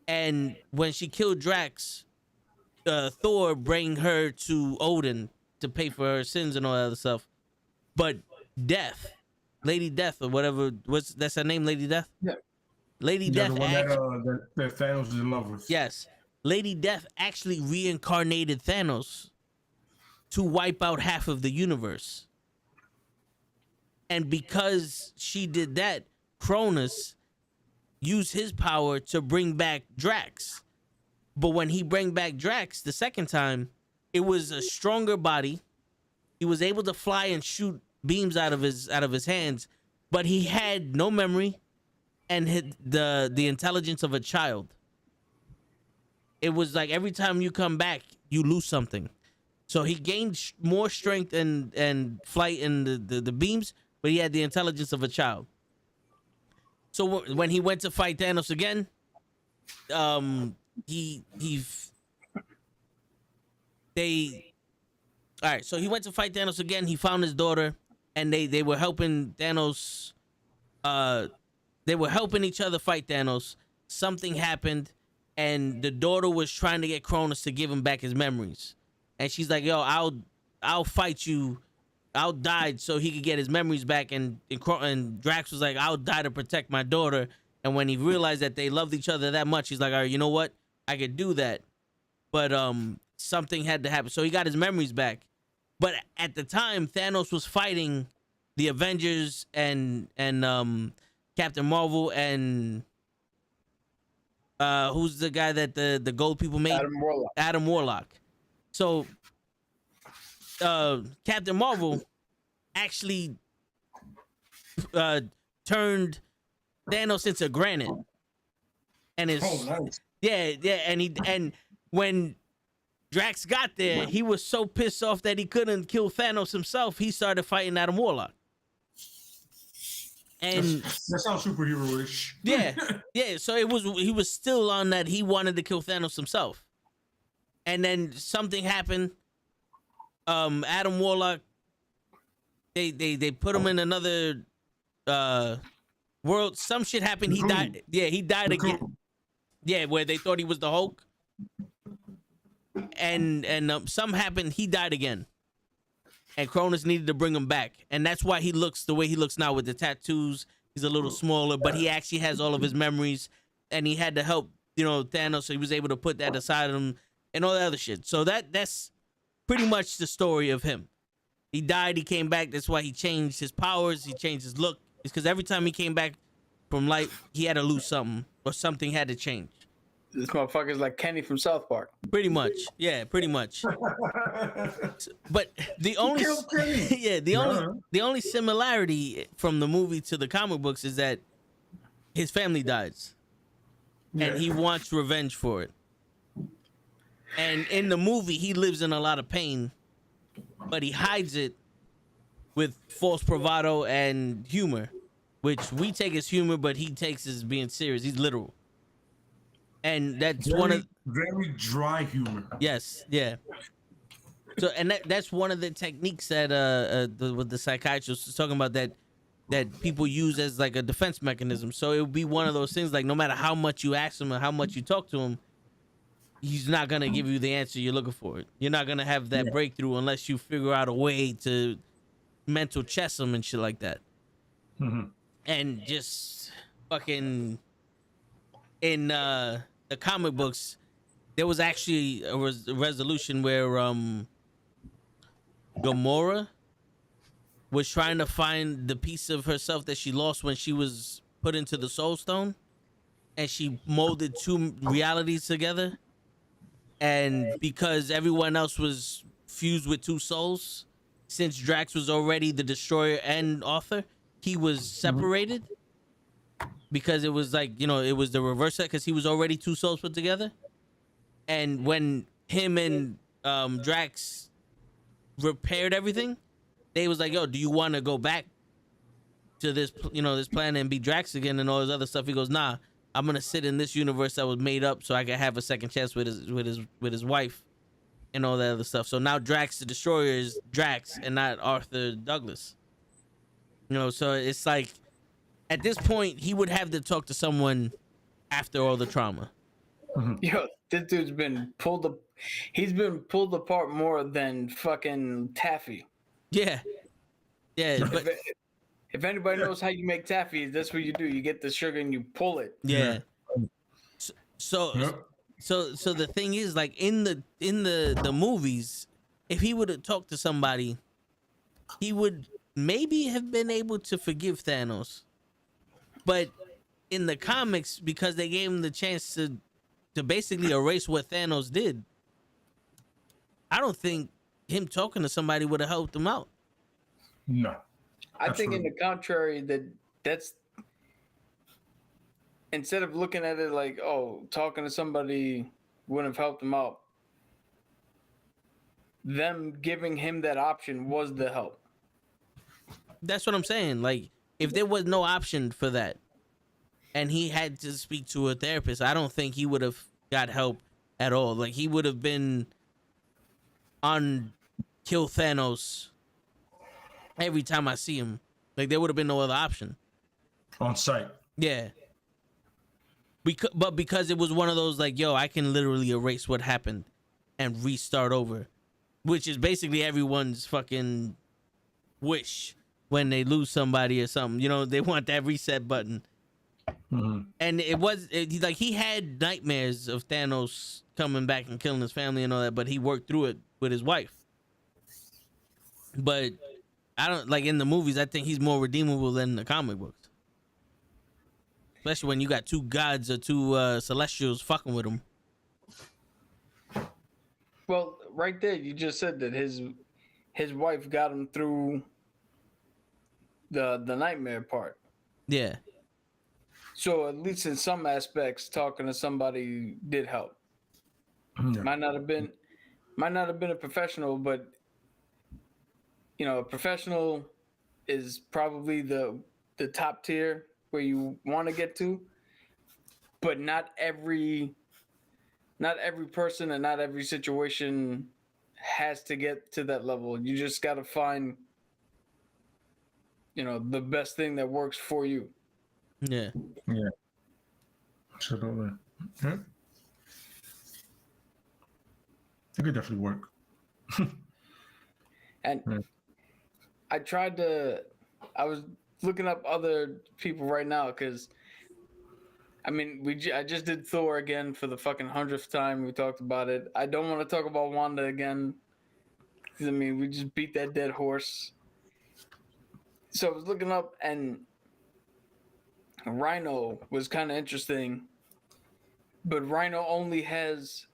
And when she killed Drax, Thor bring her to Odin to pay for her sins and all that other stuff. But Death, Lady Death or whatever, that's her name, Lady Death? Yeah. Lady Yeah, Death the one that Thanos is in love with. Yes. Lady Death actually reincarnated Thanos to wipe out half of the universe. And because she did that, Cronus used his power to bring back Drax. But when he bring back Drax the second time, it was a stronger body. He was able to fly and shoot beams out of his hands, but he had no memory and the intelligence of a child. It was like every time you come back, you lose something. So he gained more strength and flight in the beams, but he had the intelligence of a child. So when he went to fight Thanos again, all right, so he went to fight Thanos again. He found his daughter, and they were helping Thanos. They were helping each other fight Thanos. Something happened, and the daughter was trying to get Cronus to give him back his memories. And she's like, yo, I'll fight you. I'll die so he could get his memories back. And Drax was like, I'll die to protect my daughter. And when he realized that they loved each other that much, he's like, all right, you know what? I could do that. But something had to happen. So he got his memories back. But at the time, Thanos was fighting the Avengers and Captain Marvel and who's the guy that the gold people made? Adam Warlock. So Captain Marvel actually turned Thanos into granite. And nice. And when Drax got there, he was so pissed off that he couldn't kill Thanos himself. He started fighting Adam Warlock. And that sounds superhero-ish. Yeah. So he was still on that. He wanted to kill Thanos himself. And then something happened. Adam Warlock, they put him in another world. Some shit happened. He died. Yeah, he died again. Yeah, where they thought he was the Hulk. And some happened. He died again. And Cronus needed to bring him back. And that's why he looks the way he looks now with the tattoos. He's a little smaller, but he actually has all of his memories. and he had to help, Thanos, so he was able to put that aside of him and all that other shit. So that's pretty much the story of him. He died, he came back. That's why he changed his powers. He changed his look. It's because every time he came back from life, he had to lose something or something had to change. This motherfucker's like Kenny from South Park. Pretty much, yeah, pretty much. But the only, the only similarity from the movie to the comic books is that his family dies, and he wants revenge for it. And in the movie, he lives in a lot of pain, but he hides it with false bravado and humor, which we take as humor, but he takes as being serious. He's literal. And that's very dry humor. Yes, yeah. So, and that's one of the techniques that the psychiatrist was talking about that people use as like a defense mechanism. So it would be one of those things like no matter how much you ask him or how much you talk to him, he's not gonna give you the answer you're looking for. You're not gonna have that breakthrough unless you figure out a way to mental chess him and shit like that. Mm-hmm. And just fucking in the comic books, there was actually a resolution where Gamora was trying to find the piece of herself that she lost when she was put into the Soul Stone, and she molded two realities together. And because everyone else was fused with two souls, since Drax was already the destroyer and author, he was separated. Because it was like, it was the reverse set because he was already two souls put together. And when him and Drax repaired everything, they was like, yo, do you want to go back to this, this planet and be Drax again and all this other stuff? He goes, nah, I'm going to sit in this universe that was made up so I can have a second chance with his wife and all that other stuff. So now Drax the Destroyer is Drax and not Arthur Douglas. So it's like, at this point, he would have to talk to someone after all the trauma. Yo, this dude's been pulled up. He's been pulled apart more than fucking taffy. Yeah. But if anybody knows how you make taffy, that's what you do. You get the sugar and you pull it. Yeah. So the thing is, like in the movies, if he would have talked to somebody, he would maybe have been able to forgive Thanos. But in the comics, because they gave him the chance to basically erase what Thanos did, I don't think him talking to somebody would have helped him out. No. I think in the contrary, that's instead of looking at it like, oh, talking to somebody wouldn't have helped him out, them giving him that option was the help. That's what I'm saying. Like, if there was no option for that and he had to speak to a therapist, I don't think he would have got help at all. Like, he would have been on kill Thanos every time I see him. Like, there would have been no other option. On site. Yeah. But because it was one of those, like, yo, I can literally erase what happened and restart over, which is basically everyone's fucking wish when they lose somebody or something. They want that reset button. Mm-hmm. And he had nightmares of Thanos coming back and killing his family and all that, but he worked through it with his wife. But I don't, like, in the movies, I think he's more redeemable than the comic books. Especially when you got two gods or two celestials fucking with him. Well, right there, you just said that his wife got him through the nightmare part. Yeah. So at least in some aspects, talking to somebody did help. Yeah. Might not have been a professional, but a professional is probably the top tier where you want to get to. But not every person and not every situation has to get to that level. You just got to find the best thing that works for you. Yeah. Absolutely. Yeah. It could definitely work. And I was looking up other people right now because I mean, I just did Thor again for the fucking 100th time. We talked about it. I don't want to talk about Wanda again. 'Cause, I mean, we just beat that dead horse. So I was looking up, and Rhino was kind of interesting. But Rhino only has...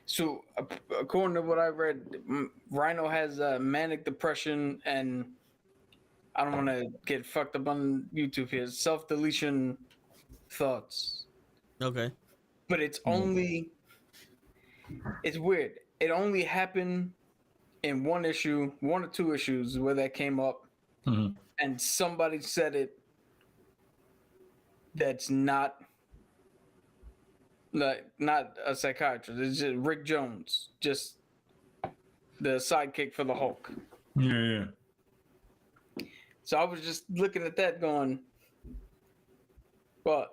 So, according to what I read, Rhino has manic depression and... I don't want to get fucked up on YouTube here. Self-deletion thoughts. Okay. But it's only... It's weird. It only happened in one issue, one or two issues where that came up. Mm-hmm. And somebody said it that's not a psychiatrist. It's just Rick Jones, just the sidekick for the Hulk. Yeah. So I was just looking at that going, well,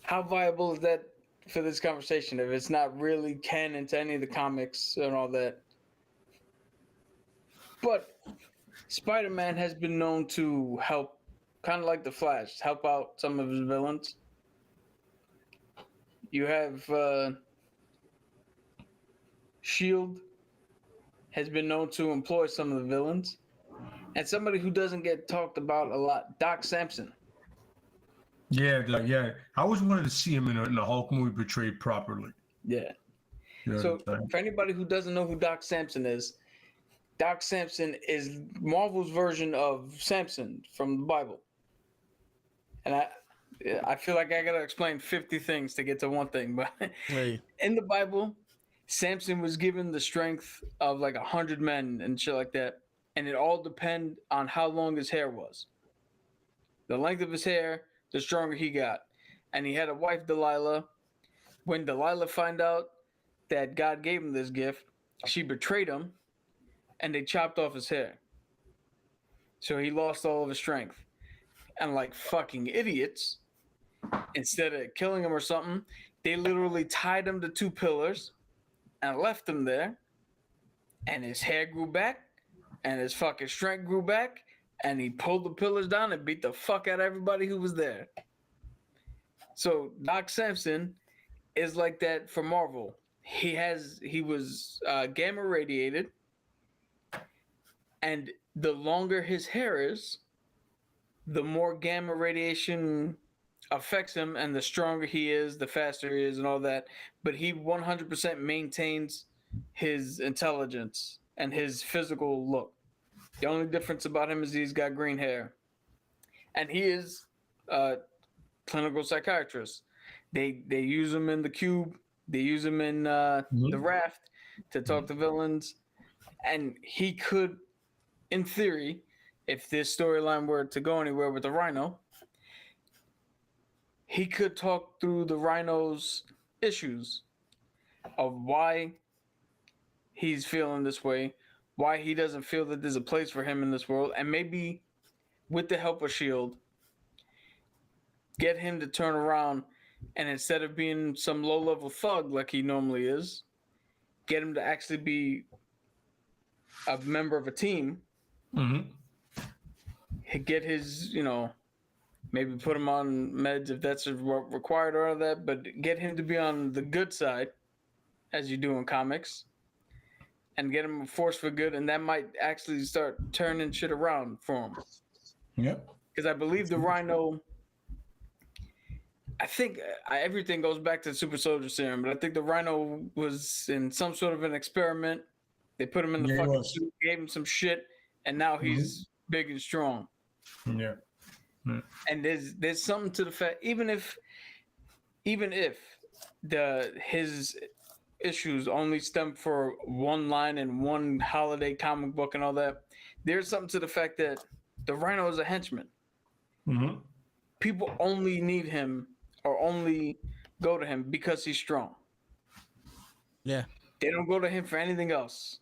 how viable is that for this conversation if it's not really canon to any of the comics and all that? But Spider-Man has been known to help, kind of like the Flash, help out some of his villains. You have Shield has been known to employ some of the villains. And somebody who doesn't get talked about a lot, Doc Samson. Yeah. I always wanted to see him in a Hulk movie portrayed properly. Yeah. You know So what I'm saying? for anybody who doesn't know who Doc Samson is Marvel's version of Samson from the Bible. And I feel like I gotta explain 50 things to get to one thing, but Hey. in the Bible, Samson was given the strength of like 100 men and shit like that. And it all depend on how long his hair was. The length of his hair, the stronger he got. And he had a wife, Delilah. When Delilah found out that God gave him this gift, she betrayed him, and they chopped off his hair. So he lost all of his strength. And like fucking idiots, instead of killing him or something, they literally tied him to 2 pillars and left him there. And his hair grew back. And his fucking strength grew back, and he pulled the pillars down and beat the fuck out of everybody who was there. So Doc Samson is like that for Marvel. He was gamma radiated, and the longer his hair is, the more gamma radiation affects him, and the stronger he is, the faster he is, and all that. But he 100% maintains his intelligence and his physical look. The only difference about him is he's got green hair. And he is a clinical psychiatrist. They use him in the Cube. They use him in the Raft to talk to villains. And he could, in theory, if this storyline were to go anywhere with the Rhino, he could talk through the Rhino's issues of why he's feeling this way, why he doesn't feel that there's a place for him in this world, and maybe with the help of S.H.I.E.L.D., get him to turn around, and instead of being some low-level thug like he normally is, get him to actually be a member of a team. Mm-hmm. Get his, maybe put him on meds if that's required or all that, but get him to be on the good side, as you do in comics, and get him a force for good, and that might actually start turning shit around for him. Yep. Because I believe the Rhino, I think everything goes back to the super soldier serum, but I think the Rhino was in some sort of an experiment. They put him in the fucking suit, gave him some shit, and now he's big and strong. Yeah. And there's something to the fact, even if his issues only stem for one line in one holiday comic book and all that, there's something to the fact that the Rhino is a henchman. Mm-hmm. People only need him or only go to him because he's strong. Yeah. They don't go to him for anything else.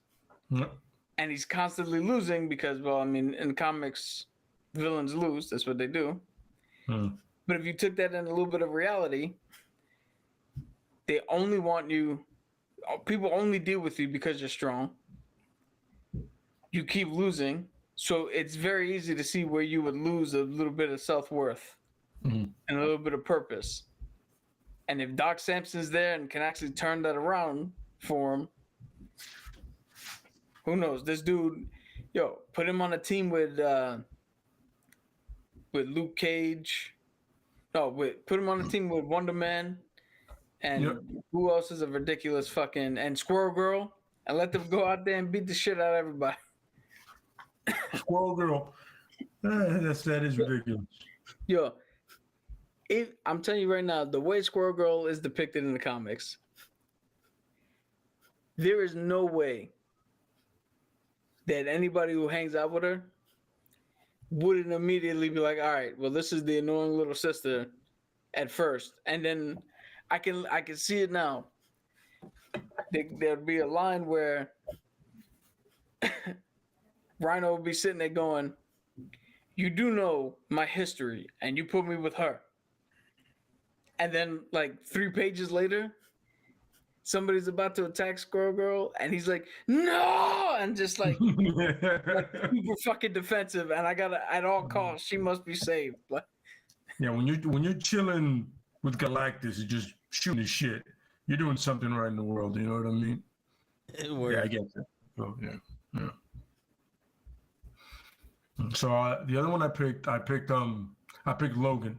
Yep. And he's constantly losing because, well, I mean, in comics, villains lose. That's what they do. But if you took that in a little bit of reality, they only want you, people only deal with you because you're strong. You keep losing. So it's very easy to see where you would lose a little bit of self-worth and a little bit of purpose. And if Doc Samson's there and can actually turn that around for him, who knows? This dude, put him on a team with Luke Cage. No, put him on a team with Wonder Man, and who else is a ridiculous fucking and Squirrel Girl, and let them go out there and beat the shit out of everybody. Squirrel Girl, that is ridiculous. Yo, I'm telling you right now, the way Squirrel Girl is depicted in the comics, there is no way that anybody who hangs out with her wouldn't immediately be like, all right, well, this is the annoying little sister at first. And then I can see it now. There'd be a line where Rhino would be sitting there going, you do know my history, and you put me with her. And then, like, 3 pages later, somebody's about to attack Squirrel Girl, and he's like, no! And just like super fucking defensive, and I gotta, at all costs, she must be saved. But yeah, when you're chilling with Galactus and just shooting his shit, you're doing something right in the world. You know what I mean? Yeah, I get that. Oh, yeah. So the other one I picked Logan.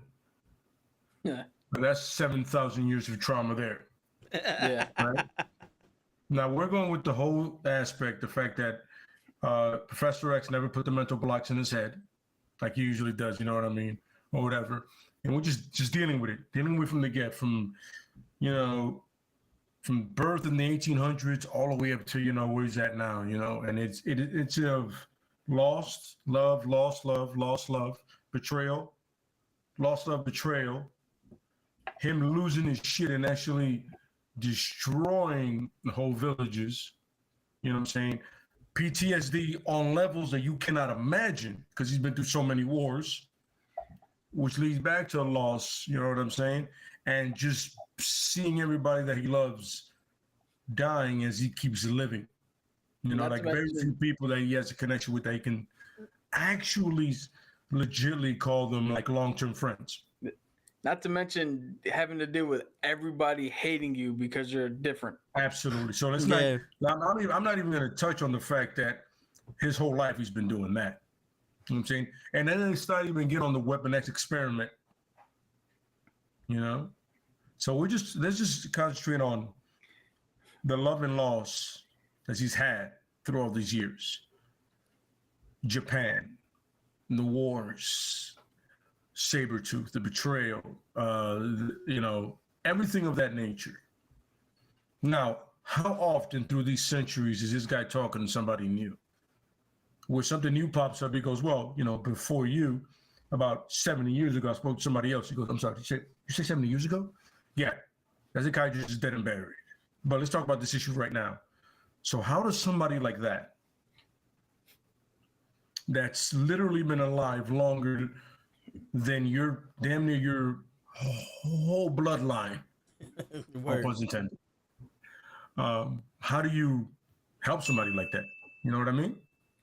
yeah, But that's 7,000 years of trauma there. yeah. Right? Now we're going with the whole aspect, the fact that Professor X never put the mental blocks in his head, like he usually does. You know what I mean, or whatever. And we're just dealing with it, from the get, from birth in the 1800s all the way up to where he's at now. And it's of lost love, betrayal, lost love, betrayal, him losing his shit and actually destroying the whole villages, you know what I'm saying? PTSD on levels that you cannot imagine because he's been through so many wars, which leads back to a loss, you know what I'm saying? And just seeing everybody that he loves dying as he keeps living. Like very few people that he has a connection with that he can actually legitimately call them like long-term friends. Not to mention having to deal with everybody hating you because you're different. Absolutely. So let's Yeah. I'm not even going to touch on the fact that his whole life he's been doing that. You know what I'm saying? And then let's not even get on the Weapon X experiment. So let's just concentrate on the love and loss that he's had through all these years. Japan, the wars, Sabretooth, the betrayal, everything of that nature. Now, how often through these centuries is this guy talking to somebody new? Where something new pops up, he goes, well, before you, about 70 years ago, I spoke to somebody else. He goes, I'm sorry, you say 70 years ago? Yeah, that psychiatrist is dead and buried. But let's talk about this issue right now. So how does somebody like that, that's literally been alive longer than your damn near your whole bloodline, no pun intended, how do you help somebody like that? You know what I mean?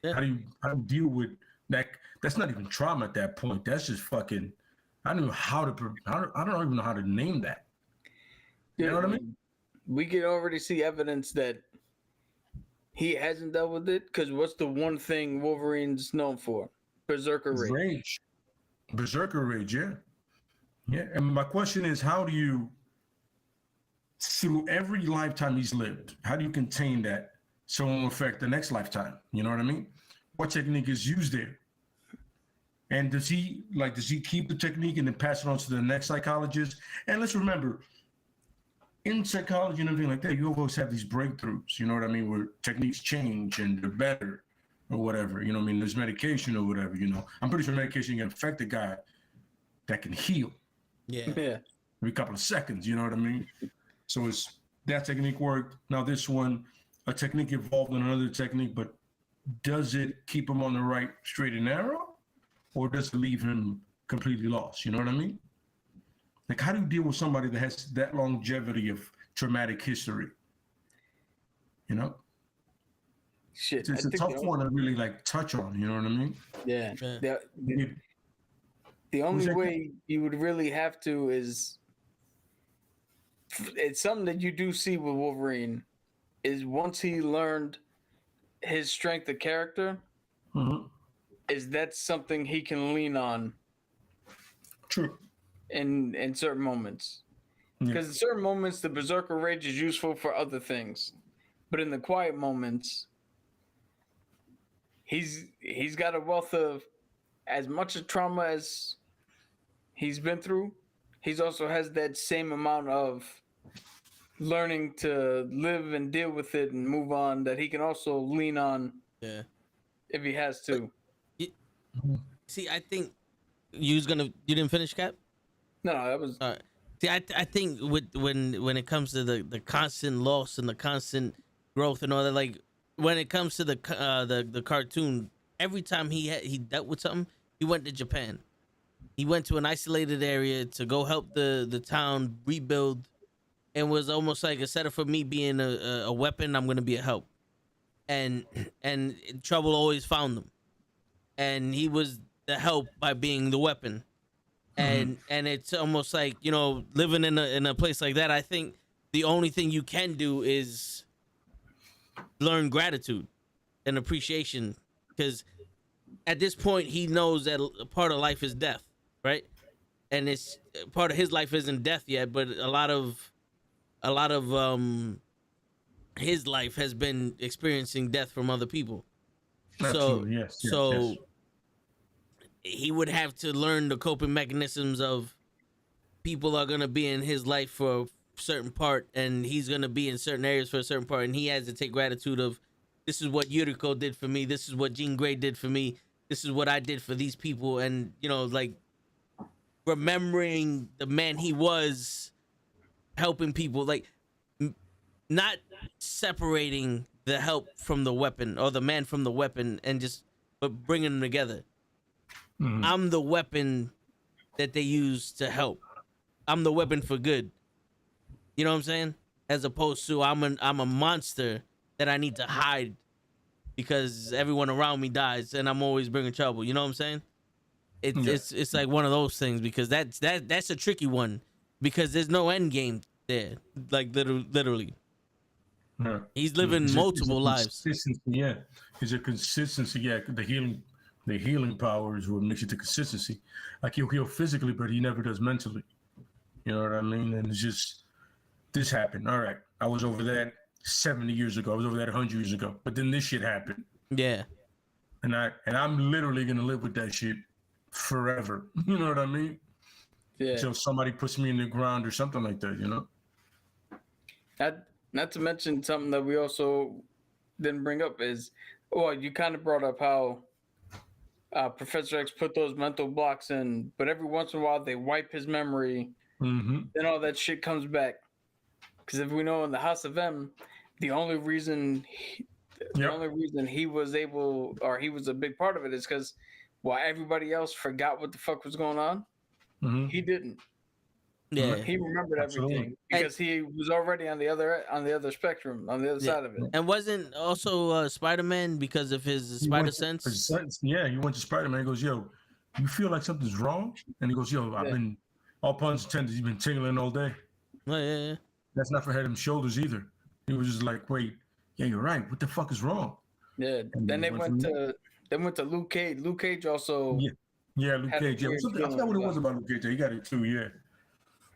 Yeah. How do you deal with that? That's not even trauma at that point. That's just fucking. I don't know how to. I don't even know how to name that. You know what I mean? We can already see evidence that he hasn't dealt with it. Because what's the one thing Wolverine's known for? Berserker rage. Berserker rage, yeah. And my question is, how do you, through every lifetime he's lived, how do you contain that so it won't affect the next lifetime? You know what I mean? What technique is used there? And does he keep the technique and then pass it on to the next psychologist? And let's remember, in psychology and everything like that, you always have these breakthroughs, you know what I mean, where techniques change and they're better or whatever, you know what I mean? There's medication or whatever, I'm pretty sure medication can affect a guy that can heal. Yeah. Every couple of seconds, you know what I mean? So that technique worked. Now this one, a technique evolved in another technique, but does it keep him on the right straight and narrow? Or does it leave him completely lost? You know what I mean? Like, how do you deal with somebody that has that longevity of traumatic history? Shit. It's a tough one to really touch on, you know what I mean? Yeah. The only way you would really have to is it's something that you do see with Wolverine is once he learned his strength of character, is that something he can lean on True. in certain moments. Because in certain moments, the Berserker Rage is useful for other things. But in the quiet moments, he's got a wealth of as much of trauma as he's been through. He's also has that same amount of learning to live and deal with it and move on that he can also lean on if he has to. See, I think you didn't finish, Cap? No, that was See, I think when it comes to the constant loss and the constant growth and all that, like when it comes to the cartoon, every time he dealt with something, he went to Japan. He went to an isolated area to go help the town rebuild, and was almost like, instead of for me being a weapon, I'm gonna be a help. And trouble always found him, and he was the help by being the weapon. And it's almost like, you know, living in a place like that, I think the only thing you can do is learn gratitude and appreciation, because at this point he knows that a part of life is death, right? And it's part of his life isn't death yet, but a lot of his life has been experiencing death from other people. Absolutely, yes. He would have to learn the coping mechanisms of people are going to be in his life for a certain part, and he's going to be in certain areas for a certain part, and he has to take gratitude of, this is what Yuriko did for me, this is what Jean Grey did for me, this is what I did for these people. And, you know, like remembering the man he was, helping people, like not separating the help from the weapon or the man from the weapon, and just but bringing them together. I'm the weapon that they use to help. I'm the weapon for good. You know what I'm saying? As opposed to I'm a monster that I need to hide because everyone around me dies and I'm always bringing trouble. You know what I'm saying? It's like one of those things, because that's a tricky one, because there's no end game there. Like literally. Yeah. He's living multiple lives. Yeah, it's a consistency. Yeah, the healing power is what makes it the consistency. Like he'll heal physically, but he never does mentally. You know what I mean? And it's just, this happened. All right, I was over that 70 years ago. I was over that 100 years ago. But then this shit happened. Yeah. And I'm literally gonna live with that shit forever. You know what I mean? Yeah. Until somebody puts me in the ground or something like that. You know. Not to mention something that we also didn't bring up is, well, you kind of brought up how Professor X put those mental blocks in, but every once in a while they wipe his memory, then all that shit comes back. Because if we know in the House of M, the only reason he was able, or he was a big part of it, is because while everybody else forgot what the fuck was going on, he didn't. Yeah, he remembered everything because he was already on the other spectrum, on the other side of it. And wasn't also Spider-Man because of his spider sense? Yeah, he went to Spider-Man. He goes, "Yo, you feel like something's wrong?" And he goes, "Yo, I've been, all puns intended, you've been tingling all day." Oh, yeah. That's not for head and shoulders either. He was just like, "Wait, yeah, you're right. What the fuck is wrong?" Yeah. And then they went to Luke Cage. Luke Cage also. Yeah, Luke Cage. Yeah, I forgot what it was about Luke Cage. He got it too. Yeah.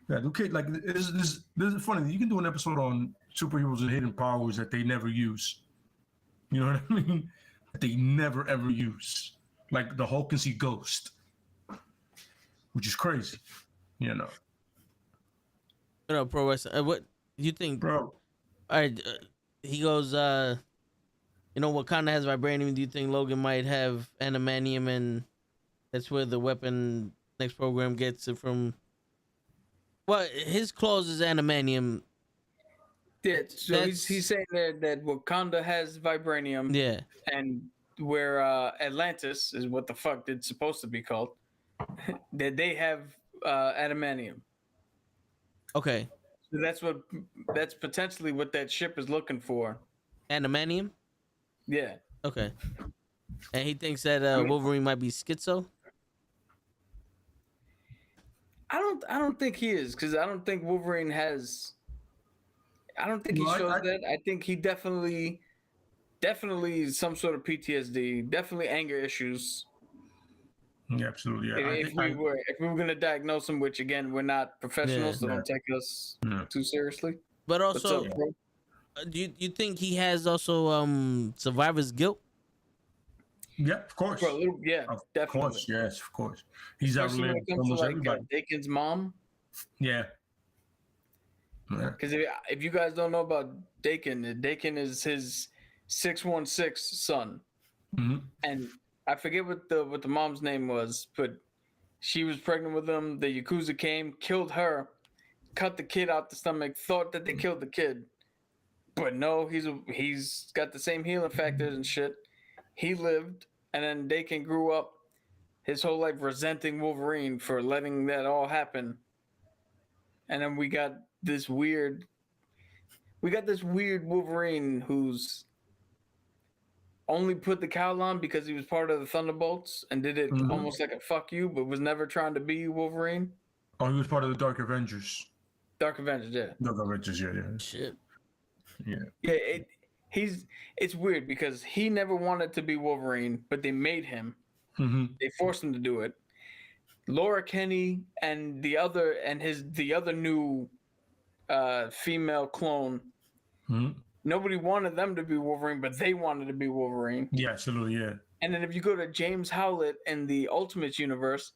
Yeah, Luke Cage, like this is funny. You can do an episode on superheroes and hidden powers that they never use. You know what I mean? That they never ever use. Like the Hulk can see Ghost, which is crazy. You know. You know, pro wrestling. What do you think, bro? All right, he goes. You know, Wakanda has vibranium. Do you think Logan might have animanium, and that's where the weapon next program gets it from? Well, his clause is animanium. Yeah, so he's saying that Wakanda has vibranium. Yeah. And where Atlantis is what the fuck it's supposed to be called, that they have adamantium. Okay. So that's potentially what that ship is looking for. Adamantium? Yeah. Okay. And he thinks that Wolverine might be schizo? I don't think he is, because I don't think Wolverine has I don't think he No, shows that. I think he definitely some sort of PTSD, definitely anger issues. Yeah, absolutely. Yeah, If we were gonna diagnose him, which again we're not professionals, so Yeah. don't take us Yeah. too seriously. But What's also, up, bro? do you think he has also survivor's guilt? Yeah, of course. For a little, yeah, Of definitely. course, yes, of course. He's Especially when outlived it comes to almost like everybody. Dakin's mom. Yeah. Yeah. Because if you guys don't know about Dakin is his 616 son, hmm and I forget what the mom's name was, but she was pregnant with him. The Yakuza came, killed her, cut the kid out the stomach, thought that they killed the kid, but no, he's got the same healing factors and shit. He lived, and then Dakin grew up his whole life resenting Wolverine for letting that all happen. And then we got this weird Wolverine who's only put the cowl on because he was part of the Thunderbolts and did it almost like a fuck you, but was never trying to be Wolverine. Oh, he was part of the Dark Avengers. Dark Avengers, yeah. Dark Avengers, yeah. Shit. Yeah, it's weird because he never wanted to be Wolverine, but they made him. hmm They forced him to do it. Laura Kinney and the other new female clone. hmm Nobody wanted them to be Wolverine, but they wanted to be Wolverine. Yeah, absolutely, yeah. And then if you go to James Howlett in the Ultimates universe,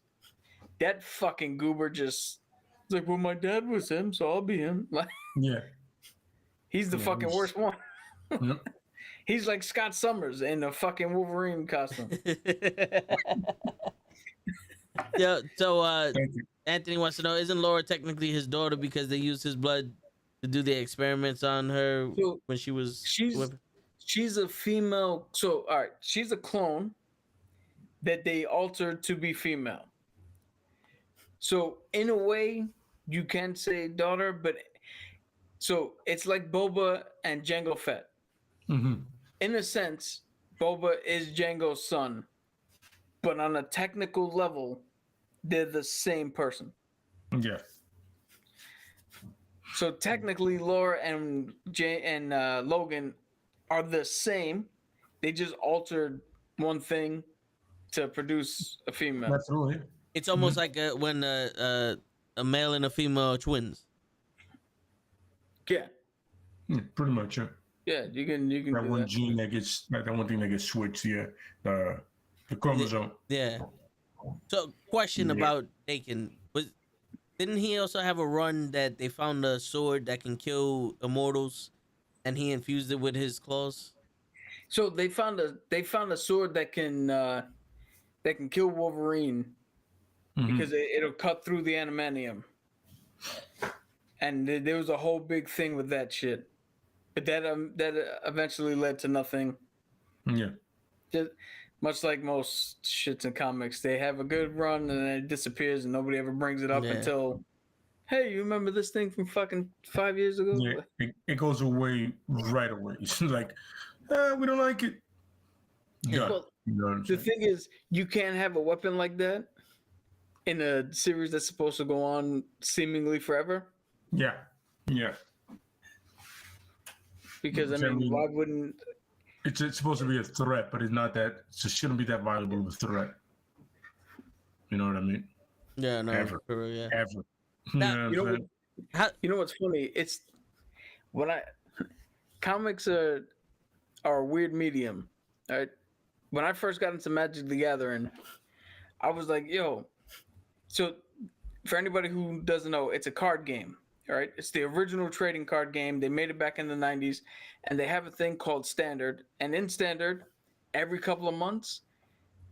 that fucking goober just like, well, my dad was him, so I'll be him. Like, Yeah. he's the fucking worst one. Yep. He's like Scott Summers in a fucking Wolverine costume. Yeah. So Thank you. Anthony wants to know: isn't Laura technically his daughter because they used his blood to do the experiments on her So, when she was? she's a female. So all right, she's a clone that they altered to be female. So in a way, you can say daughter, but so it's like Boba and Jango Fett. hmm In a sense, Boba is Jango's son, but on a technical level, they're the same person. Yeah. So technically, Laura and Logan are the same. They just altered one thing to produce a female. Absolutely. It's almost like when a male and a female are twins. Yeah, Yeah, pretty much, yeah. yeah. You can That do one that. gene that one thing that gets switched, yeah. The chromosome. Yeah. So, question about Dakin didn't he also have a run that they found a sword that can kill immortals, and he infused it with his claws? So they found a sword that can kill Wolverine because it'll cut through the adamantium. And there was a whole big thing with that shit, but that eventually led to nothing. Yeah. Just much like most shits in comics, they have a good run and then it disappears and nobody ever brings it up until, hey, you remember this thing from fucking 5 years ago? Yeah, it goes away right away. It's like, we don't like it. Done. Well, You know what I'm the saying? thing is, you can't have a weapon like that in a series that's supposed to go on seemingly forever. Yeah. Yeah. Because I mean, why wouldn't? It's supposed to be a threat, but it's not that. It shouldn't be that valuable of a threat. You know what I mean? Yeah, no, Ever. for real, yeah. Ever. Now, You know what I'm saying? You know what's funny? It's when comics are a weird medium. All right. When I first got into Magic the Gathering, I was like, yo. So for anybody who doesn't know, it's a card game. All right. It's the original trading card game. They made it back in the 90s, and they have a thing called Standard. And in Standard, every couple of months,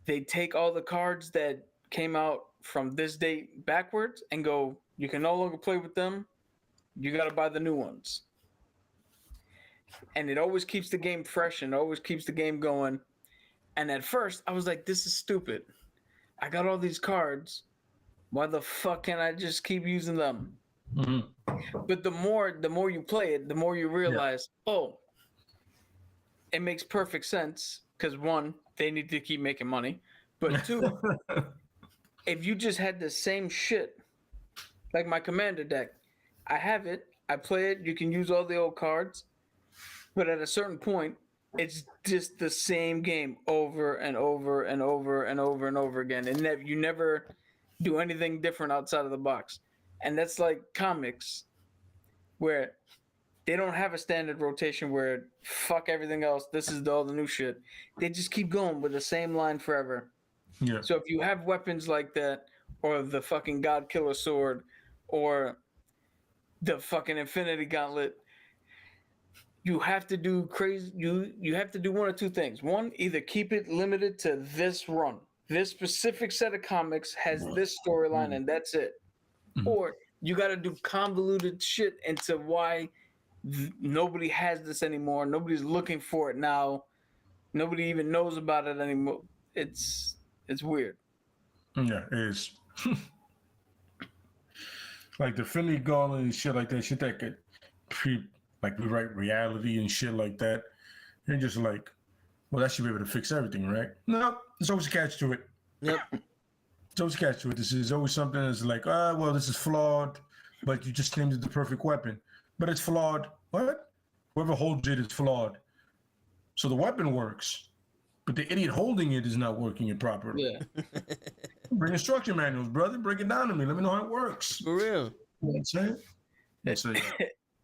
they take all the cards that came out from this date backwards and go, you can no longer play with them. You got to buy the new ones. And it always keeps the game fresh and always keeps the game going. And at first, I was like, this is stupid. I got all these cards. Why the fuck can't I just keep using them? But the more you play it, the more you realize, oh, it makes perfect sense. Because one, they need to keep making money. But two, if you just had the same shit, like my commander deck, I have it. I play it. You can use all the old cards, but at a certain point, it's just the same game over and over and over and over and over again, and that you never do anything different outside of the box. And that's like comics, where they don't have a standard rotation where fuck everything else. This is all the new shit. They just keep going with the same line forever. Yeah. So if you have weapons like that, or the fucking God Killer sword, or the fucking Infinity Gauntlet, you have to do crazy. You have to do one or two things. One, either keep it limited to this run. This specific set of comics has this storyline, and that's it. Mhm. Or you got to do convoluted shit into why nobody has this anymore. Nobody's looking for it now. Nobody even knows about it anymore. It's weird. Yeah, it is. Like the Infinity Gauntlet and shit like that, shit that could rewrite reality and shit like that. You're just like, well, that should be able to fix everything, right? No, there's always a catch to it. Yep. There's always a catch to it. This is always something that's like, well, this is flawed, but you just named it the perfect weapon. But it's flawed. What? Whoever holds it is flawed. So the weapon works, but the idiot holding it is not working it properly. Yeah. Bring instruction manuals, brother. Break it down to me. Let me know how it works. For real. You know what I'm saying? That's it.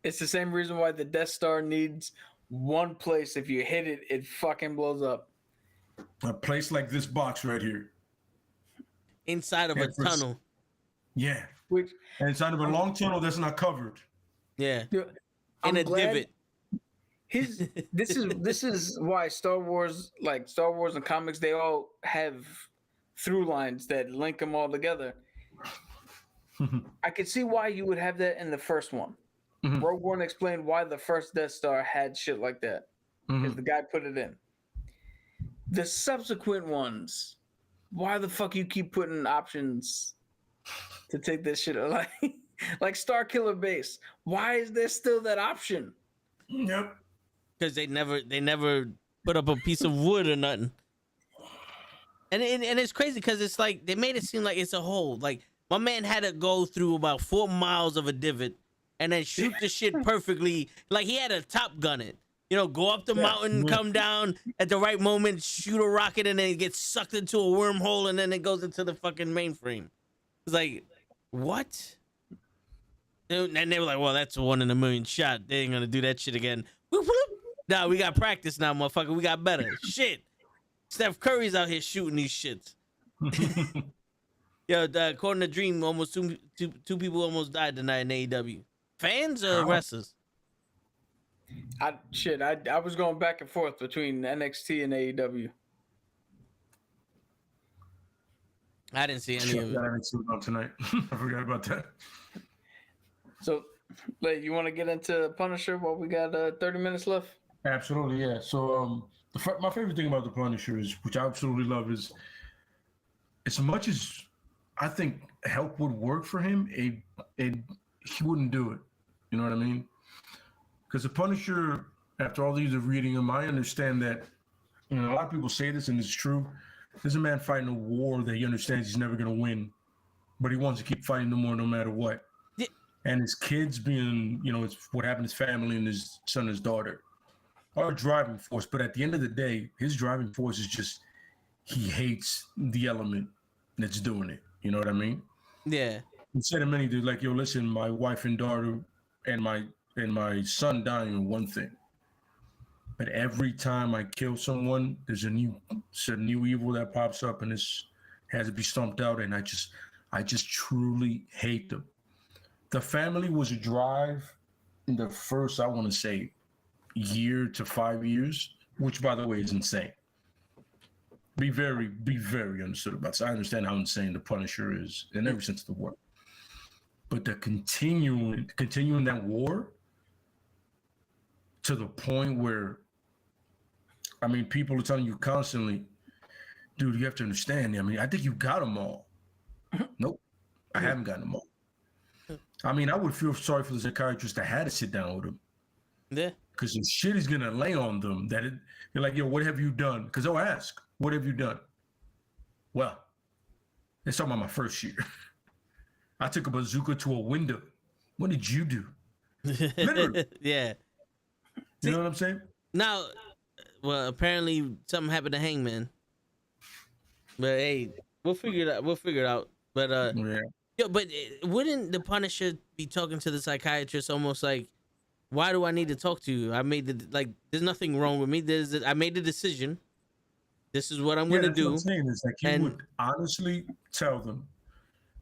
It's the same reason why the Death Star needs one place. If you hit it, it fucking blows up. A place like this box right here. Inside of a tunnel. Yeah. Which And inside of a long tunnel that's not covered. Yeah. I'm In a glad divot. This is why Star Wars and comics, they all have through lines that link them all together. I could see why you would have that in the first one. Mhm. Rogue One explained why the first Death Star had shit like that, because the guy put it in. The subsequent ones, why the fuck you keep putting options to take this shit like Star Killer Base? Why is there still that option? Yep. Because they never put up a piece of wood or nothing. And it's crazy because it's like they made it seem like it's a hole. Like my man had to go through about 4 miles of a divot and then shoot the shit perfectly. Like he had to Top Gun it. You know, go up the mountain, come down at the right moment, shoot a rocket, and then it gets sucked into a wormhole, and then it goes into the fucking mainframe. It's like, what? And they were like, well, that's a 1 in a million shot. They ain't gonna do that shit again. Whoop, whoop. Nah, we got practice now, motherfucker. We got better. Shit. Steph Curry's out here shooting these shits. Yo, according to Dream, almost two people almost died tonight in AEW. Fans or wrestlers? I was going back and forth between NXT and AEW. I didn't see any of it. I didn't see it tonight. I forgot about that. So, you want to get into Punisher while we got 30 minutes left? Absolutely, yeah. So, my favorite thing about the Punisher is, which I absolutely love, is as much as I think help would work for him, he wouldn't do it. You know what I mean? Because the Punisher, after all these of reading him, I understand that, a lot of people say this and it's true. There's a man fighting a war that he understands he's never going to win, but he wants to keep fighting the war no matter what. Yeah. And his kids being, it's what happened to his family and his son and his daughter are a driving force. But at the end of the day, his driving force is just he hates the element that's doing it. You know what I mean? Yeah. He said to many dudes, like, yo, listen, my wife and daughter and my son dying are one thing. But every time I kill someone, there's a new evil that pops up and this has to be stomped out. And I just truly hate them. The family was a drive in the first, I want to say, year to 5 years, which by the way is insane. Be very understood about this. I understand how insane the Punisher is in every sense of the word. But the continuing that war to the point where, people are telling you constantly, dude, you have to understand. I think you got them all. Nope, I haven't gotten them all. I would feel sorry for the psychiatrist that had to sit down with him. Yeah. Because the shit is going to lay on them you're like, yo, what have you done? Because they'll ask, what have you done? Well, it's talking about my first year. I took a bazooka to a window. What did you do? Literally. Yeah. You know what I'm saying? Now, well, apparently something happened to Hangman. But hey, we'll figure it out. We'll figure it out. But Yeah. yo, but wouldn't the Punisher be talking to the psychiatrist almost like, why do I need to talk to you? I made there's nothing wrong with me. I made the decision. This is what I'm gonna That's what do. I'm saying is like he And- would honestly tell them,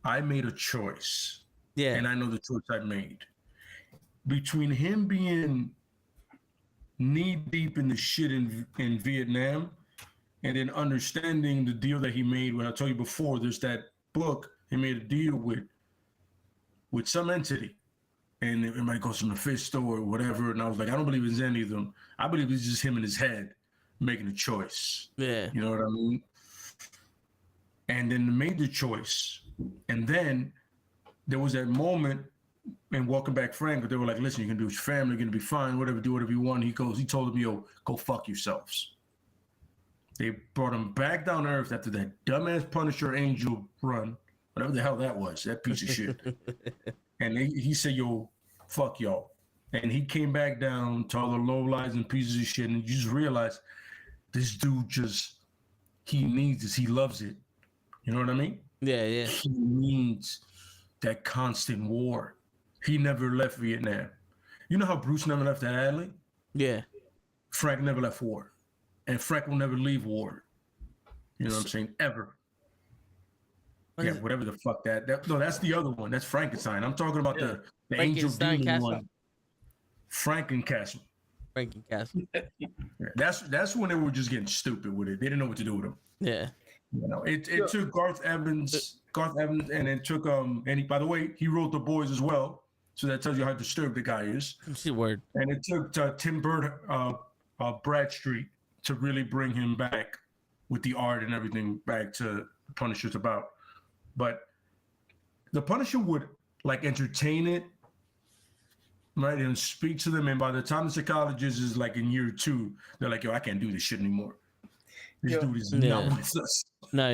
I made a choice. Yeah. And I know the choice I made. Between him being knee deep in the shit in Vietnam and then understanding the deal that he made, when I told you before, there's that book he made a deal with some entity. And it might go from the fish store or whatever. And I was like, I don't believe it's any of them. I believe it's just him in his head making a choice. Yeah. You know what I mean? And then made the choice. And then there was that moment in Welcome Back Frank, they were like, listen, you can do with your family, you're gonna be fine, whatever, do whatever you want. He told them, yo, go fuck yourselves. They brought him back down to earth after that dumbass Punisher Angel run, whatever the hell that was, that piece of shit. And he said, yo, fuck y'all. And he came back down to all the low lies and pieces of shit, and you just realize this dude he needs this, he loves it. You know what I mean? Yeah, yeah. He needs that constant war. He never left Vietnam. You know how Bruce never left that alley? Yeah. Frank never left war. And Frank will never leave war. You know what I'm saying? Ever. Yeah, whatever the fuck no, that's the other one. That's Frankenstein. I'm talking about the angel Frankenstein demon Castle? one. Frankencastle. Frankencastle. Yeah, that's when they were just getting stupid with it. They didn't know what to do with him. Yeah. You know, it took Garth Evans, and it took by the way, he wrote The Boys as well, so that tells you how disturbed the guy is. Word. And it took Tim Bradstreet to really bring him back with the art and everything back to Punisher's about. But the Punisher would like entertain it, right, and speak to them. And by the time the psychologist is like in year 2, they're like, yo, I can't do this shit anymore. This dude is not with us. No,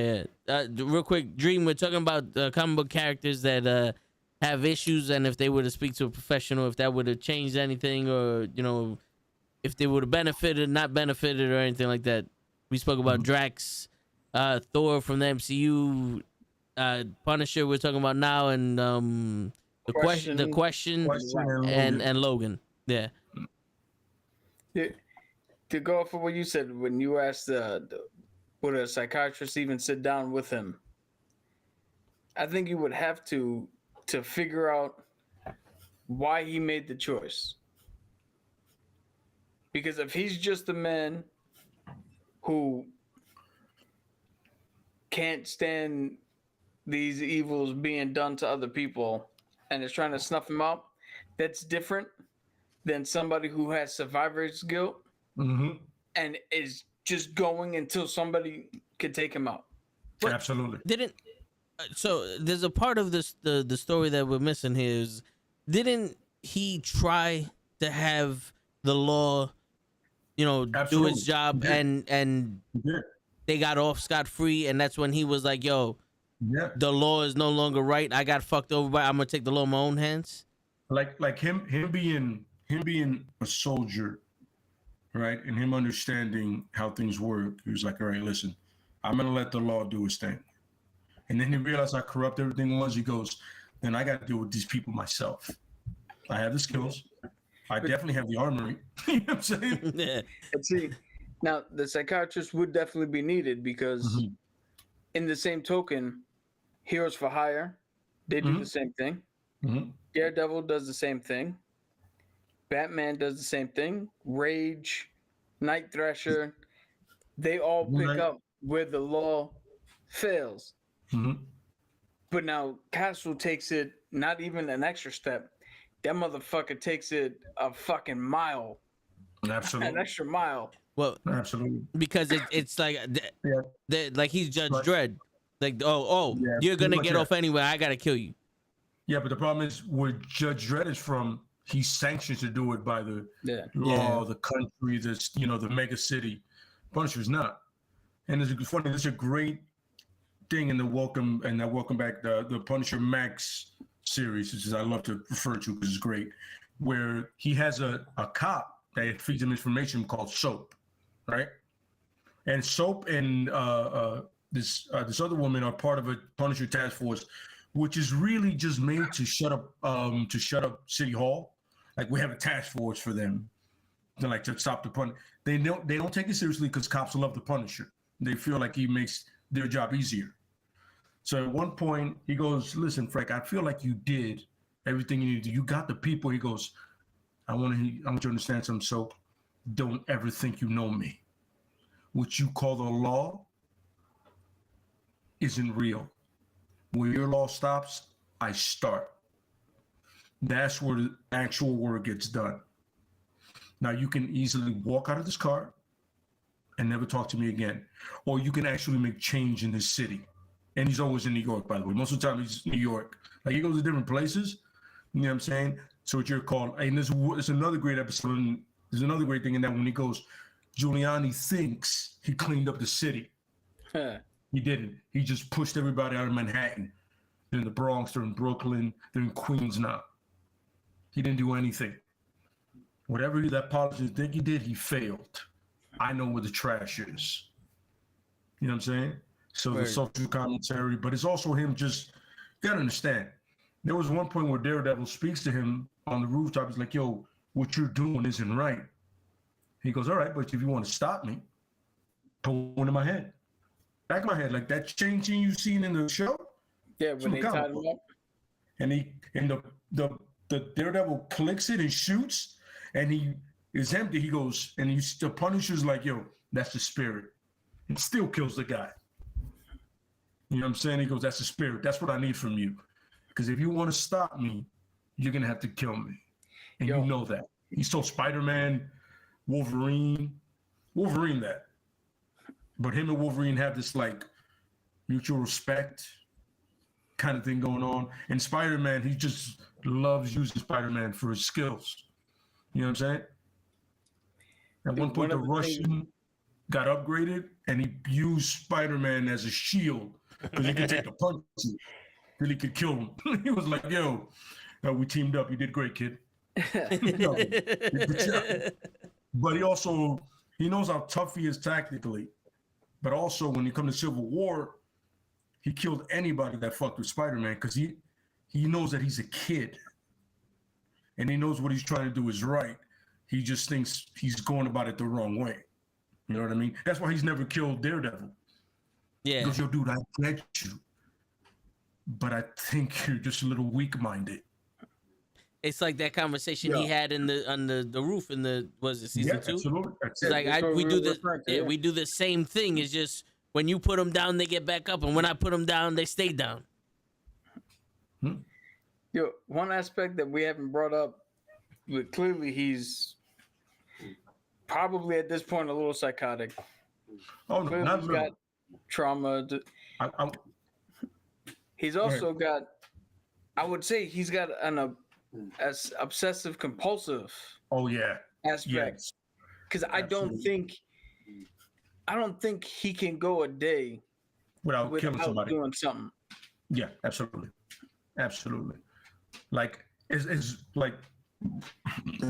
yeah. Real quick, Dream, we're talking about comic book characters that have issues, and if they were to speak to a professional, if that would have changed anything, or, you know, if they would have benefited, not benefited, or anything like that. We spoke about Drax, Thor from the MCU, Punisher we're talking about now, and the question and Logan. Yeah. To go off of what you said when you asked would a psychiatrist even sit down with him, I think you would have to figure out why he made the choice. Because if he's just a man who can't stand these evils being done to other people and is trying to snuff him out, that's different than somebody who has survivor's guilt and is just going until somebody can take him out. But absolutely. So there's a part of this the story that we're missing here is, didn't he try to have the law, you know, do its job, and they got off scot-free, and that's when he was like, yo, the law is no longer right, I got fucked over by, I'm gonna take the law in my own hands. Like him being a soldier, right, and him understanding how things work, he was like, all right, listen, I'm gonna let the law do its thing. And then he realized how corrupt everything was. He goes, then I got to deal with these people myself. I have the skills. I definitely have the armory. You know what I'm saying? Yeah. And see, now the psychiatrist would definitely be needed because in the same token, Heroes for Hire, they do the same thing. Daredevil does the same thing. Batman does the same thing. Rage, Night Thrasher, they all pick up where the law fails. But now Castle takes it not even an extra step. That motherfucker takes it a fucking mile. Absolutely. An extra mile. Well, absolutely. Because it's like, like he's Judge Dredd. Like, you're gonna get off anyway. I gotta kill you. Yeah, but the problem is where Judge Dredd is from. He's sanctioned to do it by the law, the country, the mega city. Punisher's not. And it's funny. There's a great thing in the Welcome Back, the Punisher Max series, which is I love to refer to because it's great. where he has a cop that feeds him information called Soap, right? And Soap and this other woman are part of a Punisher task force, which is really just made to shut up City Hall. Like, we have a task force for them to stop the Punisher. They don't take it seriously because cops love the Punisher. They feel like he makes their job easier. So at one point he goes, "Listen, Frank, I feel like you did everything you need to do. You got the people." He goes, I want you to understand something. So don't ever think you know me. What you call the law isn't real. Where your law stops, I start. That's where the actual work gets done. Now, you can easily walk out of this car and never talk to me again, or you can actually make change in this city. And he's always in New York, by the way. Most of the time he's in New York. Like, he goes to different places. You know what I'm saying? So it's your call. And there's another great episode. And there's another great thing in that when he goes, Giuliani thinks he cleaned up the city. He didn't. He just pushed everybody out of Manhattan. They're in the Bronx, they're in Brooklyn, they're in Queens now. He didn't do anything. Whatever that politician think he did, he failed. I know where the trash is. You know what I'm saying? So the social commentary, but it's also him just, you gotta understand. There was one point where Daredevil speaks to him on the rooftop. He's like, "Yo, what you're doing isn't right." He goes, "All right, but if you want to stop me, put one in my head." Back of my head, like that chain you've seen in the show. Yeah, when they tied him up. And the Daredevil clicks it and shoots, and he is empty. He goes, and the Punisher's like, "Yo, that's the spirit." It still kills the guy. You know what I'm saying? He goes, "That's the spirit. That's what I need from you. Because if you want to stop me, you're going to have to kill me." And you know that. He told Spider-Man, Wolverine that. But him and Wolverine have this like mutual respect kind of thing going on. And Spider-Man, he just loves using Spider-Man for his skills. You know what I'm saying? At one point, the Russian got upgraded and he used Spider-Man as a shield because he could take the punches. Then he could kill him. He was like, "Yo, we teamed up. You did great, kid." But he knows how tough he is tactically. But also, when you come to Civil War, he killed anybody that fucked with Spider-Man because he knows that he's a kid. And he knows what he's trying to do is right. He just thinks he's going about it the wrong way. You know what I mean? That's why he's never killed Daredevil. Yeah. He goes, "Yo, dude, I get you. But I think you're just a little weak-minded." It's like that conversation he had on the roof in the season 2? Absolutely. It's like we do the same thing. It's just when you put them down, they get back up, and when I put them down, they stay down. Yo, one aspect that we haven't brought up, but clearly he's probably at this point a little psychotic. Oh, no, Clearly not he's really. got trauma. He's also got, I would say, he's got an obsessive compulsive. Oh yeah. Aspect. Because I don't think he can go a day without killing somebody, doing something. Yeah, absolutely. Like as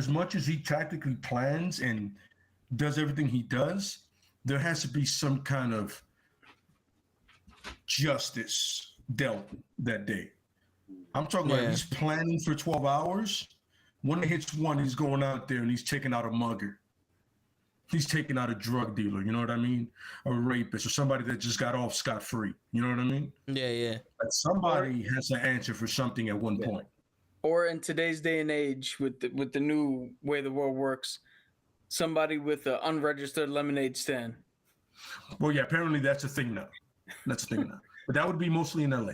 much as he tactically plans and does everything he does, there has to be some kind of justice dealt that day. I'm talking about he's planning for 12 hours. When it hits one, he's going out there and he's taking out a mugger. He's taking out a drug dealer, you know what I mean? A rapist or somebody that just got off scot-free. You know what I mean? Yeah. Like somebody has to answer for something at one point. Or in today's day and age, with the new way the world works, somebody with an unregistered lemonade stand. Well, yeah, apparently that's a thing now. But that would be mostly in LA.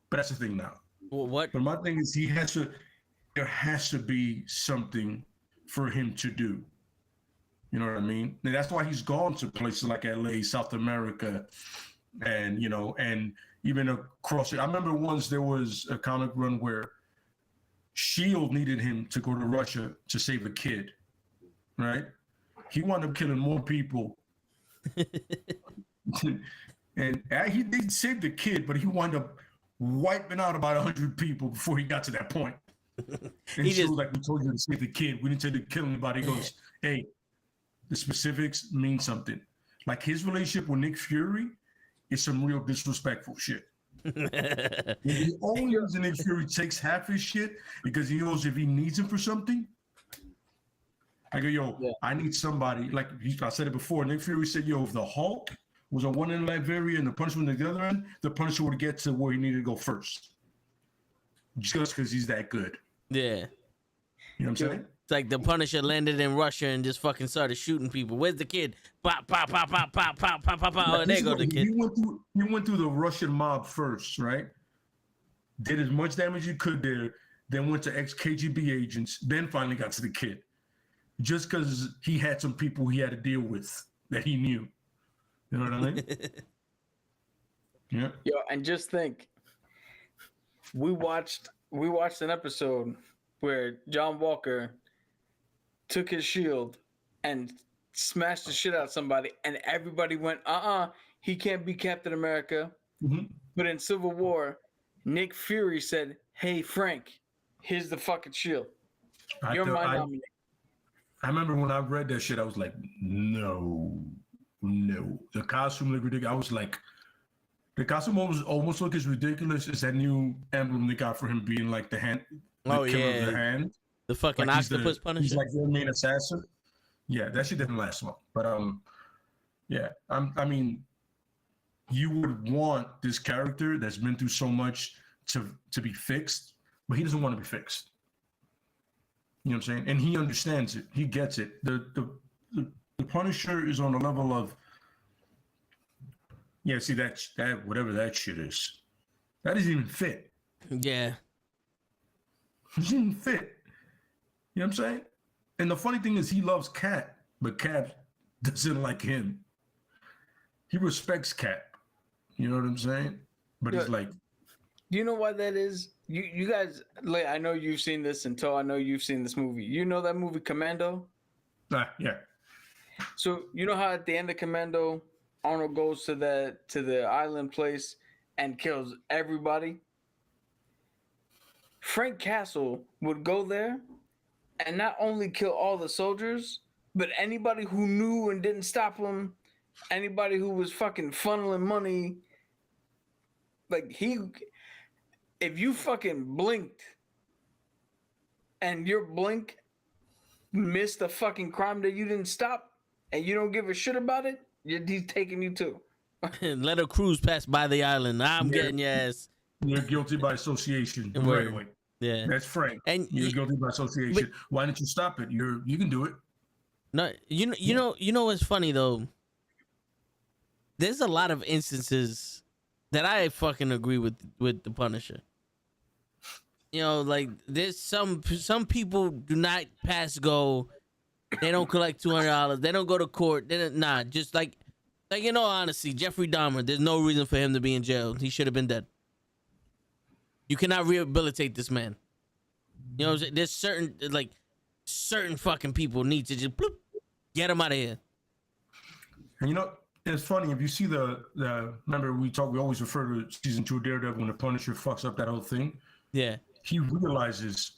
But that's the thing now. Well, what? But my thing is there has to be something for him to do. You know what I mean? And that's why he's gone to places like LA, South America, and and even across it. I remember once there was a comic run where S.H.I.E.L.D. needed him to go to Russia to save a kid, right? He wound up killing more people. And he did save the kid, but he wound up wiping out about 100 people before he got to that point. And He she just- was like, we told you to save the kid. We didn't tell you to kill anybody. He goes, hey, the specifics mean something. Like his relationship with Nick Fury is some real disrespectful shit. The only reason Nick Fury takes half his shit because he knows if he needs him for something. I go, yo, I need somebody. Like I said it before. Nick Fury said, yo, if the Hulk was on one end of that area and the Punisher was on the other end, the Punisher would get to where he needed to go first. Just because he's that good. Yeah. You know what I'm saying? It's like the Punisher landed in Russia and just fucking started shooting people. Where's the kid? Pop, pop, pop, pop, pop, pop, pop, pop, pop. Oh, there go the kid. He went through the Russian mob first, right? Did as much damage as he could there, then went to ex-KGB agents, then finally got to the kid. Just because he had some people he had to deal with that he knew. You know what I mean? Yeah. Yo, and just think, we watched an episode where John Walker took his shield and smashed the shit out of somebody, and everybody went, he can't be Captain America. Mm-hmm. But in Civil War, Nick Fury said, hey, Frank, here's the fucking shield. You're my nominee. I remember when I read that shit, I was like, no. The costume looked ridiculous. I was like, the costume almost looked as ridiculous as that new emblem they got for him being like the hand. Oh, killer yeah. of the hand. The fucking Like octopus Punisher. He's like their main assassin. Yeah, that shit didn't last long. But yeah, I mean, you would want this character that's been through so much to be fixed, but he doesn't want to be fixed. You know what I'm saying? And he understands it. He gets it. The Punisher is on the level of, yeah, see that whatever that shit is, that doesn't even fit. Yeah. It doesn't even fit. You know what I'm saying? And the funny thing is he loves Cap, but Cap doesn't like him. He respects Cap. You know what I'm saying? But he's like, do you know why that is? You guys, like, I know you've seen this, and I know you've seen this movie. You know that movie Commando? yeah. So you know how at the end of Commando, Arnold goes to the island place and kills everybody? Frank Castle would go there and not only kill all the soldiers, but anybody who knew and didn't stop him, anybody who was fucking funneling money. Like, if you fucking blinked and your blink missed a fucking crime that you didn't stop and you don't give a shit about it, he's taking you too. Let a cruise pass by the island. I'm getting your ass. You're guilty by association. Word. Right away. Yeah. That's Frank. And You're guilty by association. Why didn't you stop it? You can do it. No, you know what's funny though? There's a lot of instances that I fucking agree with the Punisher. You know, like there's some people do not pass go. They don't collect $200. They don't go to court. Just like in all honesty, Jeffrey Dahmer. There's no reason for him to be in jail. He should have been dead. You cannot rehabilitate this man. You know, there's certain fucking people need to just bloop, get him out of here. And you know, it's funny if you see the remember we always refer to season 2 of Daredevil when the Punisher fucks up that whole thing. Yeah. He realizes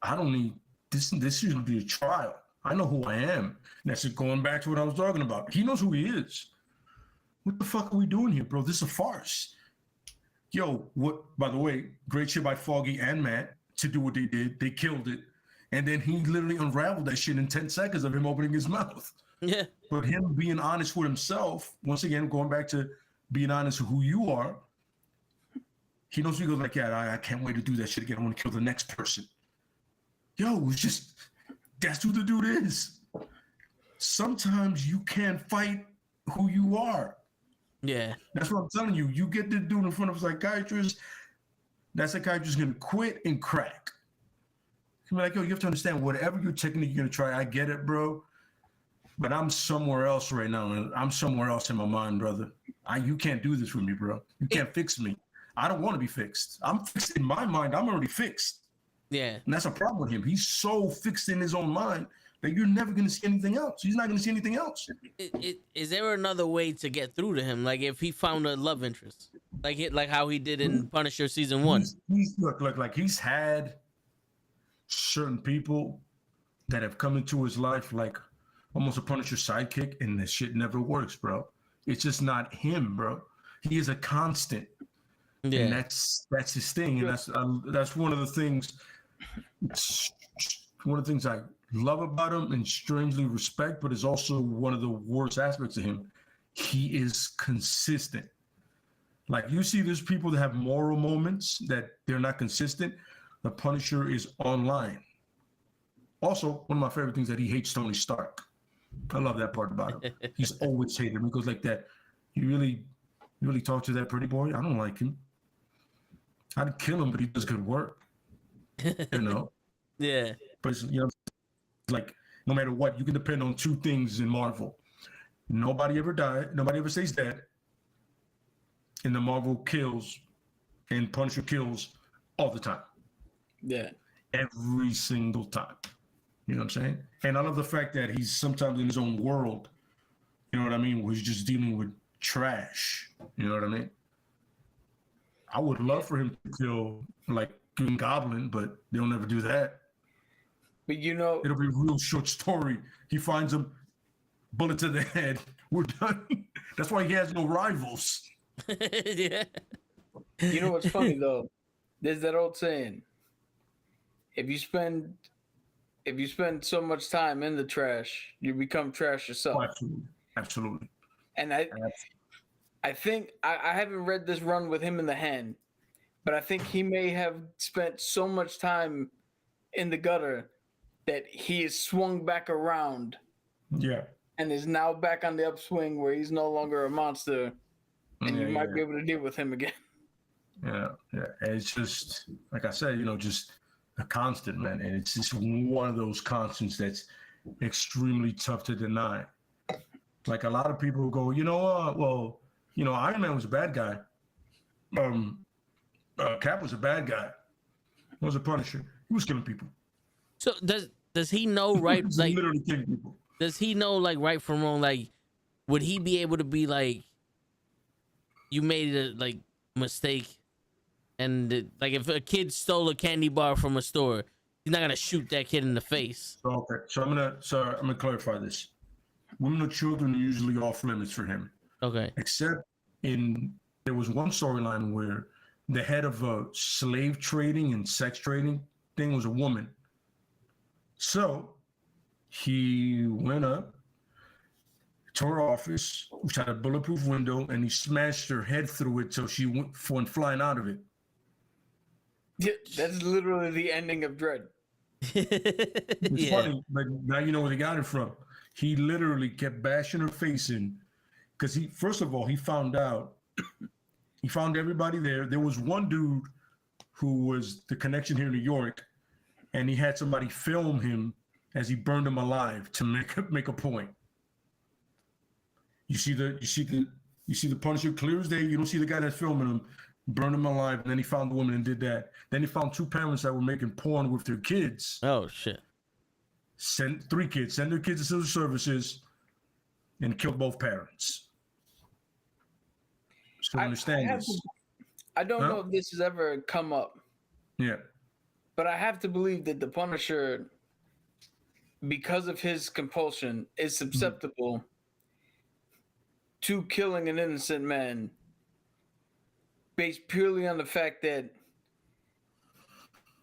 I don't need this. This shouldn't be a trial. I know who I am. And that's it, going back to what I was talking about. He knows who he is. What the fuck are we doing here, bro? This is a farce. Yo, what? By the way, great shit by Foggy and Matt to do what they did. They killed it, and then he literally unraveled that shit in 10 seconds of him opening his mouth. Yeah. But him being honest with himself, once again, going back to being honest with who you are, he knows he goes like, yeah, I can't wait to do that shit again. I want to kill the next person. Yo, it's just, that's who the dude is. Sometimes you can't fight who you are. Yeah. That's what I'm telling you. You get the dude in front of a psychiatrist, that psychiatrist is going to quit and crack. He'll be like, yo, you have to understand, whatever your technique you're going to try, I get it, bro. But I'm somewhere else right now. And I'm somewhere else in my mind, brother. You can't do this with me, bro. You can't fix me. I don't want to be fixed. I'm fixed in my mind. I'm already fixed. Yeah. And that's a problem with him. He's so fixed in his own mind that you're never going to see anything else. He's not going to see anything else. Is there another way to get through to him? Like if he found a love interest, like how he did in Punisher season 1. Look, like he's had certain people that have come into his life like almost a Punisher sidekick, and the shit never works, bro. It's just not him, bro. He is a constant, and that's his thing, and that's one of the things. One of the things I love about him and strangely respect, but is also one of the worst aspects of him. He is consistent. Like, you see, there's people that have moral moments that they're not consistent. The Punisher is online. Also, one of my favorite things that he hates Tony Stark. I love that part about him. He's always hated him. He goes like that. You really talk to that pretty boy? I don't like him. I'd kill him, but he does good work. You know? Yeah. But you know, like, no matter what, you can depend on two things in Marvel. Nobody ever died. Nobody ever stays dead. And the Marvel kills, and Punisher kills all the time. Yeah. Every single time. You know what I'm saying? And I love the fact that he's sometimes in his own world. You know what I mean? Where he's just dealing with trash. You know what I mean? I would love for him to kill like Green Goblin, but they'll never do that. But you know, it'll be a real short story. He finds him, bullet to the head. We're done. That's why he has no rivals. Yeah. You know what's funny though? There's that old saying: if you spend so much time in the trash, you become trash yourself. Oh, absolutely, absolutely. And I think I haven't read this run with him in the hand, but I think he may have spent so much time in the gutter that he is swung back around. Yeah. And is now back on the upswing where he's no longer a monster, and you might be able to deal with him again. Yeah, yeah. And it's just, like I said, you know, just a constant, man. And it's just one of those constants that's extremely tough to deny. Like, a lot of people go, you know, well, you know, Iron Man was a bad guy. Cap was a bad guy. He was a Punisher. He was killing people. So does he know right? Like, literally killing people. Does he know like right from wrong? Like, would he be able to be like, you made a like mistake, and like if a kid stole a candy bar from a store, he's not gonna shoot that kid in the face. Okay, so I'm gonna clarify this. Women or children are usually off limits for him. Okay. Except there was one storyline where the head of a slave trading and sex trading thing was a woman. So he went up to her office, which had a bulletproof window, and he smashed her head through it till she went flying out of it. Yeah, that's literally the ending of Dread. It's funny, but now you know where they got it from. He literally kept bashing her face in, because first of all, he found everybody there. There was one dude who was the connection here in New York, and he had somebody film him as he burned him alive to make a point. You see the Punisher clear as day. You don't see the guy that's filming him, burned him alive, and then he found the woman and did that. Then he found two parents that were making porn with their kids. Oh shit. Send their kids to civil services, and killed both parents. So understand this. I don't know if this has ever come up. Yeah. But I have to believe that the Punisher, because of his compulsion, is susceptible to killing an innocent man based purely on the fact that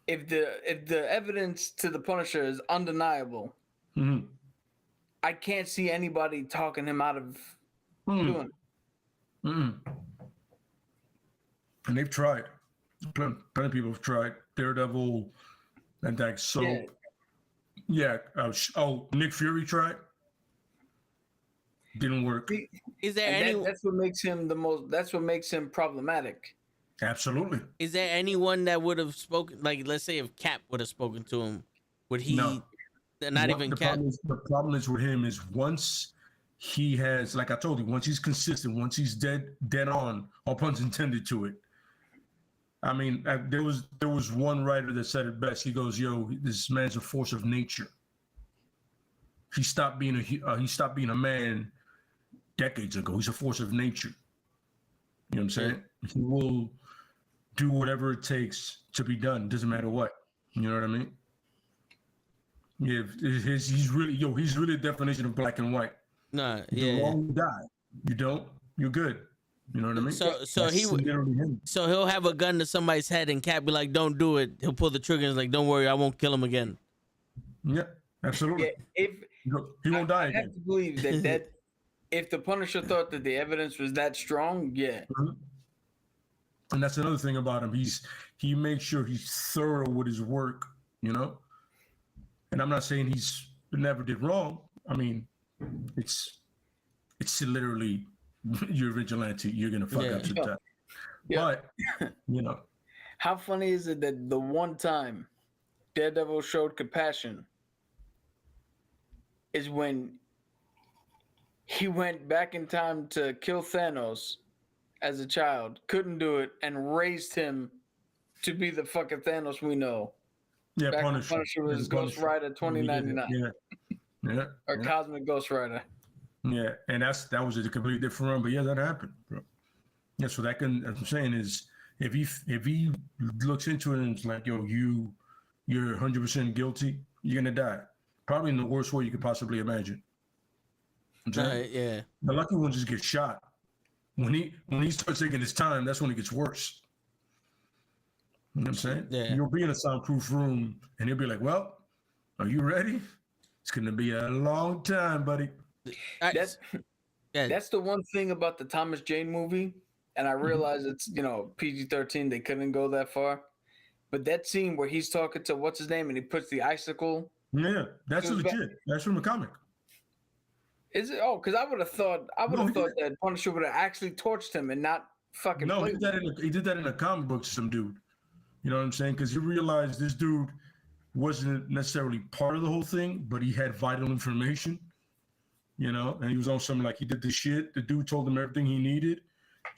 if the evidence to the Punisher is undeniable, I can't see anybody talking him out of doing it. And they've tried. Plenty of people have tried. Daredevil and that soap. Yeah. Nick Fury tried. Didn't work. Is there any? That's what makes him That's what makes him problematic. Absolutely. Is there anyone that would have spoken? Like, let's say if Cap would have spoken to him, would he? No. Not even Cap. The problem is with him is once he has, like I told you, once he's consistent, once he's dead on, all puns intended to it. I mean, there was one writer that said it best. He goes, "Yo, this man's a force of nature. He stopped being a man decades ago. He's a force of nature. You know what I'm saying? He will do whatever it takes to be done. Doesn't matter what. You know what I mean? Yeah, he's really a definition of black and white. Nah, You do yeah. wrong, you die. You don't, you're good. You know what I mean? So That's he would. literally him. So he'll have a gun to somebody's head and Cap be like, "Don't do it." He'll pull the trigger and is like, "Don't worry, I won't kill him again." Yeah, absolutely. Yeah, if He won't die I again. have to believe that if the Punisher thought that the evidence was that strong, yeah. Mhm. And that's another thing about him. He makes sure he's thorough with his work, you know. And I'm not saying he's never did wrong. I mean, it's literally you're a vigilante. You're gonna fuck up sometimes. Yeah. But you know, How funny is it that the one time Daredevil showed compassion is when he went back in time to kill Thanos as a child, couldn't do it, and raised him to be the fucking Thanos we know. yeah, Back when Punisher. Punisher was Yeah, Ghost Rider 2099 Yeah, or yeah. Cosmic Ghost Rider. Yeah, and that was a completely different run, but yeah, that happened, bro. Yeah, so that can, as I'm saying, is if he looks into it and it's like, yo, you're 100% guilty, you're gonna die, probably in the worst way you could possibly imagine. I'm saying? Yeah. The lucky one just gets shot. When he starts taking his time, that's when it gets worse. You know what I'm saying? Yeah. You'll be in a soundproof room, and he'll be like, "Well, are you ready? It's gonna be a long time, buddy." That's the one thing about the Thomas Jane movie, and I realize it's PG-13. They couldn't go that far, but that scene where he's talking to what's his name and he puts the icicle. Yeah, that's It was legit. That's from the comic. Is it? Oh, because I would have thought that Punisher would have actually torched him and not fucking. No, played he did that in a comic book to some dude. You know what I'm saying? Because you realize this dude wasn't necessarily part of the whole thing, but he had vital information. You know, and he was on something like he did this shit. The dude told him everything he needed,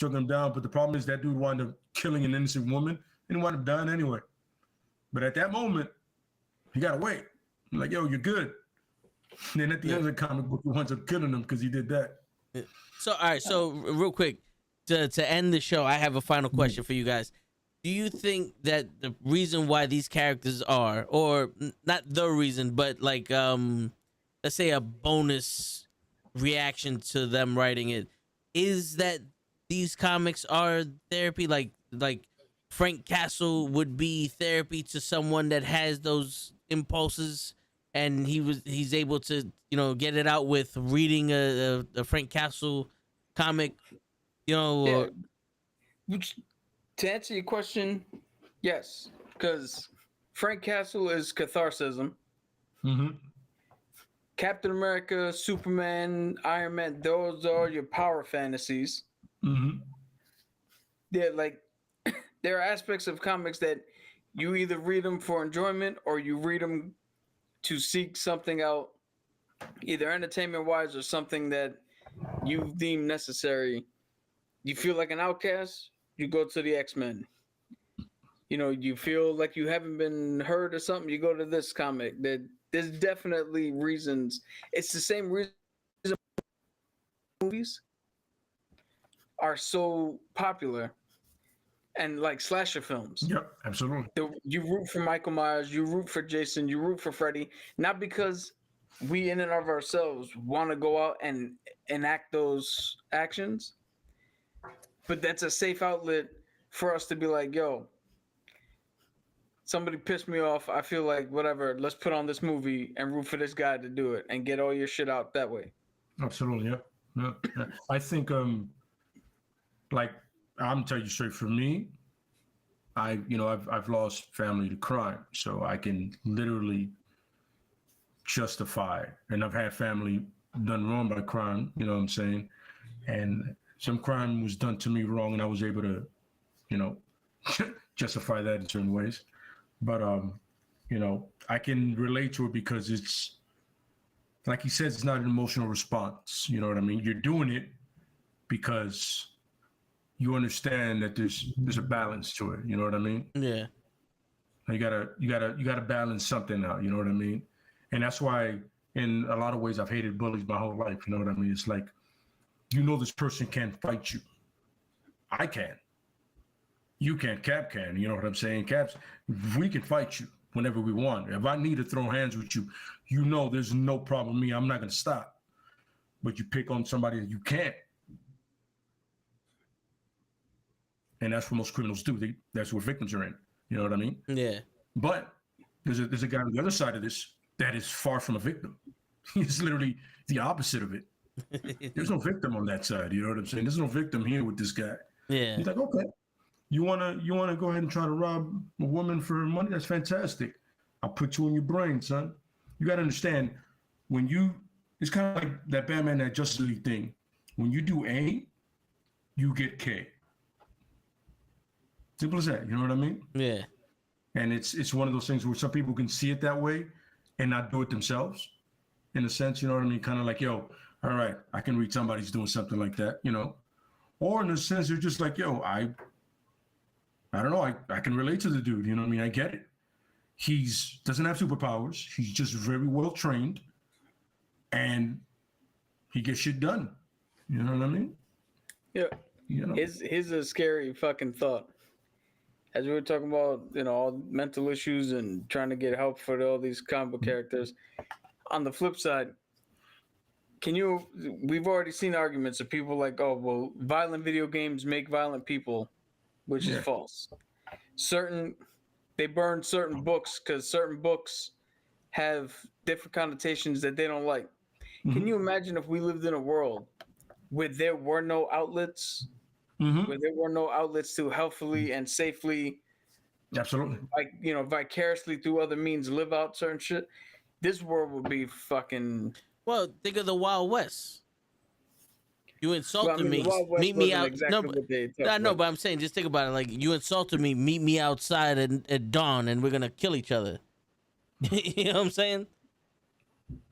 took him down. But the problem is that dude wound up killing an innocent woman and wound up dying anyway. But at that moment, he got away. I'm like, yo, you're good. And then at the end of the comic book, he winds up killing him because he did that. So all right. So real quick, to end the show, I have a final question for you guys. Do you think that the reason why these characters are, or not the reason, but like let's say a bonus reaction to them writing it, is that these comics are therapy? Like Frank Castle would be therapy to someone that has those impulses, and he's able to get it out with reading a Frank Castle comic, Yeah. Which, to answer your question, yes, because Frank Castle is catharsis. Mm-hmm. Captain America, Superman, Iron Man, those are your power fantasies. Mm-hmm. There are aspects of comics that you either read them for enjoyment or you read them to seek something out, either entertainment-wise or something that you deem necessary. You feel like an outcast, you go to the X-Men. You feel like you haven't been heard or something, you go to this comic. There's definitely reasons. It's the same reason movies are so popular and like slasher films. Yep, absolutely. You root for Michael Myers, you root for Jason, you root for Freddy, not because we in and of ourselves want to go out and enact those actions, but that's a safe outlet for us to be like, yo, somebody pissed me off. I feel like whatever. Let's put on this movie and root for this guy to do it and get all your shit out that way. Absolutely, yeah. I think, like I'm telling you straight. For me, I've lost family to crime, so I can literally justify. And I've had family done wrong by crime. You know what I'm saying? And some crime was done to me wrong, and I was able to, justify that in certain ways. But I can relate to it because it's like he says, it's not an emotional response. You know what I mean? You're doing it because you understand that there's a balance to it. You know what I mean? Yeah. You gotta balance something out. You know what I mean? And that's why, in a lot of ways, I've hated bullies my whole life. You know what I mean? It's like, this person can't fight you. I can. You can't. Cap can. You know what I'm saying? Caps, we can fight you. whenever we want. If I need to throw hands with you, you know there's no problem with me. I'm not going to stop. But you pick on somebody that you can't. And that's what most criminals do. That's what victims are in. You know what I mean? Yeah. But there's a guy on the other side of this that is far from a victim. He's literally the opposite of it. There's no victim on that side. You know what I'm saying? There's no victim here with this guy. Yeah. He's like, okay, you wanna go ahead and try to rob a woman for her money? That's fantastic. I'll put you in your brain, son. You gotta understand, it's kind of like that Batman, that Justice League thing. When you do A, you get K. Simple as that. You know what I mean? Yeah. And it's one of those things where some people can see it that way and not do it themselves. In a sense, you know what I mean? Kind of like, yo, all right, I can read somebody's doing something like that, you know? Or in a sense, they're just like, yo, I don't know, I can relate to the dude, you know what I mean? I get it. He's doesn't have superpowers. He's just very well trained, and he gets shit done. You know what I mean? Yeah. You know? Here's a scary fucking thought. As we were talking about, you know, all mental issues and trying to get help for all these comic book characters. On the flip side, we've already seen arguments of people like, oh, well, violent video games make violent people, which is false. They burn certain books because certain books have different connotations that they don't like. Mm-hmm. Can you imagine if we lived in a world where there were no outlets, where there were no outlets to healthfully and safely, Absolutely, like, you know, vicariously through other means live out certain shit? This world would be fucking. Well, think of the Wild West. You insulted me. The Wild West Meet me wasn't out. exactly No, what they but, talked about. but I'm saying, just think about it. Like, you insulted me. Meet me outside at dawn, and we're gonna kill each other. You know what I'm saying?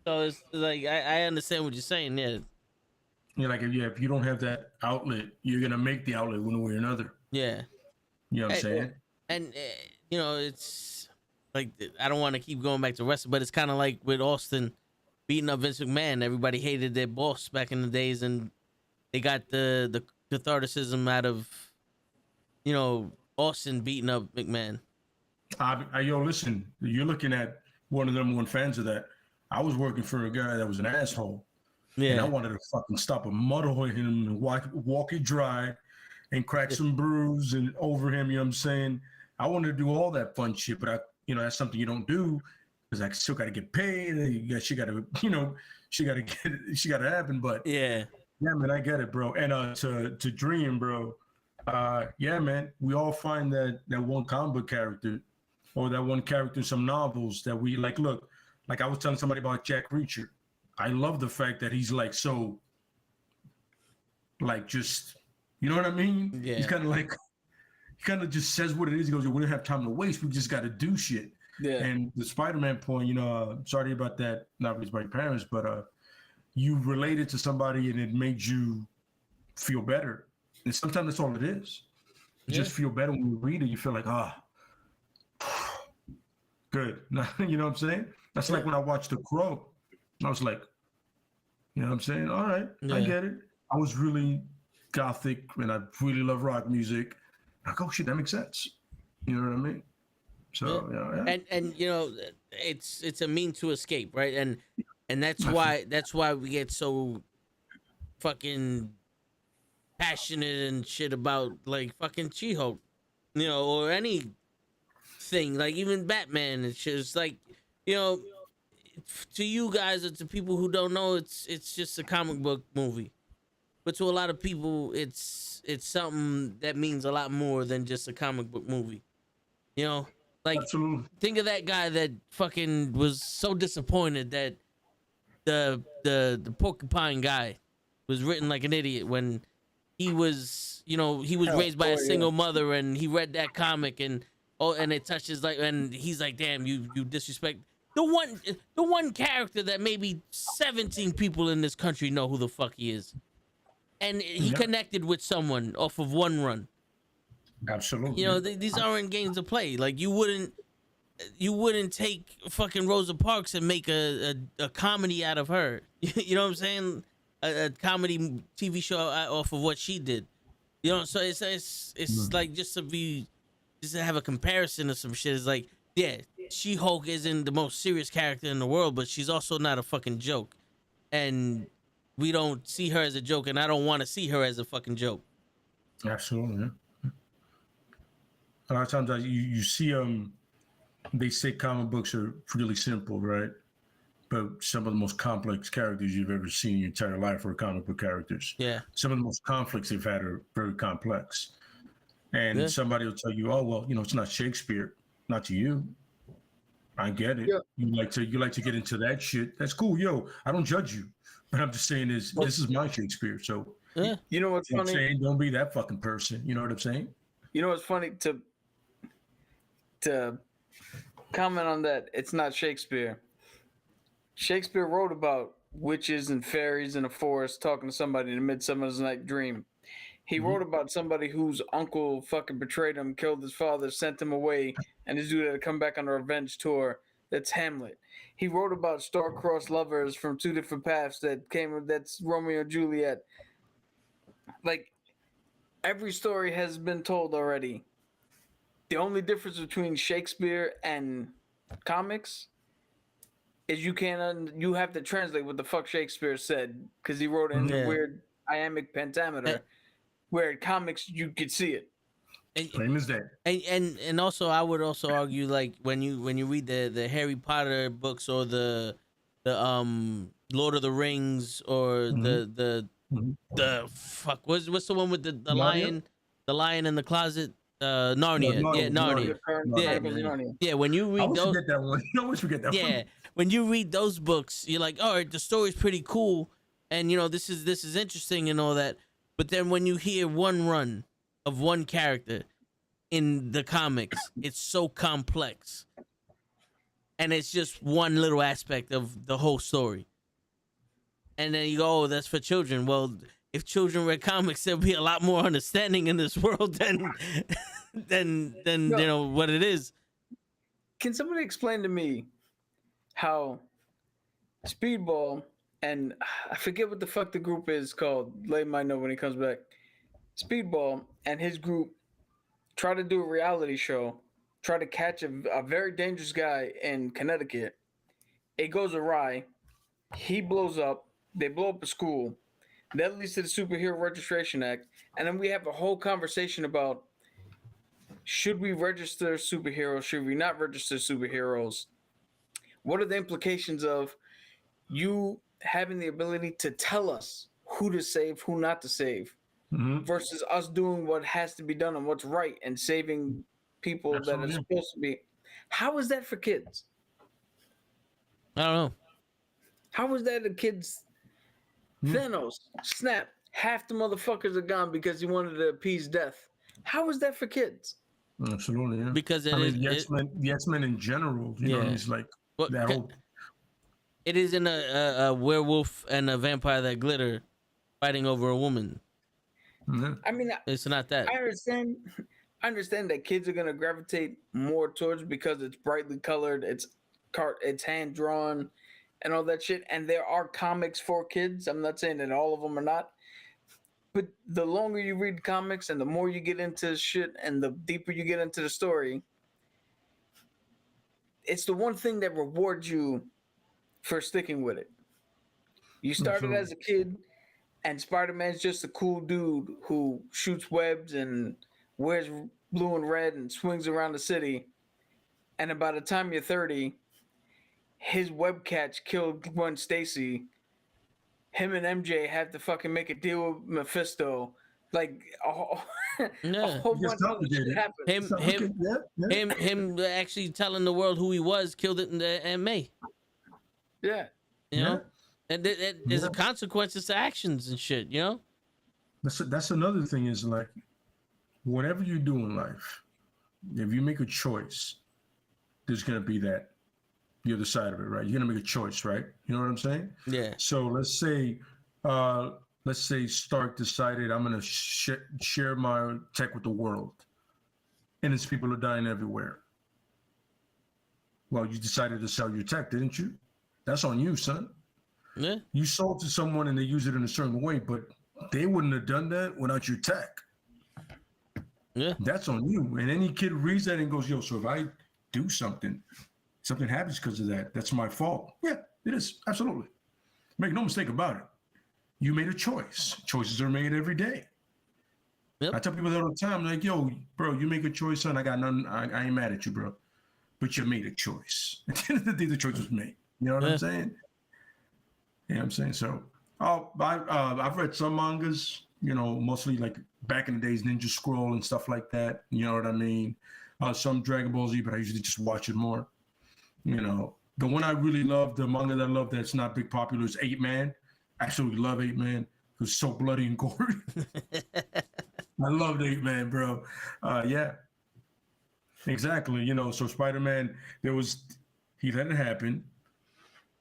So it's like I understand what you're saying. Yeah. Yeah, like if you don't have that outlet, you're gonna make the outlet one way or another. Yeah. You know what I'm saying? And you know, it's like, I don't want to keep going back to wrestling, but it's kind of like with Austin beating up Vince McMahon. Everybody hated their boss back in the days, and they got the catharticism out of, you know, Austin beating up McMahon. Yo, listen, you're looking at one of the number one fans of that. I was working for a guy that was an asshole. Yeah. And I wanted to fucking stop a muddle him and walk it dry and crack some brews and over him, you know what I'm saying? I wanted to do all that fun shit, but that's something you don't do because I still got to get paid. She got to happen. But yeah, man, I get it, bro. And to dream, bro. Yeah, man, we all find that one comic book character or that one character in some novels that we like. Look, like I was telling somebody about Jack Reacher. I love the fact that he's like so, like, just, you know what I mean? Yeah. He's kind of like, he kind of just says what it is. He goes, we don't have time to waste. We just got to do shit. Yeah. And the Spider-Man point, you know, sorry about that, not raised by your parents, but you related to somebody and it made you feel better. And sometimes that's all it is. You just feel better when you read it. You feel like, good. You know what I'm saying? That's like when I watched The Crow. I was like, you know what I'm saying? All right, I get it. I was really gothic and I really love rock music. I go, shit, that makes sense. You know what I mean? So yeah. And you know, it's a mean to escape, right? And that's why we get so fucking passionate and shit about like fucking She-Hulk, you know, or anything, like even Batman and shit. It's like, you know, to you guys or to people who don't know, it's just a comic book movie, but to a lot of people, it's something that means a lot more than just a comic book movie. You know, like, Absolutely. Think of that guy that fucking was so disappointed that the porcupine guy was written like an idiot when he was, you know, he was raised by a single mother and he read that comic and it touches like, and he's like, damn, you disrespect the one character that maybe 17 people in this country know who the fuck he is, and he connected with someone off of one run. Absolutely. You know, these aren't games to play. Like, you wouldn't take fucking Rosa Parks and make a comedy out of her. You know what I'm saying? A comedy TV show off of what she did. You know, so it's like just to have a comparison of some shit. It's like, yeah, She-Hulk isn't the most serious character in the world, but she's also not a fucking joke. And we don't see her as a joke, and I don't want to see her as a fucking joke. Absolutely. Yeah. A lot of times you see they say comic books are really simple, right? But some of the most complex characters you've ever seen in your entire life are comic book characters. Yeah. Some of the most conflicts they've had are very complex. And somebody will tell you, oh, well, it's not Shakespeare. Not to you. I get it. Yeah. You like to get into that shit. That's cool. Yo, I don't judge you. But I'm just saying this is my Shakespeare. So you know what's funny? I'm saying, don't be that fucking person. You know what I'm saying? You know what's funny to comment on that? It's not Shakespeare. Shakespeare wrote about witches and fairies in a forest talking to somebody in a Midsummer's Night Dream. He wrote about somebody whose uncle fucking betrayed him, killed his father, sent him away, and this dude had to come back on a revenge tour. That's Hamlet. He wrote about star-crossed lovers from two different paths that's Romeo and Juliet. Like, every story has been told already. The only difference between Shakespeare and comics is you have to translate what the fuck Shakespeare said, because he wrote it in a weird iambic pentameter. Where in comics you could see it. Plain as day. And also I would also argue, like, when you read the Harry Potter books or the Lord of the Rings or the fuck what's the one with the lion, the lion in the closet, Narnia. Narnia. Yeah, when you read those, forget that one. You always forget that one. Yeah, when you read those books, you're like, all right, the story's pretty cool, and this is interesting and all that. But then when you hear one run of one character in the comics, it's so complex. And it's just one little aspect of the whole story. And then you go, oh, that's for children. Well, if children read comics, there'll be a lot more understanding in this world than what it is. Can somebody explain to me how Speedball, and I forget what the fuck the group is called. Lay might know when he comes back. Speedball and his group try to do a reality show, try to catch a very dangerous guy in Connecticut. It goes awry. He blows up. They blow up a school. That leads to the Superhero Registration Act. And then we have a whole conversation about, should we register superheroes? Should we not register superheroes? What are the implications of you having the ability to tell us who to save, who not to save, versus us doing what has to be done and what's right and saving people that are supposed to be? How is that for kids? I don't know. How is that a kid's Thanos? Snap. Half the motherfuckers are gone because he wanted to appease death. How is that for kids? Absolutely, yeah. Because the X-Men in general, you know, it's like that whole... It isn't a werewolf and a vampire that glitter fighting over a woman. I mean, it's not that. I understand that kids are gonna gravitate more towards because it's brightly colored, it's hand drawn, and all that shit. And there are comics for kids. I'm not saying that all of them are not. But the longer you read comics and the more you get into shit and the deeper you get into the story, it's the one thing that rewards you for sticking with it. You started as a kid, and Spider-Man's just a cool dude who shoots webs and wears blue and red and swings around the city. And by the time you're 30, his web catch killed Gwen Stacy. Him and MJ have to fucking make a deal with Mephisto. Like, a whole bunch of shit happened. Him actually telling the world who he was killed it in the MA. Yeah. You know? And there's consequences to actions and shit, you know? That's another thing is, like, whatever you do in life, if you make a choice, there's going to be the other side of it, right? You're going to make a choice, right? You know what I'm saying? Yeah. So let's say Stark decided I'm going to share my tech with the world. And its people are dying everywhere. Well, you decided to sell your tech, didn't you? That's on you, son. Yeah. You sold to someone and they use it in a certain way, but they wouldn't have done that without your tech. Yeah. That's on you. And any kid reads that and goes, yo, so if I do something, something happens because of that. That's my fault. Yeah, it is. Absolutely. Make no mistake about it. You made a choice. Choices are made every day. Yep. I tell people that all the time, like, yo, bro, you make a choice, son. I got nothing. I ain't mad at you, bro. But you made a choice. At the end of the day, the choice was made. You know what I'm saying? Yeah, I'm saying so. I've read some mangas, you know, mostly like back in the days, Ninja Scroll and stuff like that. You know what I mean? Some Dragon Ball Z, but I usually just watch it more. You know, the one I really love, the manga that I love that's not big popular is 8 Man. I absolutely love 8 Man. It was so bloody and gory. I loved 8 Man, bro. Yeah, exactly. You know, so Spider-Man, he let it happen.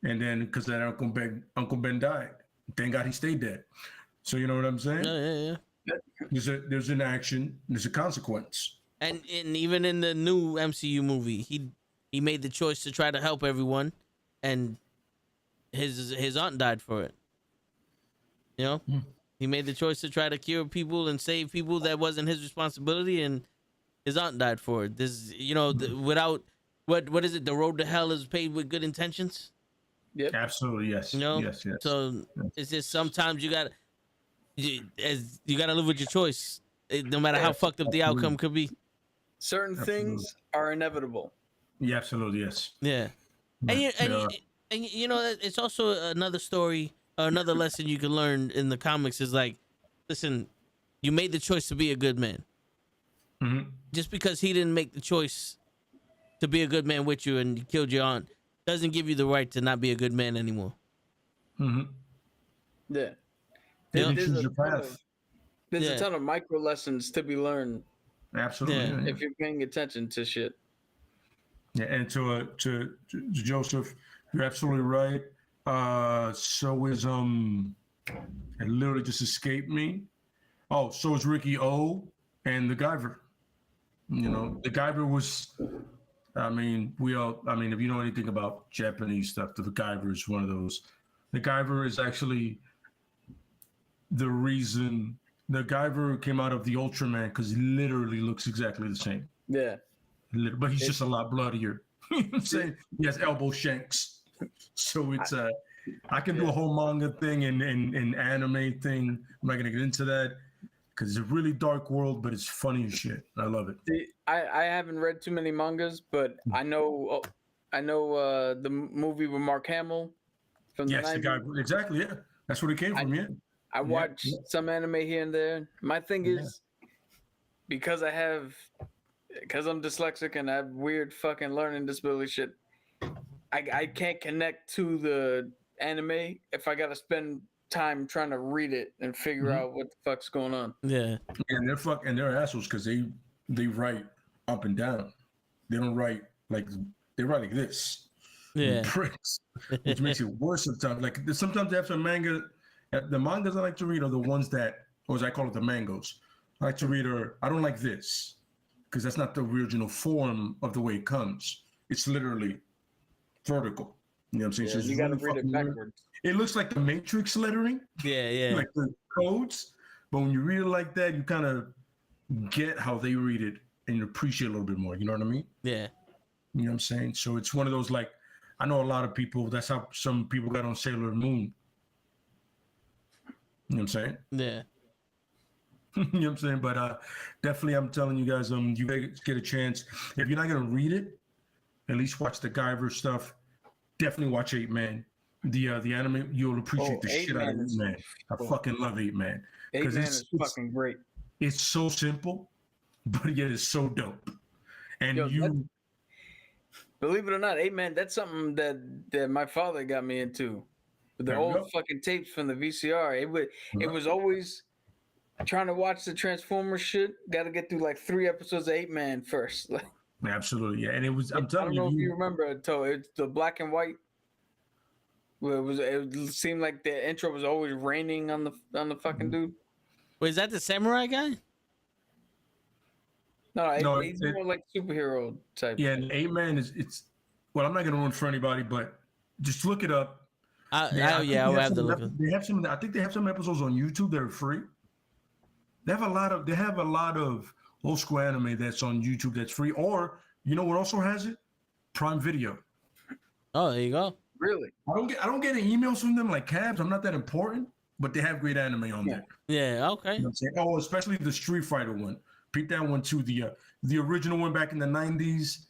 And then because that Uncle Ben died. Thank God he stayed dead. So you know what I'm saying? Yeah. There's an action, there's a consequence. And even in the new MCU movie, he made the choice to try to help everyone, and his aunt died for it. You know, he made the choice to try to cure people and save people that wasn't his responsibility, and his aunt died for it. This, you know, without what is it? The road to hell is paved with good intentions. Yep. Absolutely, yes. You know, yes. so it's just sometimes you gotta live with your choice, no matter how fucked up the outcome could be. Certain things are inevitable. Yeah, absolutely, yes. Yeah, and you know, it's also another story, another lesson you can learn in the comics is like, listen, you made the choice to be a good man. Mm-hmm. Just because he didn't make the choice to be a good man with you and you killed your aunt doesn't give you the right to not be a good man anymore. Mm-hmm. Yeah. There's a ton of micro lessons to be learned. Absolutely. If you're paying attention to shit. Yeah, and to Joseph, you're absolutely right. So is it literally just escaped me. Oh, so is Ricky O and the Guyver. You know, the Guyver was. I mean, if you know anything about Japanese stuff, the Guyver is one of those. The Guyver is actually the reason the Guyver came out of the Ultraman because he literally looks exactly the same. Yeah. But he's just a lot bloodier. You know what I'm saying? He has elbow shanks. So it's I can do a whole manga thing and anime thing. I'm not gonna get into that because it's a really dark world, but it's funny as shit. I love it. See, I haven't read too many mangas, but I know the movie with Mark Hamill from the 90s. The guy exactly, yeah. That's where it came from, I watch some anime here and there. My thing is because I'm dyslexic and I have weird fucking learning disability shit, I can't connect to the anime if I gotta spend time trying to read it and figure out what the fuck's going on. Yeah. And they're assholes because they write up and down. They don't write they write like this. Yeah. Pricks, which makes it worse sometimes. Like sometimes they have some manga. The mangas I like to read are the ones that, or as I call it, the mangoes. I like to read I don't like this because that's not the original form of the way it comes. It's literally vertical. You know what I'm saying? Yeah, so you gotta read it backwards. It looks like the Matrix lettering. Yeah. Like the codes. But when you read it like that, you kind of get how they read it and you appreciate it a little bit more. You know what I mean? Yeah. You know what I'm saying? So it's one of those, like, I know a lot of people, that's how some people got on Sailor Moon. You know what I'm saying? Yeah. You know what I'm saying? But definitely, I'm telling you guys, you guys get a chance. If you're not going to read it, at least watch the Guyver stuff. Definitely watch 8 Man. The anime, you'll appreciate the shit out of 8 Man. I fucking love 8 Man. 8 Man is fucking great. It's so simple, but yet it's so dope. And believe it or not, 8 Man, that's something that my father got me into. With the old fucking tapes from the VCR. It was always trying to watch the Transformers shit. Got to get through like 3 episodes of 8 Man first. Absolutely, yeah. And it was, I'm telling you. I don't know if you remember it, it's the black and white. It seemed like the intro was always raining on the fucking dude. Wait, is that the samurai guy? No, he's more like superhero type. Yeah, and 8 Man it's well, I'm not gonna ruin for anybody, but just look it up. I'll have to look. They have some. I think they have some episodes on YouTube that are free. They have a lot of old school anime that's on YouTube that's free. Or you know what also has it? Prime Video. Oh, there you go. Really? I don't get any emails from them like Cabs. I'm not that important, but they have great anime on there. Yeah, okay. You know what I'm saying? Oh, especially the Street Fighter one. Peep that one too. The original one back in the 90s.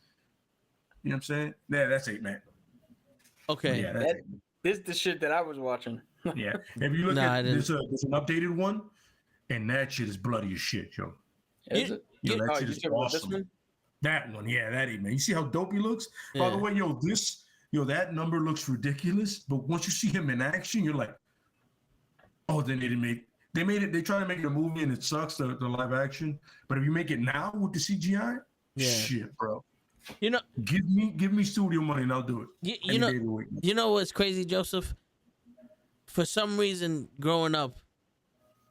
You know what I'm saying? Yeah, that's it, man. Okay. Yeah, that's it. This is the shit that I was watching. Yeah. If you look Nah, I at didn't. there's an updated one, and that shit is bloody as shit, yo. Is it? Yo, that Oh, shit you is talking about this awesome. one? That one, yeah, that man. You see how dope he looks? By the Yeah. way, that number looks ridiculous, but once you see him in action, you're like, oh, then they try to make it a movie and it sucks, the live action. But if you make it now with the CGI, Yeah. shit, bro. You know, Give me studio money and I'll do it. you Any know, day of the week. you know what's crazy, Joseph? For some reason, growing up,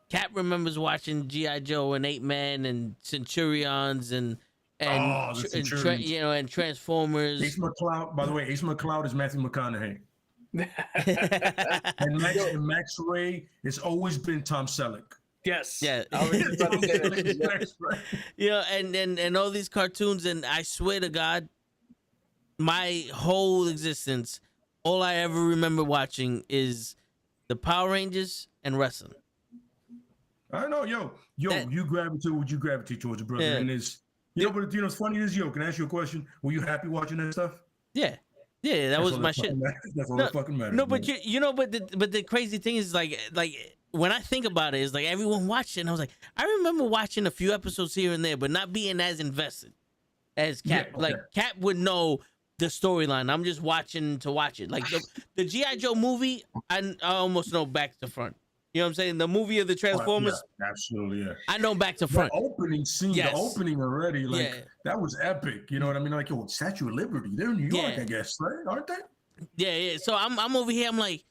Cap remembers watching G.I. Joe and 8-Man and Centurions and Oh, the Centurions. and Transformers. Ace McCloud, by the way, Ace McCloud is Matthew McConaughey. And Max Ray has always been Tom Selleck. Yes. Yeah. I was just about to say that. Max Ray. You know, and all these cartoons, and I swear to God, my whole existence, all I ever remember watching is the Power Rangers and wrestling. I know, yo, That- you gravitate towards it, brother. Yeah. And it's but it's funny is, yo, can I ask you a question? Were you happy watching that stuff? Yeah, that was my shit. That's all No, that fucking matters. No, but man. but the crazy thing is like when I think about it, is like everyone watched it, and I was like, I remember watching a few episodes here and there, but not being as invested as Cap. Yeah, okay. Like Cap would know the storyline. I'm just watching to watch it. Like the G.I. Joe movie, I almost know back to front. You know what I'm saying? The movie of the Transformers, Yeah, absolutely, yeah. I know back to The front. opening scene, Yes. the opening already, like Yeah. that was epic. You know what I mean? Like, yo, Statue of Liberty, they're in New York, Yeah. I guess, right? Aren't they? Yeah. So I'm over here. I'm like,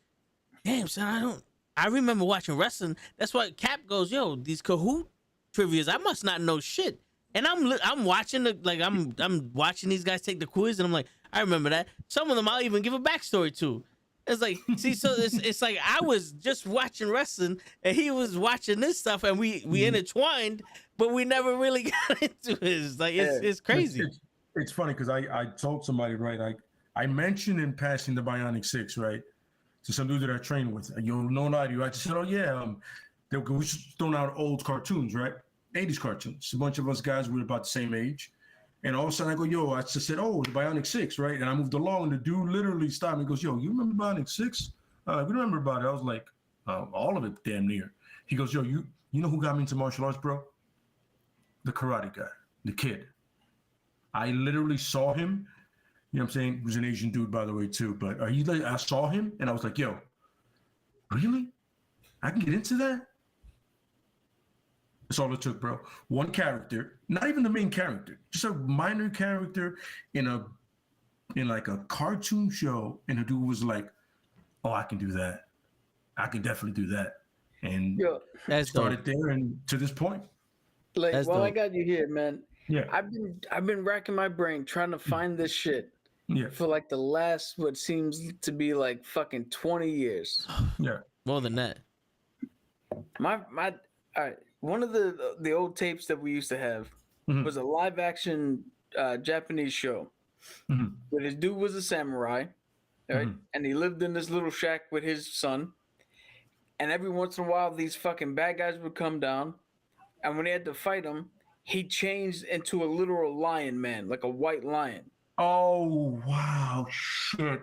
damn, son, I remember watching wrestling. That's why Cap goes, yo, these Kahoot trivias, I must not know shit. And I'm watching I'm watching these guys take the quiz, and I'm like, I remember that. Some of them I'll even give a backstory to. It's like, see, so it's like I was just watching wrestling, and he was watching this stuff, and we intertwined, but we never really got into it. It's like it's crazy. It's funny because I told somebody, right? I mentioned in passing the Bionic 6, right? To some dude that I trained with. You know, no idea. I just said, oh yeah, they were just throwing out old cartoons, right? 80s cartoons. A bunch of us guys were about the same age. And all of a sudden I go, yo, I just said, oh, the Bionic 6, right? And I moved along, and the dude literally stopped me and goes, yo, you remember Bionic 6? We remember about it. I was like, all of it damn near. He goes, yo, you know who got me into martial arts, bro? The karate guy, the kid. I literally saw him. You know what I'm saying? He was an Asian dude, by the way, too. But I saw him, and I was like, yo, really? I can get into that? That's all it took, bro. One character, not even the main character, just a minor character in like a cartoon show, and the dude was like, "Oh, I can do that. I can definitely do that." And Yo, That's started dope. there, and to this point, like, That's while I dope. got you here, man, yeah, I've been racking my brain trying to find this shit yeah, for like the last what seems to be like fucking 20 years. yeah. More than that. My all right. One of the old tapes that we used to have Mhm. was a live action Japanese show Mhm. where this dude was a samurai, right? Mhm. And he lived in this little shack with his son. And every once in a while, these fucking bad guys would come down, and when they had to fight him, he changed into a literal lion man, like a white lion. Oh wow, shit!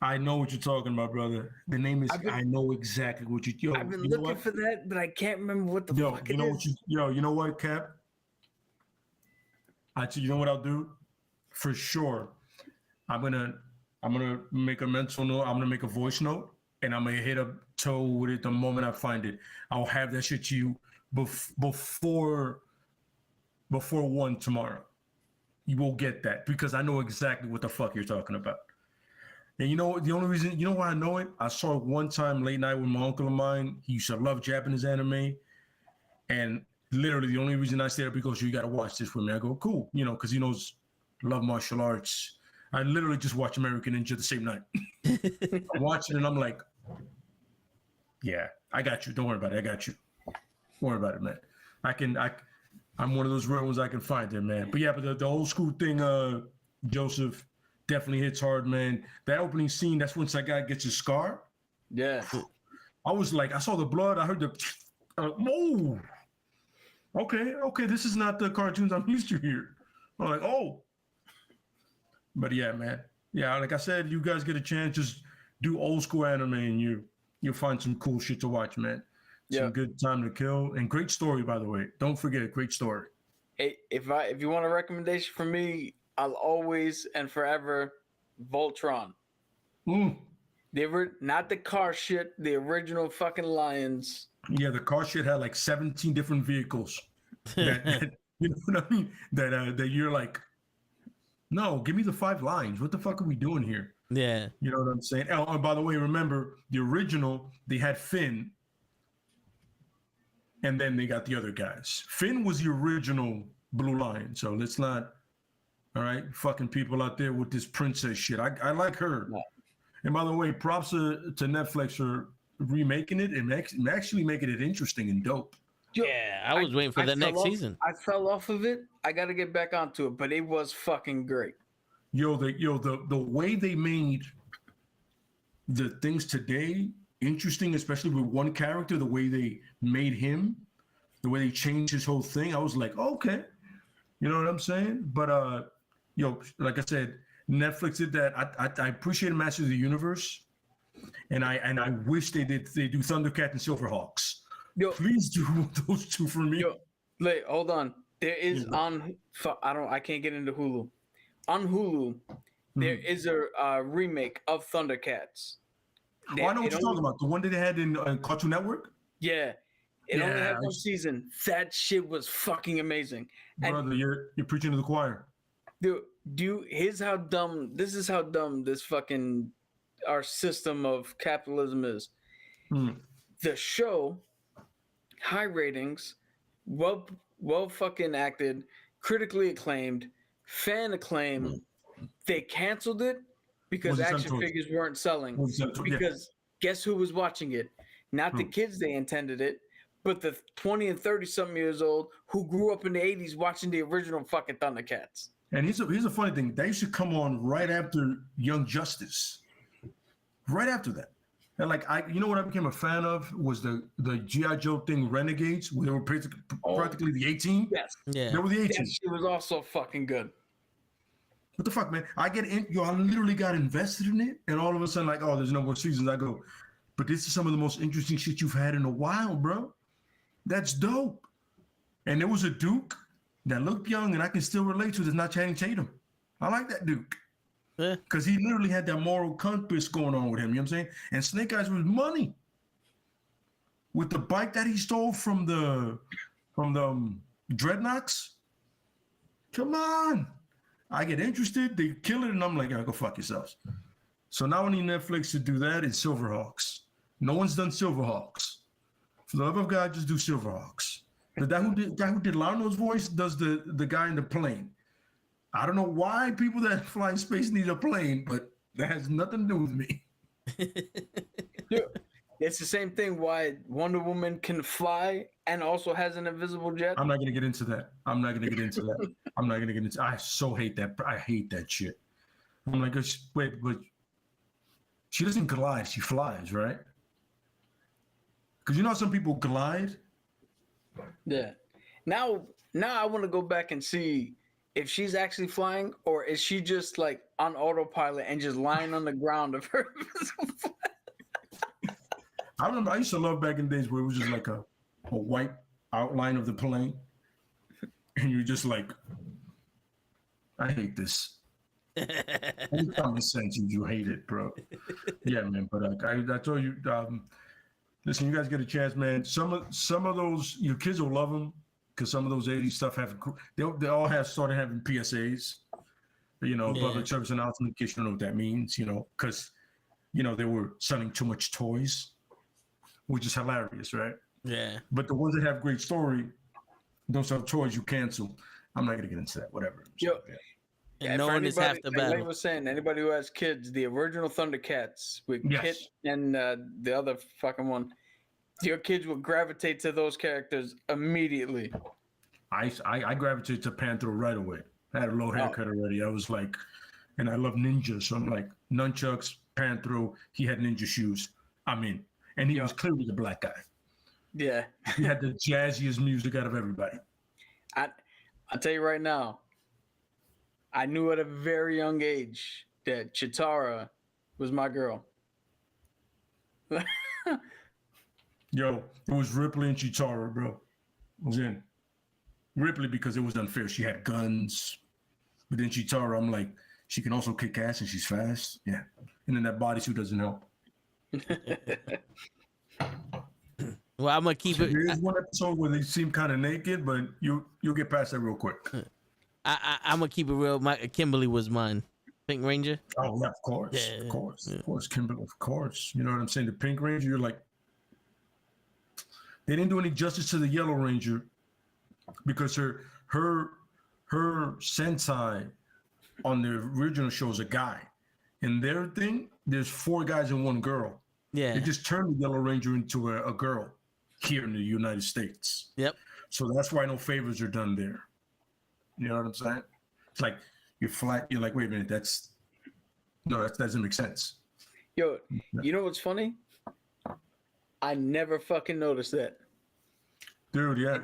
I know what you're talking about, brother. The name is. I know exactly what you. Yo, I've been you know looking what? for that, but I can't remember what the fuck You it know is. what you know what, Cap? You know what I'll do? For sure. I'm gonna make a mental note. I'm gonna make a voice note, and I'm gonna hit a toe with it the moment I find it. I'll have that shit to you before 1 tomorrow. You will get that because I know exactly what the fuck you're talking about. And you know the only reason, you know why I know it? I saw it one time late night with my uncle of mine. He used to love Japanese anime. And literally the only reason I stayed up, because you got to watch this with me. I go, cool, you know, because he knows love martial arts. I literally just watched American Ninja the same night. I'm watching and I'm like, yeah, I got you. Don't worry about it. I got you. Don't worry about it, man. I'm one of those rare ones I can find there, man. But yeah, but the old school thing, Joseph, definitely hits hard, man. That opening scene, that's when Sagat gets his scar. Yeah. I was like, I saw the blood. I heard the, oh, okay. This is not the cartoons I'm used to here. I'm like, oh. But yeah, man. Yeah, like I said, you guys get a chance, just do old school anime and you'll find some cool shit to watch, man. Some good time to kill. And great story, by the way. Don't forget, great story. Hey, if you want a recommendation from me, I'll always and forever Voltron. They were not the car shit, the original fucking Lions. Yeah, the car shit had like 17 different vehicles. That you know what I mean? That you're like, no, give me the 5 lines. What the fuck are we doing here? Yeah. You know what I'm saying? Oh, and by the way, remember the original, they had Finn. And then they got the other guys. Finn was the original Blue Lion. So let's not, all right, fucking people out there with this princess shit. I like her. No. And by the way, props to Netflix for remaking it and actually making it interesting and dope. Yeah, I was waiting for the next season. I fell off of it. I got to get back onto it, but it was fucking great. The way they made the things today interesting, especially with one character, the way they made him, the way they changed his whole thing, I was like, okay, you know what I'm saying? But like I said, Netflix did that. I appreciate Masters of the Universe, and I wish they do Thundercat and Silverhawks. Please do those two for me. Wait, hold on. There is I can't get into Hulu. On Hulu, there is a remake of Thundercats. I know what you're talking about. The one that they had in Cartoon Network? Yeah. It only had 1 season. That shit was fucking amazing. Brother, you're preaching to the choir. Dude, this is how dumb this fucking our system of capitalism is. The show, high ratings, well fucking acted, critically acclaimed, fan acclaim. They canceled it because action figures weren't selling. Because guess who was watching it? Not the kids they intended it, but the 20 and 30 something years old who grew up in the 80s watching the original fucking Thundercats. And here's a funny thing. That used to come on right after Young Justice. Right after that. And like you know what I became a fan of was the G.I. Joe thing, Renegades, where they were practically the 18. Yes. Yeah. They were the 18. That shit was also fucking good. What the fuck, man? I literally got invested in it, and all of a sudden, like, oh, there's no more seasons. I go, but this is some of the most interesting shit you've had in a while, bro. That's dope. And there was a Duke that looked young, and I can still relate to. That's not Channing Tatum. I like that Duke. Because he literally had that moral compass going on with him, you know what I'm saying? And Snake Eyes was money. With the bike that he stole from the Dreadnoks. Come on. I get interested, they kill it, and I'm like, go fuck yourselves. So now I need Netflix to do that in Silverhawks. No one's done Silverhawks. For the love of God, just do Silverhawks. The guy who did Lionel's voice does the guy in the plane. I don't know why people that fly in space need a plane, but that has nothing to do with me. It's the same thing why Wonder Woman can fly and also has an invisible jet. I'm not going to get into that. I so hate that. I hate that shit. I'm like, wait, but she doesn't glide. She flies, right? Because you know how some people glide? Yeah. Now I want to go back and see if she's actually flying or is she just like on autopilot and just lying on the ground of her invisible flight. I remember I used to love back in the days where it was just like a white outline of the plane. And you're just like, I hate this. Any common sense, you hate it, bro. Yeah, man. But I told you, listen, you guys get a chance, man. Some of those, your kids will love them because some of those 80s stuff they all have started having PSAs, public service announcement, in case you don't know what that means, because, they were selling too much toys, which is hilarious, right? Yeah. But the ones that have great story, don't sell toys, you cancel. I'm not going to get into that, whatever. And no one is half the battle. Like I was saying, anybody who has kids, the original Thundercats with Kit and the other fucking one, your kids will gravitate to those characters immediately. I gravitated to Panther right away. I had a low haircut already. I was like, and I love ninjas. So I'm like, nunchucks, panthro. He had ninja shoes. I'm in. And he was clearly the black guy. Yeah. He had the jazziest music out of everybody. I'll tell you right now, I knew at a very young age that Chitara was my girl. Yo, it was Ripley and Chitara, bro. I was in. Ripley because it was unfair. She had guns. But then Chitara, I'm like, she can also kick ass and she's fast. Yeah. And then that bodysuit doesn't help. Well, I'm gonna keep it. There's one episode where they seem kind of naked, but you'll get past that real quick. I'm gonna keep it real. Kimberly was mine. Pink Ranger. Oh yeah, of course, Yeah. of course, Kimberly, of course. You know what I'm saying? The Pink Ranger, you're like, they didn't do any justice to the Yellow Ranger because her sentai on the original show is a guy. In their thing, there's 4 guys and 1 girl. Yeah. They just turned the Yellow Ranger into a girl here in the United States. Yep. So that's why no favors are done there. You know what I'm saying? It's like you're flat. You're like, wait a minute, that doesn't make sense. Yo, you know what's funny? I never fucking noticed that. Dude, yeah.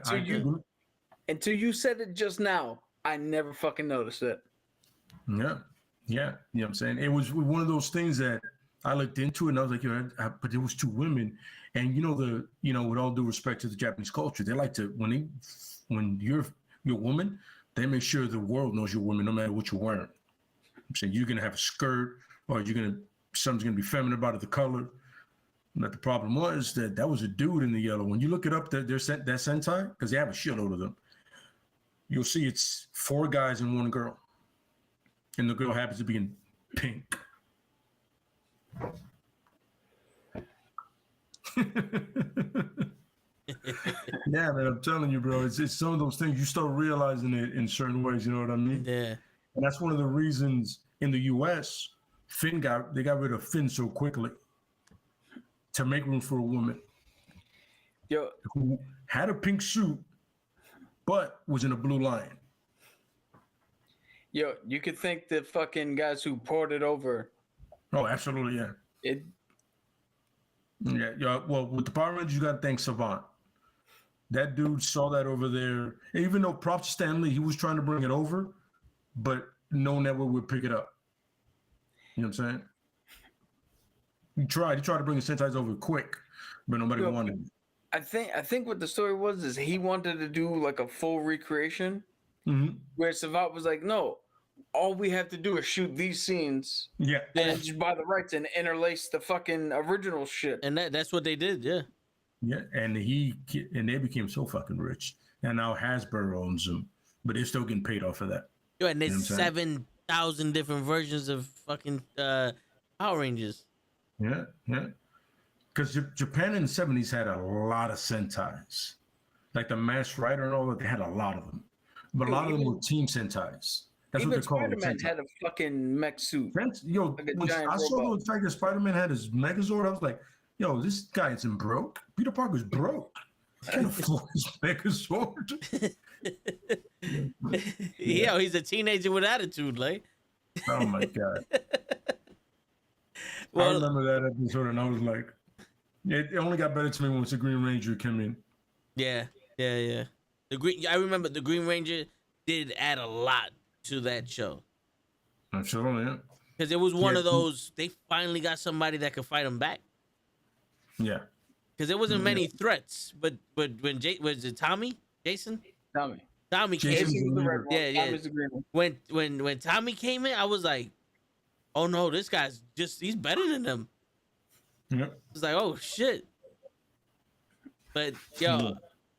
Until you said it just now, I never fucking noticed it. Yeah. You know what I'm saying? It was one of those things that I looked into it and I was like, but there was 2 women. And with all due respect to the Japanese culture, they like to, when you're a woman, they make sure the world knows you're a woman no matter what you're wearing. I'm saying you're gonna have a skirt or something's gonna be feminine about it, the color. But the problem was that was a dude in the yellow. When you look it up, that Sentai, because they have a shitload of them, you'll see it's 4 guys and 1 girl. And the girl happens to be in pink. Yeah, man, I'm telling you, bro. It's some of those things you start realizing it in certain ways. You know what I mean? Yeah. And that's one of the reasons in the U.S. they got rid of Finn so quickly to make room for a woman who had a pink suit but was in a blue line. Yo, you could thank the fucking guys who poured it over. Oh, absolutely, yeah. Yeah. Well, with the Power Rangers, you got to thank Savant. That dude saw that over there. Even though props to Stan Lee, he was trying to bring it over, but no network would pick it up. You know what I'm saying? He tried to bring the Sentais over quick, but nobody wanted it. I think what the story was is he wanted to do like a full recreation, where Savant was like, no, all we have to do is shoot these scenes. Yeah. And just buy the rights and interlace the fucking original shit. And that's what they did, yeah. Yeah, and they became so fucking rich. And now Hasbro owns them, but they're still getting paid off of that. Yeah, and there's 7,000 different versions of fucking Power Rangers. Yeah. Because Japan in the 70s had a lot of Sentais. Like the Masked Rider and all that, they had a lot of them. But a lot of them were team Sentais. That's what they call them. Spider-Man had a fucking mech suit. Yo, like when I saw the fact that Spider-Man had his Megazord, I was like, yo, this guy isn't broke. Peter Parker's broke. He can't afford his Megazord. Yeah, he's a teenager with attitude, like. Oh my God. I remember that episode and I was like, it only got better to me once the Green Ranger came in. Yeah. I remember the Green Ranger did add a lot to that show. Absolutely, yeah. Because it was one of those, they finally got somebody that could fight them back. Yeah. Because there wasn't many threats, but when was it Tommy? Jason? Tommy came in. Yeah. When Tommy came in, I was like, oh no, this guy's he's better than them. Yeah. It's like, oh shit. But yo,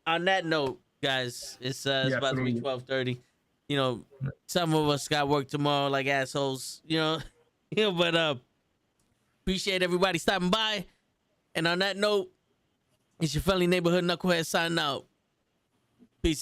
on that note, guys, it's about to be 12:30. You know, some of us got work tomorrow like assholes, but appreciate everybody stopping by. And on that note, it's your friendly neighborhood knucklehead signing out. Peace.